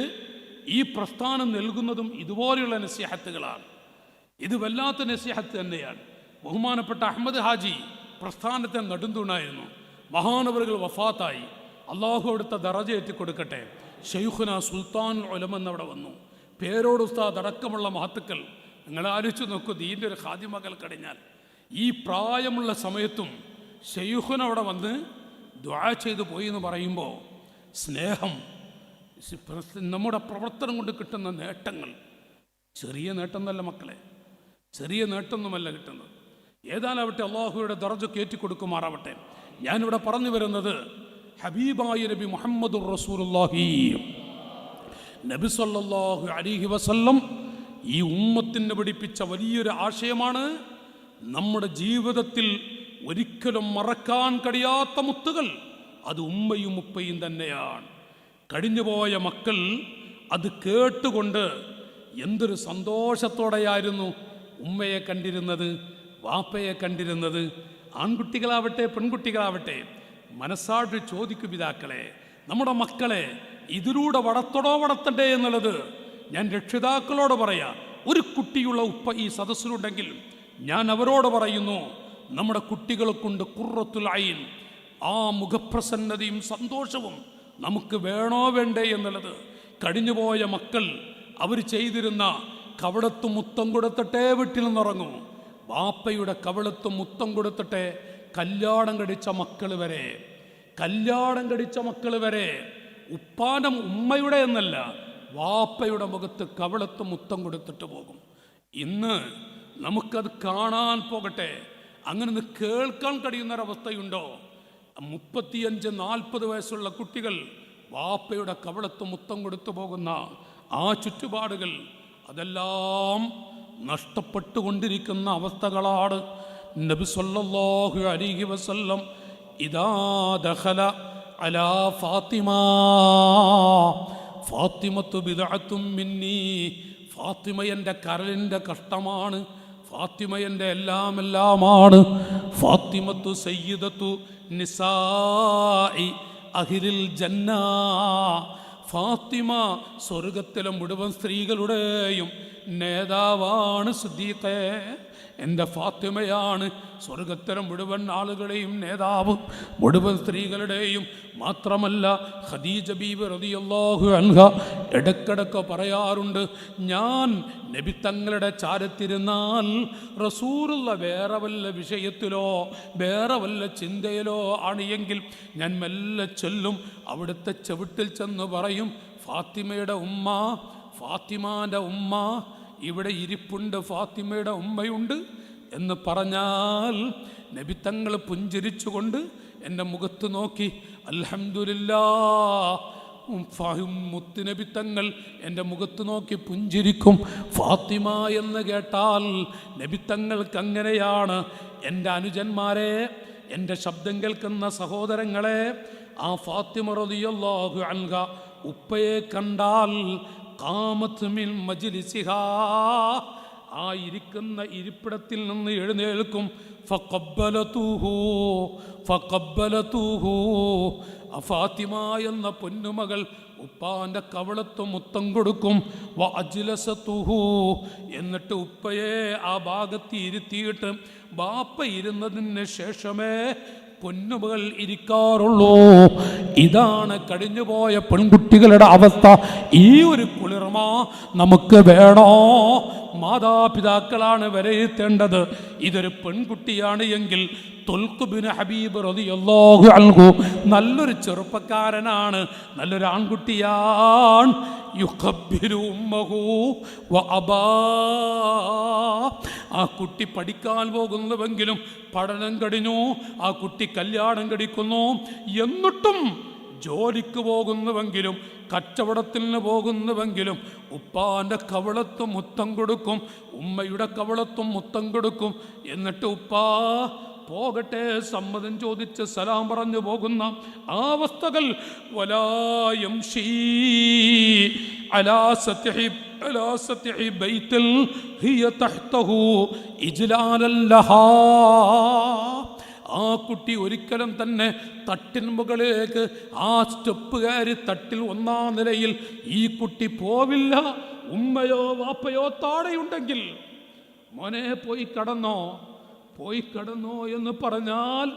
ഈ പ്രസ്ഥാനം നൽകുന്നതും ഇതുപോലെയുള്ള നസീഹത്തുകളാണ്. ഇത് വല്ലാത്ത നസീഹത്ത് തന്നെയാണ്. ബഹുമാനപ്പെട്ട അഹമ്മദ് ഹാജി പ്രസ്ഥാനത്തെ നെടുന്തൂണായിരുന്നു. മഹാനവറുകൾ വഫാത്തായി. അള്ളാഹു അവിടുത്തെ ദറജ എത്തിക്കൊടുക്കട്ടെ. ഷെയ്ഖുന സുൽത്താൻ ഉലമ എന്നവിടെ വന്നു. പേരോട് ഉസ്താദ് അടക്കമുള്ള മഹത്തുക്കൾ. നിങ്ങൾ ആലോചിച്ച് നോക്കൂ, ദീൻ്റെ ഒരു ഖാദിമകൾ കഴിഞ്ഞാൽ ഈ പ്രായമുള്ള സമയത്തും ഷെയ്ഖുന അവിടെ വന്ന് ദുആ ചെയ്തു പോയി എന്ന് പറയുമ്പോൾ സ്നേഹം, നമ്മുടെ പ്രവർത്തനം കൊണ്ട് കിട്ടുന്ന നേട്ടങ്ങൾ ചെറിയ നേട്ടമൊന്നുമല്ല മക്കളെ, ചെറിയ നേട്ടമൊന്നുമല്ല കിട്ടുന്നത്. ഏതാനാവട്ടെ, അള്ളാഹുയുടെ ദറജ കയറ്റിക്കൊടുക്കുമാറാവട്ടെ. ഞാനിവിടെ പറഞ്ഞു വരുന്നത്, ഹബീബായ നബി മുഹമ്മദുർ റസൂലുള്ളാഹി നബി സല്ലല്ലാഹു അലൈഹി വസല്ലം ഈ ഉമ്മത്തിന് പഠിപ്പിച്ച വലിയൊരു ആശയമാണ്. നമ്മുടെ ജീവിതത്തിൽ ഒരിക്കലും മറക്കാൻ കഴിയാത്ത മുത്തുകൾ അത് ഉമ്മയും ഉപ്പയും തന്നെയാണ്. കഴിഞ്ഞുപോയ മക്കൾ അത് കേട്ടുകൊണ്ട് എന്തൊരു സന്തോഷത്തോടെയായിരുന്നു ഉമ്മയെ കണ്ടിരുന്നത്, വാപ്പയെ കണ്ടിരുന്നത്. ആൺകുട്ടികളാവട്ടെ പെൺകുട്ടികളാവട്ടെ, മനസ്സായിട്ട് ചോദിക്കും പിതാക്കളെ, നമ്മുടെ മക്കളെ ഇതിലൂടെ വളർത്തണ്ടേ എന്നുള്ളത് ഞാൻ രക്ഷിതാക്കളോട് പറയാം. ഒരു കുട്ടിയുള്ള ഉപ്പ ഈ സദസ്സിലുണ്ടെങ്കിൽ ഞാൻ അവരോട് പറയുന്നു, നമ്മുടെ കുട്ടികളെ കൊണ്ട് ഖുർറത്തുൽ ഐൻ, ആ മുഖപ്രസന്നതയും സന്തോഷവും നമുക്ക് വേണോ വേണ്ടേ എന്നുള്ളത്. കഴിഞ്ഞുപോയ മക്കൾ അവർ ചെയ്തിരുന്ന കവളത്ത് മുത്തം കൊടുത്തിട്ടേ വീട്ടിൽ നിന്നിറങ്ങും. വാപ്പയുടെ കവളത്ത് മുത്തം കൊടുത്തിട്ട് കല്യാണം കഴിച്ച മക്കൾ വരെ ഉപ്പാനം ഉമ്മയുടെ എന്നല്ല, വാപ്പയുടെ മുഖത്ത് കവളത്ത് മുത്തം കൊടുത്തിട്ട് പോകും. ഇന്ന് നമുക്കത് കാണാൻ പോകട്ടെ, അങ്ങനെ കേൾക്കാൻ കഴിയുന്നൊരവസ്ഥയുണ്ടോ? 35-40 വയസ്സുള്ള കുട്ടികൾ വാപ്പയുടെ കവളത്ത് മുത്തം കൊടുത്തു പോകുന്ന ആ ചുറ്റുപാടുകൾ, അതെല്ലാം നഷ്ടപ്പെട്ടുകൊണ്ടിരിക്കുന്ന അവസ്ഥകളാണ്. നബി സല്ലല്ലാഹു അലൈഹി വസല്ലം ഇദാ ദഖല അലാ ഫാത്തിമത്തു ബിദ്അത്തും മിന്നി, ഫാത്തിമ എൻ്റെ കരളിൻ്റെ കഷ്ടമാണ്, ഫാത്തിമ എൻ്റെ എല്ലാമാണ്. ഫാത്തിമത്തു സയ്യിദത്തു നിസാഇ അഹ്ലിൽ ജന്ന, ഫാത്തിമ സ്വർഗത്തിലെ മുഴുവൻ സ്ത്രീകളുടെയും നേതാവാണ്. സിദ്ദീഖേ, എൻ്റെ ഫാത്തിമയാണ് സ്വർഗത്തിലെ മുഴുവൻ ആളുകളെയും നേതാവ്, മുഴുവൻ സ്ത്രീകളുടെയും. മാത്രമല്ല, ഖദീജ ബീബി റളിയല്ലാഹു അൻഹ ഇടക്കിടക്ക് പറയാറുണ്ട്, ഞാൻ നബി തങ്ങളുടെ ചാരത്തിരുന്നാൽ റസൂലുള്ള വേറെ വല്ല വിഷയത്തിലോ വേറെ വല്ല ചിന്തയിലോ ആണ് എങ്കിൽ ഞാൻ മെല്ലെ ചൊല്ലും, അവിടുത്തെ ചവിട്ടിൽ ചെന്ന് പറയും, ഫാത്തിമയുടെ ഉമ്മ, ഫാത്തിമാൻ്റെ ഉമ്മ ഇവിടെ ഇരിപ്പുണ്ട്, ഫാത്തിമയുടെ ഉമ്മയുണ്ട് എന്ന് പറഞ്ഞാൽ നബിത്തങ്ങൾ പുഞ്ചിരിച്ചുകൊണ്ട് എൻ്റെ മുഖത്ത് നോക്കി അൽഹംദുലില്ലാഹ്, മുത്ത് നബിത്തങ്ങൾ എൻ്റെ മുഖത്ത് നോക്കി പുഞ്ചിരിക്കും. ഫാത്തിമ എന്ന് കേട്ടാൽ നബിത്തങ്ങൾക്ക് അങ്ങനെയാണ്. എൻ്റെ അനുജന്മാരെ, എൻ്റെ ശബ്ദം കേൾക്കുന്ന സഹോദരങ്ങളെ, ആ ഫാത്തിമ റളിയല്ലാഹു അൻഹ ഉപ്പയെ കണ്ടാൽ ഖാമത്ത് മിൻ മജ്ലിസിഹാ, ആ ഇരിക്കുന്ന ഇരിപ്പിടത്തിൽ നിന്ന് എഴുന്നേൽക്കും. ഫഖബ്ബലതുഹു, ഫാത്തിമ എന്ന പൊന്നുമകൾ ഉപ്പാൻ്റെ കവളത്ത് മുത്തം കൊടുക്കും. വഅജ്ലസതുഹു, എന്നിട്ട് ഉപ്പയെ ആ ഭാഗത്ത് ഇരുത്തിയിട്ട് ബാപ്പ ഇരുന്നതിന് ശേഷമേ പൊന്നുമകൾ ഇരിക്കാറുള്ളൂ. ഇതാണ് കഴിഞ്ഞുപോയ പെൺകുട്ടികളുടെ അവസ്ഥ. ഈ ഒരു കുളിർമ നമുക്ക് വേണോ? മാതാപിതാക്കളാണ് വിലയിരുത്തേണ്ടത്. ഇതൊരു പെൺകുട്ടിയാണ് എങ്കിൽ തുൽഖ് ബിൻ ഹബീബ് റളിയല്ലാഹു അൻഹു നല്ലൊരു ചെറുപ്പക്കാരനാണ്, നല്ലൊരു ആൺകുട്ടിയാണ്. യുഖബ്ബിലു ഉമ്മഹു വ അബാ. ആ കുട്ടി പഠിക്കാൻ പോകുന്നുവെങ്കിലും പഠനം കഴിഞ്ഞു, ആ കുട്ടി കല്യാണം കഴിക്കുന്നു, എന്നിട്ടും ജോലിക്ക് പോകുന്നുവെങ്കിലും കച്ചവടത്തിന് പോകുന്നുവെങ്കിലും ഉപ്പാൻ്റെ കവളത്തും മുത്തം കൊടുക്കും, ഉമ്മയുടെ കവളത്തും മുത്തം കൊടുക്കും. എന്നിട്ട് ഉപ്പാ പോകട്ടെ സമ്മതം ചോദിച്ച് സലാം പറഞ്ഞു പോകുന്ന ആ അവസ്ഥകൾ. വലായം ഷീ അലാ സത്ഹി ബൈത്തിൽ ഹിയ തഹ്തഹു ഇജ്ലാലൻ ലഹാ. ആ കുട്ടി ഒരിക്കലും തന്നെ തട്ടിന് മുകളിലേക്ക് ആ സ്റ്റെപ്പ് കയറി തട്ടിൽ ഒന്നാം നിലയിൽ ഈ കുട്ടി പോവില്ല. ഉമ്മയോ വാപ്പയോ താഴെയുണ്ടെങ്കിൽ മോനെ പോയി കടന്നോ എന്ന് പറഞ്ഞാൽ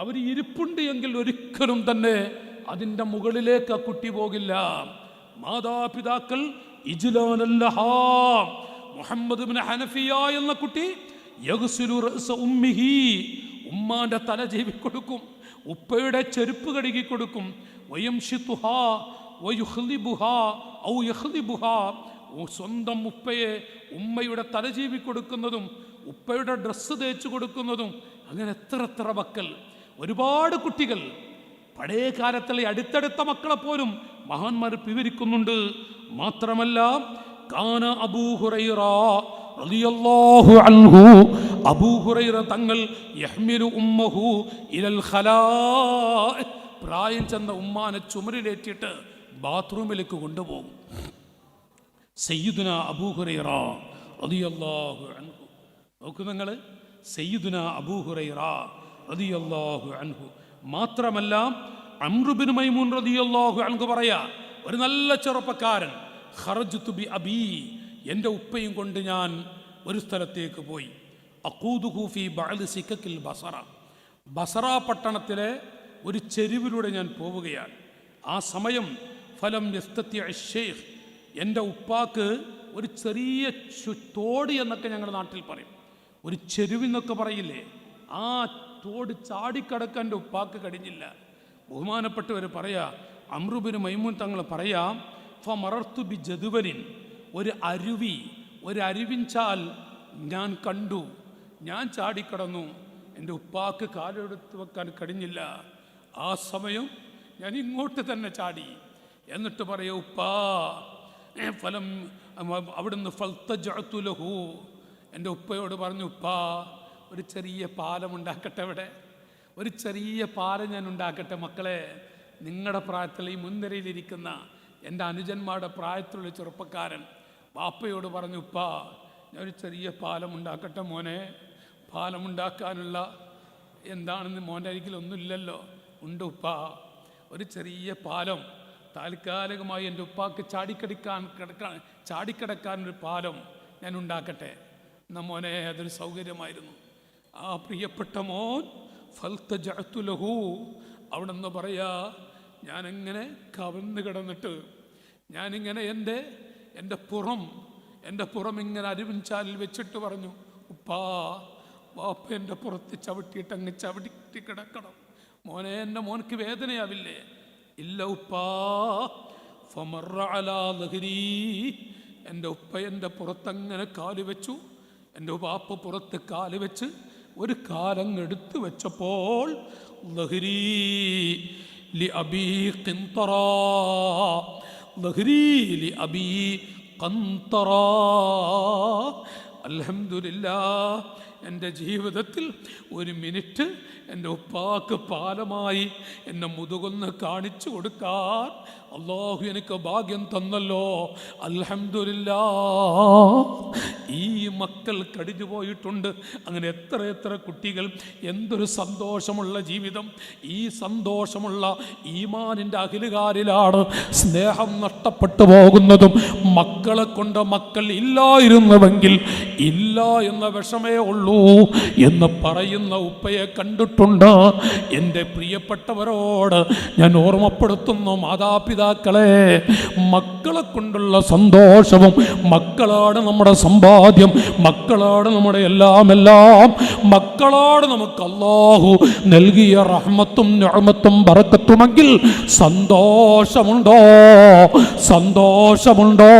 അവർ ഇരിപ്പുണ്ട് എങ്കിൽ ഒരിക്കലും തന്നെ അതിൻ്റെ മുകളിലേക്ക് ആ കുട്ടി പോകില്ല. മാതാപിതാക്കൾ ഇജ്ലാലല്ലഹാ. മുഹമ്മദ് ഇബ്നു ഹനഫിയ എന്ന കുട്ടി യഗ്സിലു റഅസ ഉമ്മിഹി, ഉമ്മാന്റെ തല ചീവി കൊടുക്കും, ഉപ്പയുടെ ചെരുപ്പ് കഴുകി കൊടുക്കും. വയംശിതുഹാ വയുഖ്ലിബുഹാ ഔ യഖ്ലിബുഹാ, സ്വന്തം ഉപ്പയെ ഉമ്മയുടെ തല ചീവി കൊടുക്കുന്നതും ഉപ്പയുടെ ഡ്രസ്സ് തേച്ച് കൊടുക്കുന്നതും. അങ്ങനെ എത്ര മക്കൾ, ഒരുപാട് കുട്ടികൾ. പഴയ കാലത്തിലെ അടുത്തടുത്ത മക്കളെ പോലും മഹാന്മാർ വിവരിക്കുന്നുണ്ട്. മാത്രമല്ല കാന അബൂ ഹുറൈറ റളിയല്ലാഹു അൻഹു, അബൂ ഹുറൈറ തങ്ങൾ യഹ്മിലു ഉമ്മഹു ഇലൽ ഖലാ, പ്രായം ചെന്ന ഉമ്മാനെ ചുമരിലേറ്റിട്ട് ബാത്റൂമിലേക്ക് കൊണ്ടുപോകും. സയ്യിദുന അബൂ ഹുറൈറ റളിയല്ലാഹു അൻഹു. നോക്കൂ നിങ്ങൾ, സയ്യിദുന അബൂ ഹുറൈറ റളിയല്ലാഹു അൻഹു. മാത്രമല്ല അംറു ബിൻ മൈമൂൻ റളിയല്ലാഹു അൻഹു പറയാ, ഒരു നല്ല ചെറുപ്പക്കാരൻ, ഖറജ്തു ബി അബീ, എൻ്റെ ഉപ്പയും കൊണ്ട് ഞാൻ ഒരു സ്ഥലത്തേക്ക് പോയി. അഖൂദുഹു ഫീ ബഅദ് സിക്കക്കിൽ ബസറ, ബസറ പട്ടണത്തിലെ ഒരു ചെരുവിലൂടെ ഞാൻ പോവുകയാണ്. ആ സമയം ഫലം യസ്തത്തി അശ്ശൈഖ്, എൻ്റെ ഉപ്പാക്ക് ഒരു ചെറിയ തോട് എന്നൊക്കെ ഞങ്ങളുടെ നാട്ടിൽ പറയും, ഒരു ചെരുവെന്നൊക്കെ പറയില്ലേ, ആ തോട് ചാടിക്കടക്കാൻ എൻ്റെ ഉപ്പാക്ക് കഴിഞ്ഞില്ല. ബഹുമാനപ്പെട്ടവർ പറയാ, അംറു ബിൻ മൈമൂൻ തങ്ങൾ പറയാം, ഫമറർത്തു ബി ജദുവലിൻ, ഒരു അരുവിൻചാൽ ഞാൻ കണ്ടു, ഞാൻ ചാടിക്കടന്നു, എൻ്റെ ഉപ്പാക്ക് കാലെടുത്ത് വെക്കാൻ കഴിഞ്ഞില്ല. ആ സമയം ഞാൻ ഇങ്ങോട്ട് തന്നെ ചാടി. എന്നിട്ട് പറയാ, ഉപ്പാ ഫലം അവിടുന്ന് ഫൽതജഅതു ലഹു, എൻ്റെ ഉപ്പയോട് പറഞ്ഞു, ഉപ്പാ ഒരു ചെറിയ പാലമുണ്ടാക്കട്ടെ, ഇവിടെ ഒരു ചെറിയ പാലം ഞാൻ ഉണ്ടാക്കട്ടെ. മക്കളെ, നിങ്ങളുടെ പ്രായത്തിൽ ഈ മുൻനിരയിലിരിക്കുന്ന എൻ്റെ അനുജന്മാരുടെ പ്രായത്തിലുള്ള ചെറുപ്പക്കാരൻ ബാപ്പയോട് പറഞ്ഞു, ഉപ്പാ ഞാൻ ഒരു ചെറിയ പാലം ഉണ്ടാക്കട്ടെ മോനെ. പാലമുണ്ടാക്കാനുള്ള എന്താണെന്ന് മോൻ്റെ അരികിലൊന്നുമില്ലല്ലോ. ഉണ്ട് ഉപ്പാ, ഒരു ചെറിയ പാലം താൽക്കാലികമായി എൻ്റെ ഉപ്പാക്ക് ചാടിക്കിടക്കാനൊരു പാലം ഞാൻ ഉണ്ടാക്കട്ടെ. എന്നാ മോനെ, അതൊരു സൗകര്യമായിരുന്നു. ആ പ്രിയപ്പെട്ട മോൻ ഫൽതജഅതു ലഹു, അവിടെ നിന്ന് പറയാ, ഞാനെങ്ങനെ കവന്ന് കിടന്നിട്ട് ഞാനിങ്ങനെ എൻ്റെ പുറം ഇങ്ങനെ അരുവിൻചാലിൽ വെച്ചിട്ട് പറഞ്ഞു, ഉപ്പാ ബാപ്പ എൻ്റെ പുറത്ത് ചവിട്ടിയിട്ട് അങ്ങ് ചവിട്ടി കിടക്കണം. മോനെ, എൻ്റെ മോനക്ക് വേദനയാവില്ലേ? ഇല്ല ഉപ്പാ. ഫമറ അലാ ലഹ്രി, എൻ്റെ ഉപ്പ എൻ്റെ പുറത്തങ്ങനെ കാല് വെച്ചു. എൻ്റെ ബാപ്പ പുറത്ത് കാല് വെച്ച് ഒരു കാലങ്ങ് എടുത്തു വെച്ചപ്പോൾ ലഹ്രി ലി അബീ ഖിന്തറ, ലഹ്രി ലി അബീ ഖന്തറ. അൽഹംദുലില്ലാഹ്, എൻ്റെ ജീവിതത്തിൽ ഒരു മിനിറ്റ് എൻ്റെ ഉപ്പാക്ക് പാലമായി എന്നെ മുതുകൊന്ന് കാണിച്ചു കൊടുക്കാൻ അല്ലാഹു എനിക്ക് ഭാഗ്യം തന്നല്ലോ. അൽഹംദുലില്ലാഹ്. ഈ മക്കൾ കഴിഞ്ഞു പോയിട്ടുണ്ട്. അങ്ങനെ എത്ര കുട്ടികൾ. എന്തൊരു സന്തോഷമുള്ള ജീവിതം. ഈ സന്തോഷമുള്ള ഈമാനിൻ്റെ അഖിലുകാരിലാണ് സ്നേഹം നഷ്ടപ്പെട്ടു പോകുന്നതും. മക്കളെ കൊണ്ട് മക്കൾ ഇല്ലായിരുന്നുവെങ്കിൽ ഇല്ല എന്ന വിഷമേ ഉള്ളൂ. ഉള്ളൂ എന്ന് പറയുന്ന ഉപ്പയെ കണ്ടിട്ടുണ്ട്. എൻ്റെ പ്രിയപ്പെട്ടവരോട് ഞാൻ ഓർമ്മപ്പെടുത്തുന്നു, മാതാപിതാക്കളെ, മക്കളെ കൊണ്ടുള്ള സന്തോഷവും, മക്കളാണ് നമ്മുടെ സമ്പാദ്യം, മക്കളാണ് നമ്മുടെ എല്ലാം, മക്കളാണ് നമുക്ക് അല്ലാഹു നൽകിയ റഹ്മത്തും നിഅമത്തും ബറക്കത്തുമെങ്കിൽ സന്തോഷമുണ്ടോ? സന്തോഷമുണ്ടോ?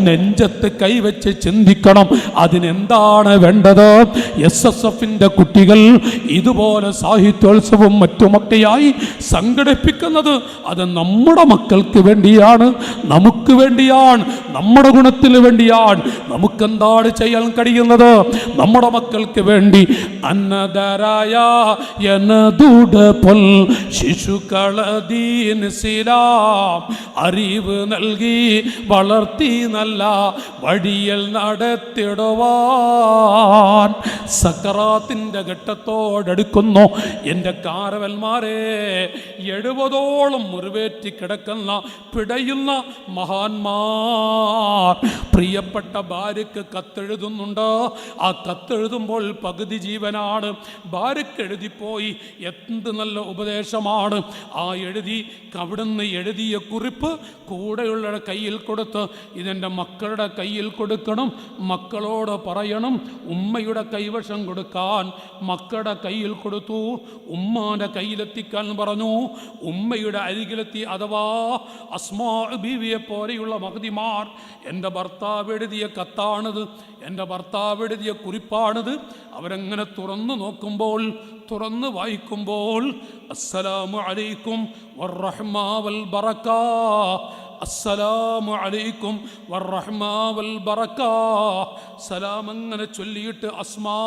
നെഞ്ചത്ത് കൈവച്ച് ചിന്തിക്കണം. അതിനെന്താണ് വേണ്ടത്? SSFന്റെ കുട്ടികൾ ഇതുപോലെ സാഹിത്യോത്സവവും മറ്റുമൊക്കെയായി സംഘടിപ്പിക്കുന്നത് അത് നമ്മുടെ മക്കൾക്ക് വേണ്ടിയാണ്, നമുക്ക് വേണ്ടിയാണ്, നമ്മുടെ ഗുണത്തിന് വേണ്ടിയാണ്. നമുക്കെന്താണ് ചെയ്യാൻ കഴിയുന്നത്? നമ്മുടെ മക്കൾക്ക് വേണ്ടി അന്നദരായ എനതുടപൊൽ ശിശുക്കളദീൻസിലാം അറിവ് നൽകി വളർത്തി നല്ല വഴിയിൽ നടത്തിടുവാൻ. സക്കറാത്തിന്റെ ഘട്ടത്തോടടുക്കുന്നു എൻ്റെ കാരവന്മാരെ. 70ഓളം മുറിവേറ്റി കിടക്കുന്ന പിടയുന്ന മഹാന്മാർ പ്രിയപ്പെട്ട ഭാര്യയ്ക്ക് കത്തെഴുതുന്നുണ്ട്. ആ കത്തെഴുതുമ്പോൾ പകുതി ജീവനാണ്. ഭാര്യയ്ക്ക് എഴുതിപ്പോയി. എന്ത് നല്ല ഉപദേശമാണ് ആ എഴുതി. അവിടുന്ന് എഴുതിയ കുറിപ്പ് കൂടെയുള്ള കയ്യിൽ കൊടുത്ത് ഇതെൻ്റെ മക്കളുടെ കയ്യിൽ കൊടുക്കണം, മക്കളോട് പറയണം ഉമ്മയുടെ കൈവശം കൊടുക്കാൻ. മക്കളുടെ കയ്യിൽ കൊടുത്തു. ഉമ്മാൻ്റെ കയ്യിലെത്തിക്കാൻ പറഞ്ഞു. ഉമ്മയുടെ അരികിലെത്തി. അഥവാ അസ്മാ ബീവിയെ പോലെയുള്ള മഹദിമാർ, എൻ്റെ ഭർത്താവ് എഴുതിയ കത്താണിത്, എൻ്റെ ഭർത്താവ് എഴുതിയ കുറിപ്പാണിത്. അവരങ്ങനെ തുറന്നു നോക്കുമ്പോൾ, തുറന്ന് വായിക്കുമ്പോൾ അസ്സലാമു അലൈക്കും വറഹ്മാ വൽ ബറകാ, അസ്സലാമു അലൈക്കും വറഹ്മാ വൽ ബറകാ, സലാം അങ്ങനെ ചൊല്ലിയിട്ട് അസ്മാ,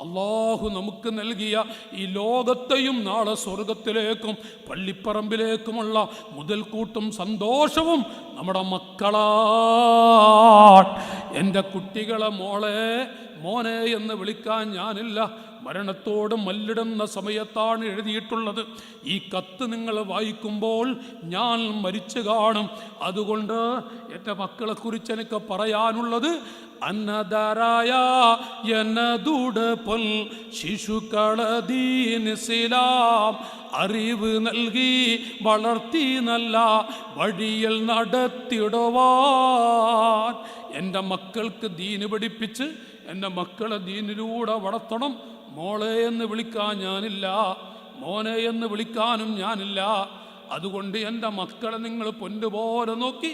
അല്ലാഹു നമുക്ക് നൽകിയ ഈ ലോകത്തെയും നാളെ സ്വർഗത്തിലേക്കും പള്ളിപ്പറമ്പിലേക്കുമുള്ള മുതൽക്കൂട്ടും സന്തോഷവും നമ്മുടെ മക്കളാണ്. എൻ്റെ കുട്ടികളെ മോളെ, മോനെ എന്ന് വിളിക്കാൻ ഞാനില്ല. മരണത്തോട് മല്ലിടുന്ന സമയത്താണ് എഴുതിയിട്ടുള്ളത്. ഈ കത്ത് നിങ്ങൾ വായിക്കുമ്പോൾ ഞാൻ മരിച്ചു കാണും. അതുകൊണ്ട് എൻ്റെ മക്കളെക്കുറിച്ച് എനിക്ക് പറയാനുള്ളത്, അന്നദരായ എനതുടപൊൽ ശിശുക്കളദീൻസിലാം അറിവ് നൽകി വളർത്തി നല്ല വഴിയിൽ നടത്തിടുവാൻ. എൻ്റെ മക്കൾക്ക് ദീന് പഠിപ്പിച്ച് എൻ്റെ മക്കളെ ദീനിലൂടെ വളർത്തണം. മോളെ എന്ന് വിളിക്കാൻ ഞാനില്ല, മോനെ എന്ന് വിളിക്കാനും ഞാനില്ല. അതുകൊണ്ട് എൻ്റെ മക്കളെ നിങ്ങൾ പൊന്നുപോലെ നോക്കി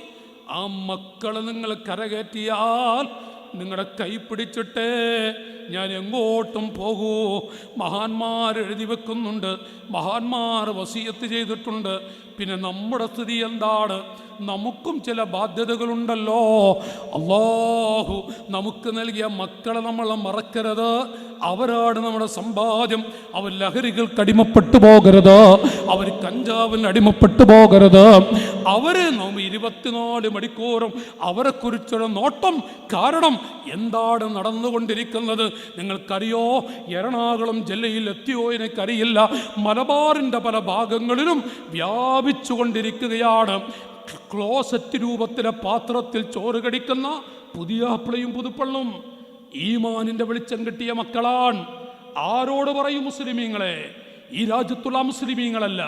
ആ മക്കളെ നിങ്ങൾ കരകയറ്റിയാൽ നിങ്ങളുടെ കൈ പിടിച്ചിട്ടേ ഞാൻ എങ്ങോട്ടും പോകൂ. മഹാന്മാർ എഴുതി വെക്കുന്നുണ്ട്, മഹാന്മാർ വസിയത്ത് ചെയ്തിട്ടുണ്ട്. പിന്നെ നമ്മുടെ സ്ഥിതി എന്താണ്? നമുക്കും ചില ബാധ്യതകളുണ്ടല്ലോ. അല്ലാഹു നമുക്ക് നൽകിയ മക്കളെ നമ്മൾ മറക്കരുത്. അവരാണ് നമ്മുടെ സമ്പാദ്യം. അവർ ലഹരികൾക്ക് അടിമപ്പെട്ടു പോകരുത്, അവർ കഞ്ചാവിന് അടിമപ്പെട്ടു പോകരുത്. അവരെ നമ്മൾ 24 മണിക്കൂറും അവരെക്കുറിച്ചുള്ള നോട്ടം. കാരണം എന്താണ് നടന്നുകൊണ്ടിരിക്കുന്നത് നിങ്ങൾക്കറിയോ? എറണാകുളം ജില്ലയിൽ എത്തിയോ എനിക്കറിയില്ല, മലബാറിൻ്റെ പല ഭാഗങ്ങളിലും വ്യാപിച്ചു കൊണ്ടിരിക്കുകയാണ്. ക്ലോസറ്റ് രൂപത്തിലെ പാത്രത്തിൽ ചോറ് കടിക്കുന്ന പുതിയാപ്പിളയും പുതുപ്പള്ളും ഈമാനിന്റെ വെളിച്ചം കിട്ടിയ മക്കളാണ്. ആരോട് പറയും മുസ്ലിമീങ്ങളെ? ഈ രാജ്യത്തുള്ള മുസ്ലിമീങ്ങളല്ല.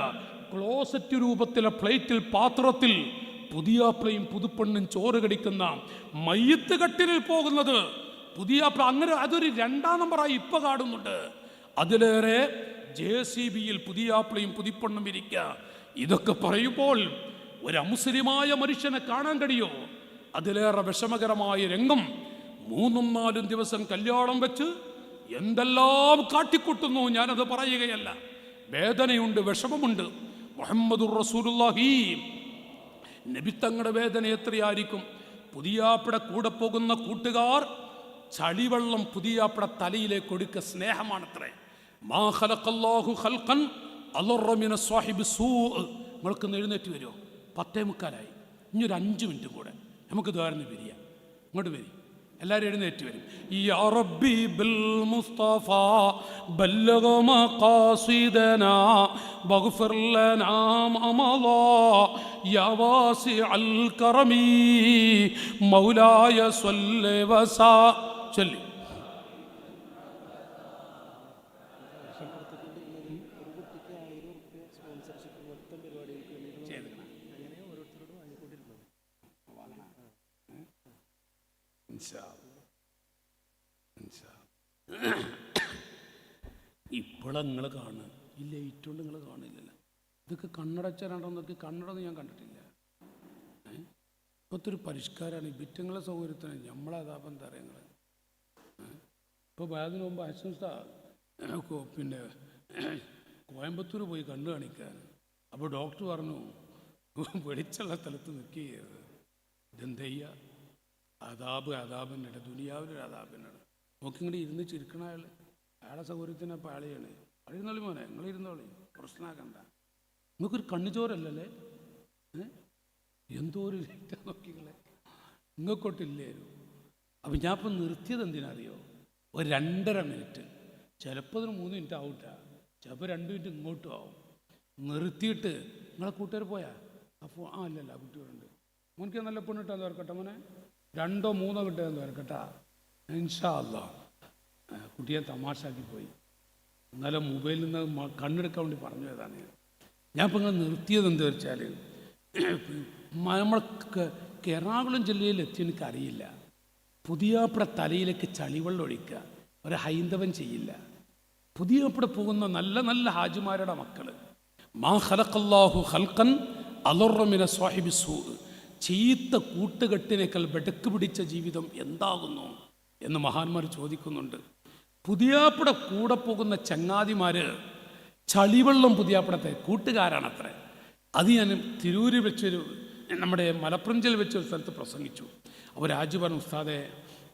ക്ലോസറ്റ് രൂപത്തിലെ പ്ലേറ്റിൽ പാത്രത്തിൽ പുതിയാപ്പിളയും പുതുപ്പണ്ണും ചോറ് കടിക്കുന്ന മയ്യത്ത് കട്ടിലിൽ പോകുന്നത് പുതിയാപ്പിള. അങ്ങനെ അതൊരു 2ാം നമ്പറായി ഇപ്പൊ കാണുന്നുണ്ട്. അതിലേറെ JCBയിൽ പുതിയാപ്പിളയും പുതിപ്പണ്ണും ഇരിക്കുക. ഇതൊക്കെ പറയുമ്പോൾ ഒരു അമുസ്ലിമായ മനുഷ്യനെ കാണാൻ കഴിയോ? അതിലേറെ വിഷമകരമായ രംഗം. 3-4 ദിവസം കല്യാണം വെച്ച് എന്തെല്ലാം കാട്ടിക്കൂട്ടുന്നു. ഞാനത് പറയുകയല്ല. വേദനയുണ്ട്, വിഷമമുണ്ട്. മുഹമ്മദുർ റസൂലുള്ളാഹി നബിത്തങ്ങളുടെ വേദന എത്രയായിരിക്കും? പുതിയാപ്പിട കൂടെ പോകുന്ന കൂട്ടുകാർ ചളിവെള്ളം പുതിയാപ്പിട തലയിലേക്ക് കൊടുക്ക. സ്നേഹമാണത്രേ. മാ ഖലഖല്ലാഹു ഖൽഖൻ അളറ മിന സ്വാഹിബി സൂ. നിങ്ങൾക്ക് എഴുന്നേറ്റ് വരുമോ? 10:45. ഇനി ഒരു 5 മിനിറ്റും കൂടെ നമുക്ക് ദ്വാരന്ന് വരിക. ഇങ്ങോട്ട് വരി, എല്ലാവരും എഴുന്നേറ്റ് വരും. യാ റബ്ബി ബിൽ മുസ്തഫ ബല്ലഗ മഖാസിദനാ വഗ്ഫിർ ലനാ മളാ യാ വാസിഅൽ കറമി മൗലായ സ്വല്ലി വസാ. ചൊല്ലി ഇപ്പോഴാണ് നിങ്ങൾ കാണുക, ഈ ലൈറ്റ് കൊണ്ട് നിങ്ങൾ കാണില്ലല്ലോ. ഇതൊക്കെ കണ്ണടച്ചാലാണ്ടോ നോക്കി, കണ്ണടൊന്നും ഞാൻ കണ്ടിട്ടില്ല. ഇപ്പോഴത്തെ ഒരു പരിഷ്കാരമാണ് ഈ വിറ്റങ്ങളെ സൗകര്യത്തിന് നമ്മളെ അതാപം എന്താ പറയുക. ഇപ്പോൾ അതിന് മുമ്പ് ആശംസ പിന്നെ കോയമ്പത്തൂർ പോയി കണ്ണു കാണിക്കാൻ. അപ്പോൾ ഡോക്ടർ പറഞ്ഞു വെളിച്ചുള്ള സ്ഥലത്ത് നിൽക്കുകയത്. ഇതെന്തയ്യ അതാബിനാണ്, ദുനിയാവിലൊരു അതാബിനാണ്. നോക്കിങ്ങോട്ട് ഇരുന്ന് ചിരിക്കണ അയാളെ സൗകര്യത്തിന് അപ്പോൾ ആളെയാണ്. ഇരുന്നോളി മോനെ, നിങ്ങളിരുന്നോളി, പ്രശ്നമാക്കണ്ട. നിങ്ങൾക്കൊരു കണ്ണുചോരല്ലേ? എന്തോ ഒരു ലൈറ്റാ നോക്കിങ്ങളെ, നിങ്ങൾക്കൊട്ടില്ലായിരുന്നു. അപ്പം ഞാൻ ഇപ്പം നിർത്തിയത് എന്തിനറിയോ? ഒരു 2.5 മിനിറ്റ്, ചിലപ്പോൾ അതിന് 3 മിനിറ്റ് ആവൂട്ടാ, ചിലപ്പോൾ 2 മിനിറ്റ് ഇങ്ങോട്ടും ആവും. നിർത്തിയിട്ട് നിങ്ങളെ കൂട്ടുകാർ പോയാ അപ്പോൾ അല്ലല്ല കുട്ടികളുണ്ട്, മോനിക്ക് നല്ല പെണ്ണിട്ടാന്ന് വരക്കട്ടെ മോനെ, 2 or 3 കിട്ടുകയെന്ന് വരക്കട്ടാ ഇൻഷാ അല്ലാഹ്. കുട്ടിയെ തമാശാക്കി പോയി. എന്നാലും മൊബൈലിൽ നിന്ന് കണ്ണെടുക്കാൻ വേണ്ടി പറഞ്ഞു ഏതാണ് ഞാൻ ഇപ്പം ഇങ്ങനെ നിർത്തിയത്. എന്താ വെച്ചാൽ നമ്മൾക്ക് എറണാകുളം ജില്ലയിൽ എത്തി എനിക്കറിയില്ല. പുതിയാപ്പട തലയിലേക്ക് ചളിവെള്ളം ഒഴിക്കുക ഒരു ഹൈന്ദവൻ ചെയ്യില്ല. പുതിയാപ്പട പോകുന്ന നല്ല നല്ല ഹാജിമാരുടെ മക്കൾ മാ ഖലഖല്ലാഹു ഖൽഖൻ അളറ മിന സ്വാഹിബി സൂ, ചീത്ത കൂട്ടുകെട്ടിനേക്കാൾ വെടക്ക് പിടിച്ച ജീവിതം എന്താകുന്നു എന്ന് മഹാന്മാർ ചോദിക്കുന്നുണ്ട്. പുതിയാപ്പട കൂടെ പോകുന്ന ചങ്ങാതിമാർ ചളിവെള്ളം പുതിയാപ്പടത്തെ കൂട്ടുകാരാണത്രേ. അത് ഞാൻ തിരൂരിൽ വെച്ചൊരു നമ്മുടെ മലപ്പുറഞ്ചിൽ വെച്ചൊരു സ്ഥലത്ത് പ്രസംഗിച്ചു. അപ്പോൾ രാജു പറഞ്ഞു, ഉസ്താദെ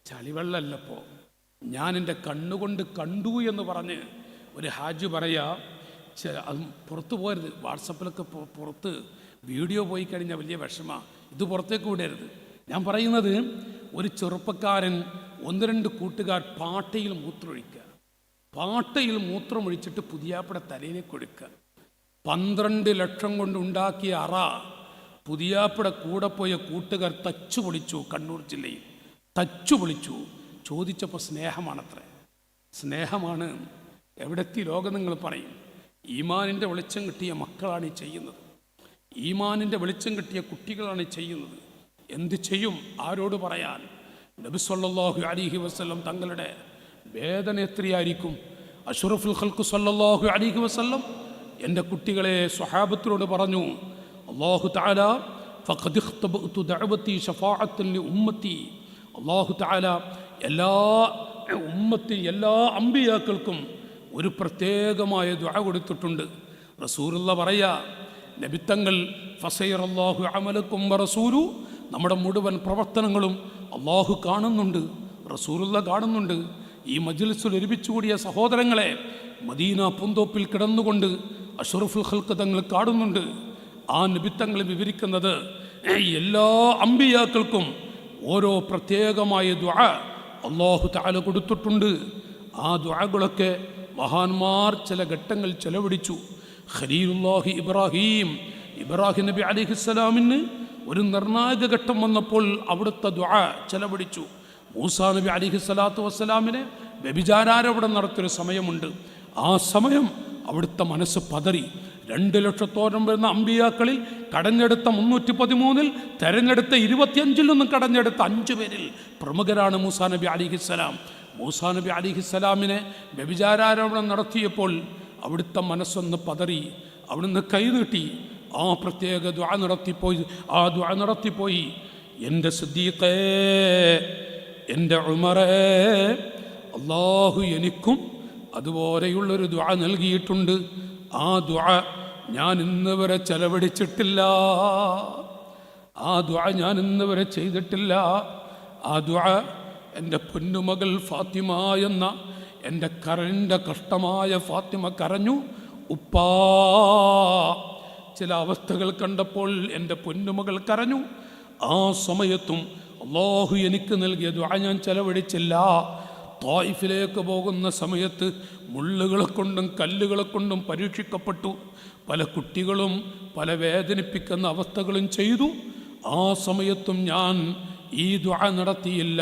ചളിവെള്ളമല്ലപ്പോൾ ഞാൻ എൻ്റെ കണ്ണുകൊണ്ട് കണ്ടു എന്ന് പറഞ്ഞ് ഒരു ഹാജി പറയാ. അത് പുറത്തു പോകരുത്, വാട്സപ്പിലൊക്കെ പുറത്ത് വീഡിയോ പോയി കഴിഞ്ഞാൽ വലിയ വിഷമമാണ്, ഇത് പുറത്തേക്ക് വിടരുത്. ഞാൻ പറയുന്നത് ഒരു ചെറുപ്പക്കാരൻ 1-2 കൂട്ടുകാർ പാട്ടയിൽ മൂത്രമൊഴിക്കുക, പാട്ടയിൽ മൂത്രമൊഴിച്ചിട്ട് പുതിയാപ്പട തലയിലേക്ക് ഒഴിക്കുക. 12 ലക്ഷം കൊണ്ട് ഉണ്ടാക്കിയ അറ പുതിയാപ്പട കൂടെ പോയ കൂട്ടുകാർ തച്ചു പൊളിച്ചു. കണ്ണൂർ ജില്ലയിൽ തച്ചു പൊളിച്ചു. ചോദിച്ചപ്പോൾ സ്നേഹമാണത്രേ, സ്നേഹമാണ്. എവിടെത്തി ലോകം നിങ്ങൾ പറയും. ഈമാനിൻ്റെ വെളിച്ചം കിട്ടിയ മക്കളാണ് ഈ ചെയ്യുന്നത്, ഈമാനിൻ്റെ വെളിച്ചം കിട്ടിയ കുട്ടികളാണ് ചെയ്യുന്നത്. എന്ത് ചെയ്യും, ആരോട് പറയാൻ? നബി സല്ലല്ലാഹു അലൈഹി വസല്ലം തങ്ങളുടെ വേദന എത്രയായിരിക്കും. അഷ്റഫുൽ ഖൽഖ് സല്ലല്ലാഹു അലൈഹി വസല്ലം എൻ്റെ കുട്ടികളെ സ്വഹാബത്തിനോട് പറഞ്ഞു, അല്ലാഹു തആല ഫഖദ് ഇഖ്തബഅതു ദഅവതി ശഫാഅത്തൻ ലി ഉമ്മത്തി. അല്ലാഹു തആല എല്ലാ ഉമ്മത്തി എല്ലാ അമ്പിയാക്കൾക്കും ഒരു പ്രത്യേകമായ ദുആ കൊടുത്തിട്ടുണ്ട്. റസൂലുള്ള പറയാ, നബിത്തങ്ങൾ ഫസയറല്ലാഹു അമലക്കും വറസൂലു, നമ്മുടെ മുഴുവൻ പ്രവർത്തനങ്ങളും അള്ളാഹു കാണുന്നുണ്ട്, റസൂലുള്ള കാണുന്നുണ്ട്. ഈ മജ്ലിസിൽ ഒരുമിച്ച് കൂടിയ സഹോദരങ്ങളെ മദീന പൂന്തോപ്പിൽ കിടന്നുകൊണ്ട് അഷ്റഫുൽ ഖൽഖ് തങ്ങൾ കാണുന്നുണ്ട്. ആ നബിത്തങ്ങൾ വിവരിക്കുന്നത് എല്ലാ അമ്പിയാക്കൾക്കും ഓരോ പ്രത്യേകമായ ദുആ അല്ലാഹു തആല കൊടുത്തിട്ടുണ്ട്. ആ ദുആകളൊക്കെ മഹാന്മാർ ചില ഘട്ടങ്ങൾ ചെലവഴിച്ചു. ഖലീലുല്ലാഹി ഇബ്രാഹിം നബി അലൈഹിസ്സലാമിന് ഒരു നിർണായക ഘട്ടം വന്നപ്പോൾ അവിടുത്തെ ദുആ ചെലവഴിച്ചു. മൂസാ നബി അലൈഹിസ്സലാത്തു വസ്സലാമിനെ വ്യഭിചാരാരോപണം നടത്തിയൊരു സമയമുണ്ട്. ആ സമയം അവിടുത്തെ മനസ്സ് പതറി. 2 ലക്ഷത്തോളം വരുന്ന അമ്പിയാക്കളിൽ കടഞ്ഞെടുത്ത 313-ൽ തെരഞ്ഞെടുത്ത 25-ൽ നിന്നും കടഞ്ഞെടുത്ത 5 പേരിൽ പ്രമുഖരാണ് മൂസാ നബി അലൈഹിസ്സലാം. മൂസാ നബി അലൈഹിസ്സലാമിനെ വ്യഭിചാരാരോപണം നടത്തിയപ്പോൾ അവിടുത്തെ മനസ്സൊന്ന് പതറി. അവിടുന്ന് കൈനീട്ടി ആ പ്രത്യേക ദുആ നടത്തിപ്പോയി. എൻ്റെ സിദ്ദീഖേ, എൻ്റെ ഉമറേ, അല്ലാഹു എനിക്കും അതുപോലെയുള്ളൊരു ദുആ നൽകിയിട്ടുണ്ട്. ആ ദുആ ഞാൻ ഇന്ന് വരെ ചെലവഴിച്ചിട്ടില്ല, ആ ദുആ ഞാൻ ഇന്ന് വരെ ചെയ്തിട്ടില്ല. ആ ദുആ എൻ്റെ പൊന്നുമകൾ ഫാത്തിമ എന്ന എൻ്റെ കഷ്ടമായ ഫാത്തിമ കരഞ്ഞു. ഉപ്പാ, ചില അവസ്ഥകൾ കണ്ടപ്പോൾ എൻ്റെ പൊന്നുമകൾ കരഞ്ഞു. ആ സമയത്തും അല്ലാഹു എനിക്ക് നൽകിയ ദുആ ഞാൻ ചെലവഴിച്ചില്ല. ത്വായിഫിലേക്ക് പോകുന്ന സമയത്ത് മുള്ളുകളെ കൊണ്ടും കല്ലുകളെ കൊണ്ടും പരീക്ഷിക്കപ്പെട്ടു. പല കുട്ടികളും പല വേദനിപ്പിക്കുന്ന അവസ്ഥകളും ചെയ്തു. ആ സമയത്തും ഞാൻ ഈ ദുആ നടത്തിയില്ല.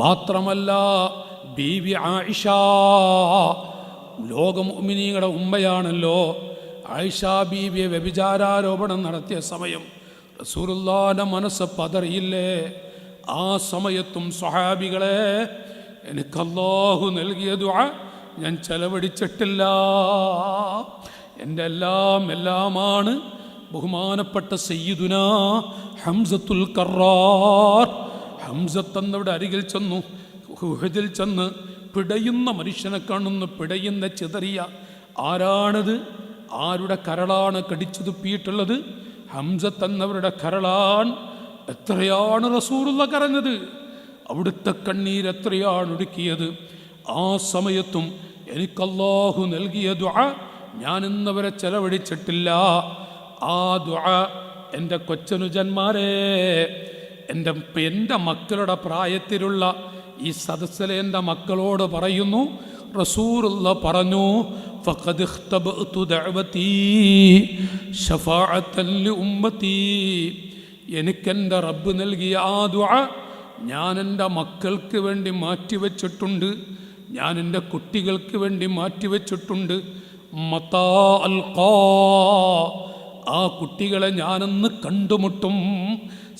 മാത്രമല്ല, ബീവി ആയിഷ ലോക മുഅ്മിനീങ്ങളുടെ ഉമ്മയാണല്ലോ. ആയിഷ ബീവിയെ വ്യഭിചാരാരോപണം നടത്തിയ സമയം റസൂലുള്ളാഹിന്റെ മനസ്സ് പതറിയില്ലേ? ആ സമയത്തും സ്വഹാബികളെ എനിക്ക് അല്ലാഹു നൽകിയ ദുആ ഞാൻ ചെലവഴിച്ചിട്ടില്ല. എൻ്റെ എല്ലാമാണ് ബഹുമാനപ്പെട്ട സയ്യിദുനാ ഹംസത്തുൽ കറാർ. ഹംസത്ത് എന്നവിടെ അരികിൽ ചെന്നു, ഉഹദിൽ ചെന്ന് പിടയുന്ന മനുഷ്യനെ കാണുന്നു, പിടയുന്ന ചിതറിയ. ആരാണത്? ആരുടെ കരളാണ് കടിച്ചു തുപ്പിയിട്ടുള്ളത്? ഹംസത്ത് എന്നവരുടെ കരളാൻ. എത്രയാണ് റസൂലുള്ള കരഞ്ഞത്, അവിടുത്തെ കണ്ണീരെത്രയാണ് ഒഴുക്കിയത്. ആ സമയത്തും എനിക്ക് അല്ലാഹു നൽകിയ ദുആ ഞാൻ ഇന്നവരെ ചെലവഴിച്ചിട്ടില്ല. ആ ദുആ എൻ്റെ കൊച്ചനുജന്മാരെ, എൻ്റെ മക്കളുടെ പ്രായത്തിലുള്ള ഈ സദസ്സിലെ എൻ്റെ മക്കളോട് പറയുന്നു, റസൂലുള്ള പറഞ്ഞു, ഫഖദ് ഇഖ്തബഅതു ദഅവതി ശഫാഅത്തൻ ലിഉമ്മതി. എനിക്കെൻ്റെ റബ്ബ് നൽകിയ ആ ദുആ ഞാൻ എൻ്റെ മക്കൾക്ക് വേണ്ടി മാറ്റിവെച്ചിട്ടുണ്ട്, ഞാൻ എൻ്റെ കുട്ടികൾക്ക് വേണ്ടി മാറ്റിവെച്ചിട്ടുണ്ട്. മതാ അൽഖാ, ആ കുട്ടികളെ ഞാനൊന്ന് കണ്ടുമുട്ടും.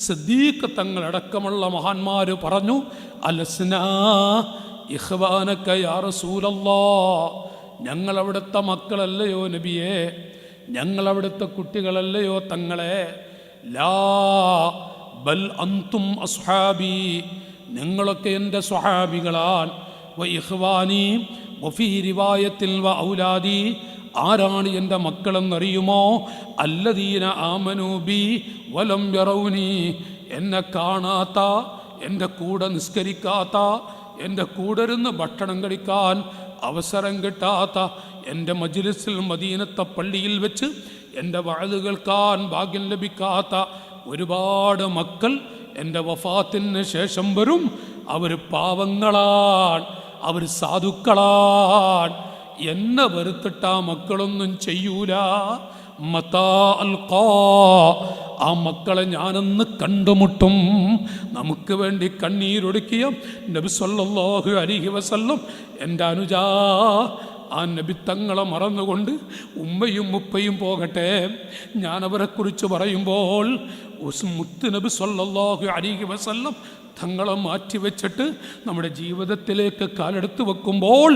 സിദ്ദീഖ് തങ്ങളടക്കമുള്ള മഹാന്മാർ പറഞ്ഞു, അലസ്നാ ഇഖ്വാനക യാ റസൂലല്ലാഹ്, ഞങ്ങളവിടുത്തെ മക്കളല്ലയോ നബിയേ, ഞങ്ങളവിടുത്തെ കുട്ടികളല്ലയോ തങ്ങളെ. ലാ ബൽ അന്തും അസ്ഹാബി, നിങ്ങളൊക്കെ എൻ്റെ സ്വഹാബികളാണ്. വ ഇഖ്വാനി വഫീ റിവായത്തിൽ വ ഔലാദി, ആരാണ് എൻ്റെ മക്കളെന്നറിയുമോ? അല്ലദീന ആമനൂ ബി വലം യറൗനി, എന്നെ കാണാത്ത, എൻ്റെ കൂടെ നിസ്കരിക്കാത്ത, എൻ്റെ കൂടെ ഇരുന്ന് ഭക്ഷണം കഴിക്കാൻ അവസരം കിട്ടാത്ത, എൻ്റെ മജ്ലിസിൽ മദീനത്തെ പള്ളിയിൽ വെച്ച് എൻ്റെ വഅദ് കേൾക്കാൻ ഭാഗ്യം ലഭിക്കാത്ത ഒരുപാട് മക്കൾ എൻ്റെ വഫാത്തിന് ശേഷം വരും. അവർ പാവങ്ങളാണ്, അവർ സാധുക്കളാണ്. എന്നെ വെറുത്തിട്ട് ആ മക്കളൊന്നും ചെയ്യൂല. മതാ അൽഖാ, ആ മക്കളെ ഞാനൊന്ന് കണ്ടുമുട്ടും. നമുക്ക് വേണ്ടി കണ്ണീരൊടുക്കിയ നബി സല്ലല്ലാഹു അലൈഹി വസല്ലം, എൻ്റെ അനുജാ, ആ നബി തങ്ങളെ മറന്നുകൊണ്ട് ഉമ്മയും ഉപ്പയും പോകട്ടെ. ഞാനവരെക്കുറിച്ച് പറയുമ്പോൾ മുത്ത് നബി സല്ലല്ലാഹു അലൈഹി വസല്ലം തങ്ങളെ മാറ്റിവെച്ചിട്ട് നമ്മുടെ ജീവിതത്തിലേക്ക് കാലെടുത്ത് വെക്കുമ്പോൾ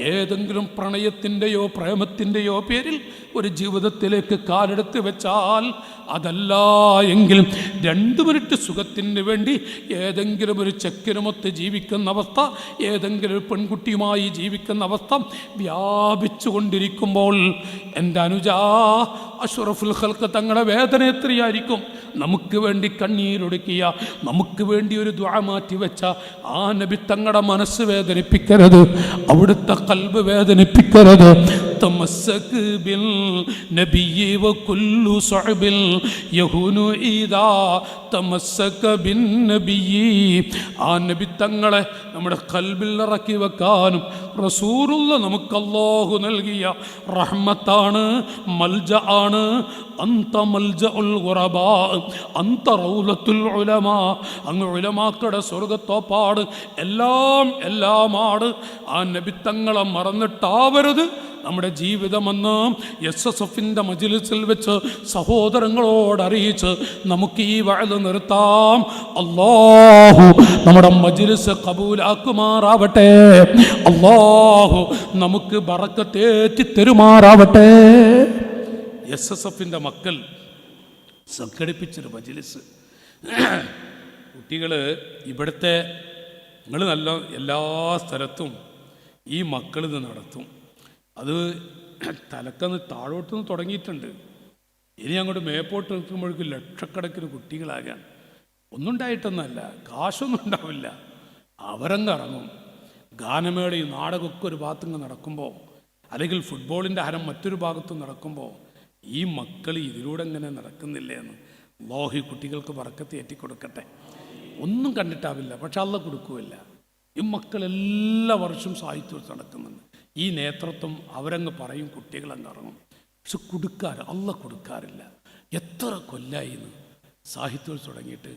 ഏതെങ്കിലും പ്രണയത്തിൻ്റെയോ പ്രേമത്തിൻ്റെയോ പേരിൽ ഒരു ജീവിതത്തിലേക്ക് കാലെടുത്ത് വെച്ചാൽ, അതല്ല എങ്കിലും 2 മിനിറ്റ് സുഖത്തിന് വേണ്ടി ഏതെങ്കിലും ഒരു ചെക്കിനുമൊത്ത് ജീവിക്കുന്ന അവസ്ഥ, ഏതെങ്കിലും ഒരു പെൺകുട്ടിയുമായി ജീവിക്കുന്ന അവസ്ഥ വ്യാപിച്ചു കൊണ്ടിരിക്കുമ്പോൾ എൻ്റെ അനുജാ, അഷ്റഫുൽ ഖൽഖ് തങ്ങളുടെ വേദന എത്രയായിരിക്കും. നമുക്ക് വേണ്ടി കണ്ണീരൊടുക്കിയ, നമുക്ക് വേണ്ടി ഒരു ദുആ മാറ്റി വെച്ച ആ നബി തങ്ങളുടെ മനസ്സ് വേദനിപ്പിക്കരുത്, അവിടുത്തെ ഖൽബ് വേദനിപ്പിക്കരുത്. തമസ്സക് ബിൽ നബിയ്യി വകുല്ലു സ്വഅബിൽ യഹൂനു ഈദാ തമസ്സക ബിൻ നബിയ്യി. ആ നബി തങ്ങളെ നമ്മുടെ ഖൽബിൽ ഇറക്കി വെക്കാനും റസൂലുള്ള നമുക്ക് അല്ലാഹു നൽകിയ റഹ്മത്താണ്, മൽജ ആണ്. അന്ത മൽജഉൽ ഖുറബാ അന്ത റൗലത്തുൽ ഉലമാ, അങ്ങ് ഉലമാക്കളുടെ സ്വർഗത്തോപ്പാട്, എല്ലാമാണ്. ആ നബി തങ്ങളെ മറന്നിട്ടാവരുത് നമ്മുടെ ജീവിതമെന്ന് SSFൻ്റെ മജ്ലിസിൽ വെച്ച് സഹോദരങ്ങളോട് അറിയിച്ച് നമുക്ക് ഈ വഅദ് നിർത്താം. അല്ലാഹു നമ്മുടെ മജ്ലിസ് കബൂലാക്കുമാറാവട്ടെ. അല്ലാഹു നമുക്ക് ബറക്കത്തേറ്റി തരുമാറാവട്ടെ. SSFൻ്റെ മക്കൾ സംഘടിപ്പിച്ചൊരു മജ്ലിസ്. കുട്ടികൾ ഇവിടുത്തെ നിങ്ങൾ നല്ല എല്ലാ സ്ഥലത്തും ഈ മക്കളിത് നടത്തും. അത് തലക്കന്ന് താഴോട്ടുനിന്ന് തുടങ്ങിയിട്ടുണ്ട്. ഇനി അങ്ങോട്ട് മേപ്പോട്ട് നിൽക്കുമ്പോഴേക്കും ലക്ഷക്കണക്കിന് കുട്ടികളാകാൻ. ഒന്നും ഉണ്ടായിട്ടൊന്നല്ല, കാശൊന്നും ഉണ്ടാവില്ല, അവരങ്ങ് ഇറങ്ങും. ഗാനമേളയും നാടകമൊക്കെ ഒരു ഭാഗത്തുനിന്ന് നടക്കുമ്പോൾ, അല്ലെങ്കിൽ ഫുട്ബോളിൻ്റെ ഹരം മറ്റൊരു ഭാഗത്തും നടക്കുമ്പോൾ, ഈ മക്കൾ ഇതിലൂടെ എങ്ങനെ നടക്കുന്നില്ലേ എന്ന് അല്ലാഹു ഈ കുട്ടികൾക്ക് ബറക്കത്ത് ഏറ്റിക്കൊടുക്കട്ടെ. ഒന്നും കണ്ടിട്ടാവില്ല, പക്ഷെ അല്ലാഹ് കൊടുക്കുകയില്ല. ഈ മക്കൾ എല്ലാ വർഷവും സാഹിത്യോത്സവം നടക്കുന്നുണ്ട്. ഈ നേതൃത്വം അവരങ്ങ് പറയും, കുട്ടികളങ്ങ് ഇറങ്ങും. പക്ഷെ അല്ലാഹ് കൊടുക്കാറില്ല. എത്ര കൊല്ലായിന്ന് സാഹിത്യോത്സവം തുടങ്ങിയിട്ട്.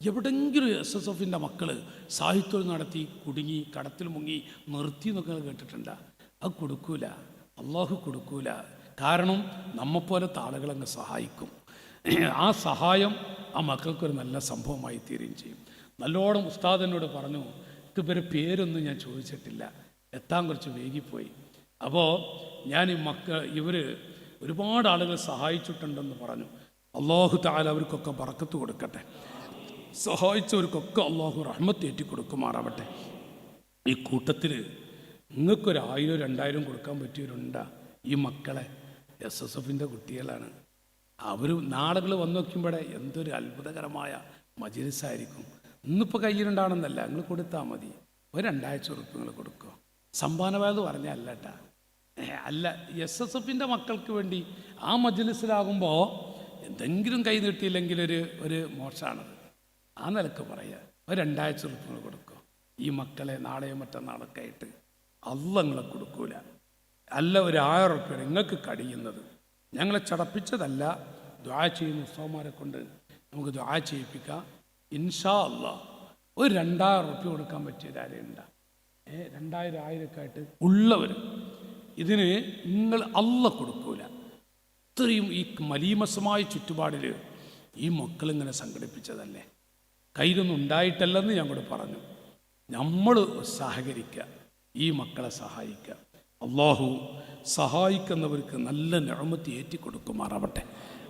എവിടെങ്കിലും SSFൻ്റെ മക്കൾ സാഹിത്യോത്സവം നടത്തി കുടുങ്ങി, കടത്തിൽ മുങ്ങി, നിർത്തി എന്നൊക്കെ കേട്ടിട്ടുണ്ട. അത് കൊടുക്കൂല, അല്ലാഹു കൊടുക്കൂല. കാരണം നമ്മെപ്പോലത്തെ ആളുകളങ്ങ് സഹായിക്കും. ആ സഹായം ആ മക്കൾക്കൊരു നല്ല സംഭവമായി തീരുകയും ചെയ്യും. നല്ലോണം ഉസ്താദിനോട് പറഞ്ഞു, ഇവരെ പേരൊന്നും ഞാൻ ചോദിച്ചിട്ടില്ല, എത്താൻ കുറച്ച് വൈകിപ്പോയി. അപ്പോൾ ഞാൻ ഇവർ ഒരുപാട് ആളുകൾ സഹായിച്ചിട്ടുണ്ടെന്ന് പറഞ്ഞു. അള്ളാഹു തആല അവർക്കൊക്കെ ബറക്കത്ത് കൊടുക്കട്ടെ, സഹായിച്ചവർക്കൊക്കെ അള്ളാഹു റഹ്മത്ത് ഏറ്റി കൊടുക്കുമാറാവട്ടെ. ഈ കൂട്ടത്തിൽ നിങ്ങൾക്കൊരു 1000-2000 കൊടുക്കാൻ പറ്റിയവരുണ്ടാ? ഈ മക്കളെ SSFൻ്റെ കുട്ടികളാണ്. അവർ നാളുകൾ വന്നു നോക്കുമ്പോഴേ എന്തൊരു അത്ഭുതകരമായ മജ്‌ലിസായിരിക്കും. ഇന്നിപ്പോൾ കയ്യിലുണ്ടാണെന്നല്ല, നിങ്ങൾ കൊടുത്താൽ മതി. ഒരു 2000 ഉറുപ്പിക നിങ്ങൾ കൊടുക്കുക. സംഭാവന പറഞ്ഞാൽ അല്ല കേട്ടാ, അല്ല. SSFൻ്റെ മക്കൾക്ക് വേണ്ടി ആ മജ്‌ലിസിലാകുമ്പോൾ എന്തെങ്കിലും കൈ നീട്ടിയില്ലെങ്കിൽ ഒരു മോശമാണത്. ആ നിലക്ക് പറയുക, ഒരു 2000 ഉറുപ്പിക കൊടുക്കുക. ഈ മക്കളെ നാളെയോ മറ്റന്നാളൊക്കെ ആയിട്ട് അള്ളാ നിങ്ങളെ കൊടുക്കൂല. അല്ല, ഒരു 1000 ഉറുപ്പിക നിങ്ങൾക്ക് കഴിയുന്നത്. ഞങ്ങളെ ചടപ്പിച്ചതല്ല, ദുആ ചെയ്യുന്ന ഉസ്താദുമാരെ കൊണ്ട് നമുക്ക് ദുആ ചെയ്യിപ്പിക്കാം. ഇൻഷാ അല്ലാഹ് ഒരു 2000 ഉറുപ്പിക കൊടുക്കാൻ പറ്റിയതാരുണ്ട? 2000-1000 ആയിട്ട് ഉള്ളവർ ഇതിന് നിങ്ങൾ അള്ളാ കൊടുക്കൂല. ഇത്രയും ഈ മലീമസമായ ചുറ്റുപാടിൽ ഈ മക്കളിങ്ങനെ സംഘടിപ്പിച്ചതല്ലേ, കയ്യിലൊന്നും ഉണ്ടായിട്ടല്ലെന്ന് ഞങ്ങളോട് പറഞ്ഞു. നമ്മൾ സഹകരിക്കുക, ഈ മക്കളെ സഹായിക്കുക. അള്ളാഹു സഹായിക്കുന്നവർക്ക് നല്ല നിഅമത്ത് ഏറ്റി കൊടുക്കുമാറാവട്ടെ.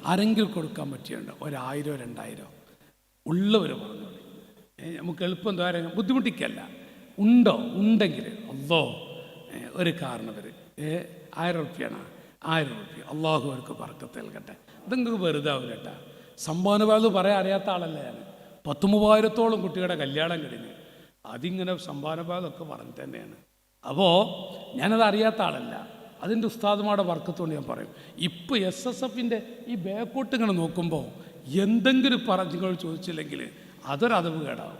ആരെങ്കിലും കൊടുക്കാൻ പറ്റിയുണ്ട്? 1000-2000 ഉള്ളവർ പറഞ്ഞു. നമുക്ക് എളുപ്പം ദ്വാരം ബുദ്ധിമുട്ടിക്കല്ല. ഉണ്ടോ? ഉണ്ടെങ്കിൽ അല്ലോ ഒരു കാരണവർ 1000 ഉറുപ്പിയാണ്, 1000 ഉറുപ്പിക അള്ളാഹു അവർക്ക് ബർക്കത്ത് നൽകട്ടെ. ഇതെങ്ങൾക്ക് വെറുതെ ആവില്ല കേട്ടാ. സംഭാവന പറയാൻ അറിയാത്ത ആളല്ല ഞാൻ. 10,000-3000 കുട്ടികളുടെ കല്യാണം കഴിഞ്ഞ് അതിങ്ങനെ സംഭാവനഭാഗമൊക്കെ പറഞ്ഞു തന്നെയാണ്. അപ്പോൾ ഞാനത് അറിയാത്ത ആളല്ല. അതിൻ്റെ ഉസ്താദുമാരുടെ വർക്കത്തോണ്ട് ഞാൻ പറയും. ഇപ്പോൾ SSFൻ്റെ ഈ ബാക്കോട്ട് ഇങ്ങനെ നോക്കുമ്പോൾ എന്തെങ്കിലും നിങ്ങൾ ചോദിച്ചില്ലെങ്കിൽ അതൊരതവ് കേടാവും.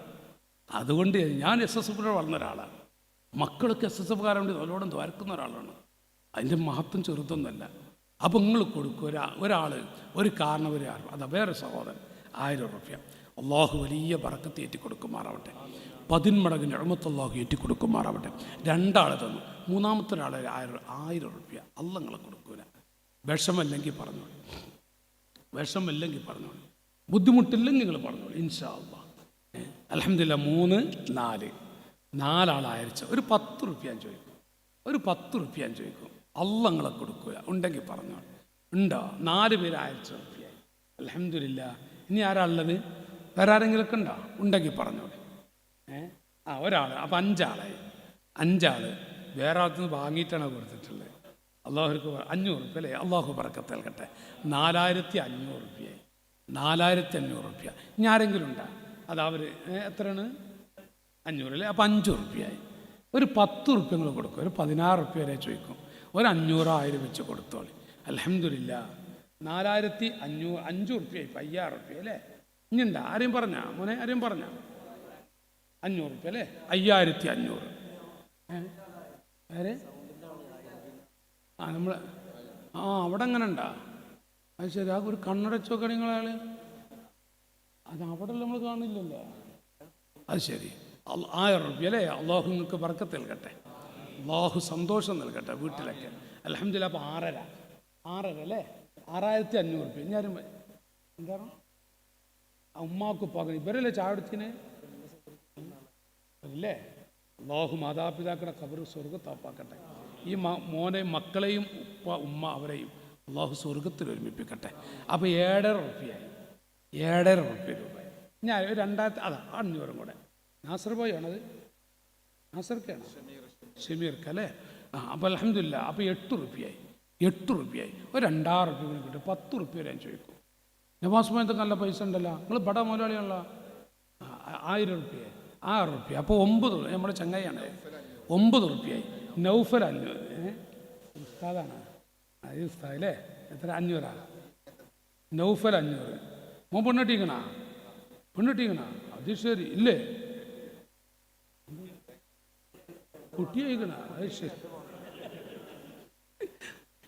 അതുകൊണ്ട് ഞാൻ SSFിലൂടെ വളർന്ന ഒരാളാണ്. മക്കൾക്ക് SSFകാരെ വേണ്ടി നല്ലോണം ദ്വാരക്കുന്ന ഒരാളാണ്. അതിൻ്റെ മഹത്വം ചെറുതൊന്നുമല്ല. അപ്പോൾ നിങ്ങൾ കൊടുക്കും ഒരാൾ ഒരു കാരണവർ, അത് വേറെ സഹോദരൻ 1000 ഉറുപ്പിക അള്ളാഹു വലിയ ബറക്കത്ത് ഏറ്റി കൊടുക്കുമാറാവട്ടെ. 10 മടങ്ങ് നിഅമത്ത് അള്ളാഹു ഏറ്റി കൊടുക്കുമാറാവട്ടെ. 2 ആൾ തന്നു, മൂന്നാമത്തെ ഒരാൾ 1000 ഉറുപ്പിക അള്ളാ നിങ്ങളെ കൊടുക്കൂല. വിഷമല്ലെങ്കിൽ പറഞ്ഞോളൂ, വിഷമല്ലെങ്കിൽ പറഞ്ഞോളൂ, ബുദ്ധിമുട്ടില്ലെങ്കിൽ നിങ്ങൾ പറഞ്ഞോളൂ. ഇൻഷാ അള്ളാഹ് അൽഹംദുലില്ലാഹ്. 3-4 ആൾ അയച്ച ഒരു 10 ഉറുപ്പിക ചോദിക്കും, ഒരു 10 ഉറുപ്പിക ചോദിക്കും. അള്ളാ നിങ്ങളെ കൊടുക്കൂല. ഉണ്ടെങ്കിൽ പറഞ്ഞോളൂ. ഉണ്ടോ? 4 പേര് 1000 ഉറുപ്പിയായി. അൽഹംദുലില്ലാഹ്. ഇനി ആരാളുള്ളത്? വേറെ ആരെങ്കിലുമൊക്കെ ഉണ്ടോ? ഉണ്ടെങ്കിൽ പറഞ്ഞോളൂ. ഒരാൾ. അപ്പം 5 ആളായി. 5 ആൾ വേറെ ആൾക്ക് നിന്ന് വാങ്ങിയിട്ടാണ് കൊടുത്തിട്ടുള്ളത്. അള്ളാഹുർക്ക് 500 ഉറുപ്പിക അല്ലേ? അള്ളാഹു ബറക്കത്ത് നൽകട്ടെ. 4500 ഉറുപ്പിയായി. 4500 ഉറുപ്പിക. ഇനി ആരെങ്കിലും ഉണ്ടോ? അത് അവർ എത്രയാണ്? 500 അല്ലേ? അപ്പം 5 ഉറുപ്പിയായി. ഒരു 10 ഉറുപ്പിക നിങ്ങൾ കൊടുക്കും. ഒരു 16 ഉറുപ്പിക വരെ ചോദിക്കും. ഒരു 500-1000 വെച്ച് കൊടുത്തോളി. അൽഹംദുലില്ലാഹ്. 4500 5 ഉറുപ്പിയായി. 5000 ഉറുപ്പിക അല്ലേ? ഇനി ഉണ്ടോ? ആരെയും പറഞ്ഞാ മോനെ? ആരെയും പറഞ്ഞാ? 500 ഉറുപ്പിക അല്ലേ? 5500. വേറെ നമ്മൾ അവിടെ അങ്ങനെ ഉണ്ടാ? അത് ശരി. ആ ഒരു കണ്ണടച്ച് നോക്കണം നിങ്ങളയാൾ. അത് അവിടെ നമ്മൾ കാണില്ലല്ലോ. അത് ശരി. 1000 ഉറുപ്പിക അല്ലേ? അള്ളാഹു നിങ്ങൾക്ക് ബർക്കത്ത് നൽകട്ടെ, അള്ളാഹു സന്തോഷം നൽകട്ടെ വീട്ടിലൊക്കെ. അൽഹംദുലില്ലാഹ്. അപ്പോൾ 6.5 അല്ലേ? 6500 ഉറുപ്പിക. ഞാനും എന്താണ് ഉമ്മാക്ക് ഉപ്പാക്ക് ഇവരല്ലേ ചായ എടുത്തിന് അല്ലേ? അള്ളാഹു മാതാപിതാക്കളുടെ ഖബർ സ്വർഗ്ഗത്താപ്പാക്കട്ടെ. ഈ മോനെ മക്കളെയും ഉമ്മ അവരെയും അള്ളാഹു സ്വർഗ്ഗത്തിൽ ഒരുമിപ്പിക്കട്ടെ. അപ്പോൾ 7.5 ഉറുപ്പിയായി. 7.5 ഉറുപ്പിക രൂപയായി. ഞാൻ 2000 അതാ 500 കൂടെ. നാസർ ബോയ് ആണത്? നാസർക്കാണ്? ഷമീർക്ക് അല്ലേ? അപ്പോൾ അൽഹംദുലില്ലാഹ്. അപ്പോൾ 8 ഉറുപ്പിയായി. 8 ഉറുപ്പിയായി. ഒരു 2000 ഉറുപ്പിക കിട്ടും. 10 ഉറുപ്പിക വരെ ഞാൻ ചോദിക്കും. നവാസ് മോയത്തൊക്കെ നല്ല പൈസ ഉണ്ടല്ലോ. നിങ്ങൾ ബട മുതലാളിയുള്ള 1000 ഉറുപ്പിയായി. 6 ഉറുപ്പിക. അപ്പോൾ 9. നമ്മുടെ ചങ്ങായിയാണ്. 9 ഉറുപ്പിയായി. നൗഫൽ 500. ഉസ്താദാണ് അത് ഉസ്താദ് അല്ലേ? എത്ര? 500. നൗഫൽ 500. മോൻ പെണ്ണെട്ടിക്കണ? അത് ശരി. ഇല്ലേ? കുട്ടി അയക്കണ? അത് ശരി.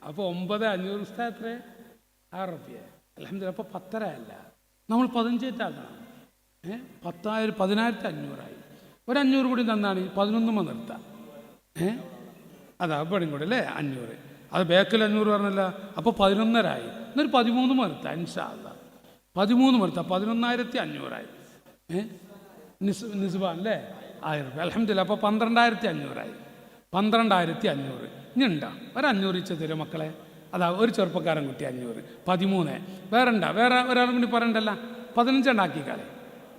അപ്പോൾ 9-500 ഉസ്താദ് എത്ര? 6 ഉറുപ്പിക. അൽഹംദുലില്ലാഹ്. അപ്പോൾ 10.5 അല്ല, നമ്മൾ 15 ആക്കണം. 10,500 ഒരു 500 കൂടി തന്നാണ് 11 നിർത്താം. അതാ ഇവിടെയും കൂടെ അല്ലേ? 500. അത് ബാക്കിൽ 500 പറഞ്ഞല്ല. അപ്പോൾ 11.5. എന്നൊരു 13 നിർത്താം ഇൻഷാ അല്ലാഹ്. 13 നിർത്താം. 11,500. നിസ്ബാൻ അല്ലേ? 1000 രൂപ. അൽഹംദുലില്ലാ. അപ്പോൾ 12,500 12,500. ഇനി ഉണ്ടോ? ഒരു 500 വെച്ച് തരും മക്കളെ. അതാ ഒരു ചെറുപ്പക്കാരൻ കുട്ടി 500. 13. വേറെ ഒരാളും കൂടി പറയണ്ടല്ല. 15 ഉണ്ടാക്കിക്കാളെ.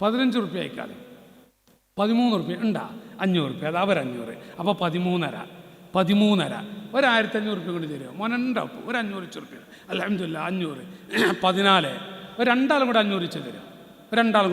15 റുപ്യ ആയിക്കാളെ. 13 റുപ്യ ഉണ്ടാ? 500 റുപ്യ. അത് അവർ 500. അപ്പോൾ 13.5. 13.5. ഒരു 1,500 റുപ്യ കൊണ്ട് തരുമോ? മോനുണ്ടാവും. ഒരു 500 റുപ്യ. അൽഹംദുലില്ലാ 500. 14. ഒരു 2 ആളും കൂടെ 500 വെച്ച് തരും. 2 ആളും കൂടെ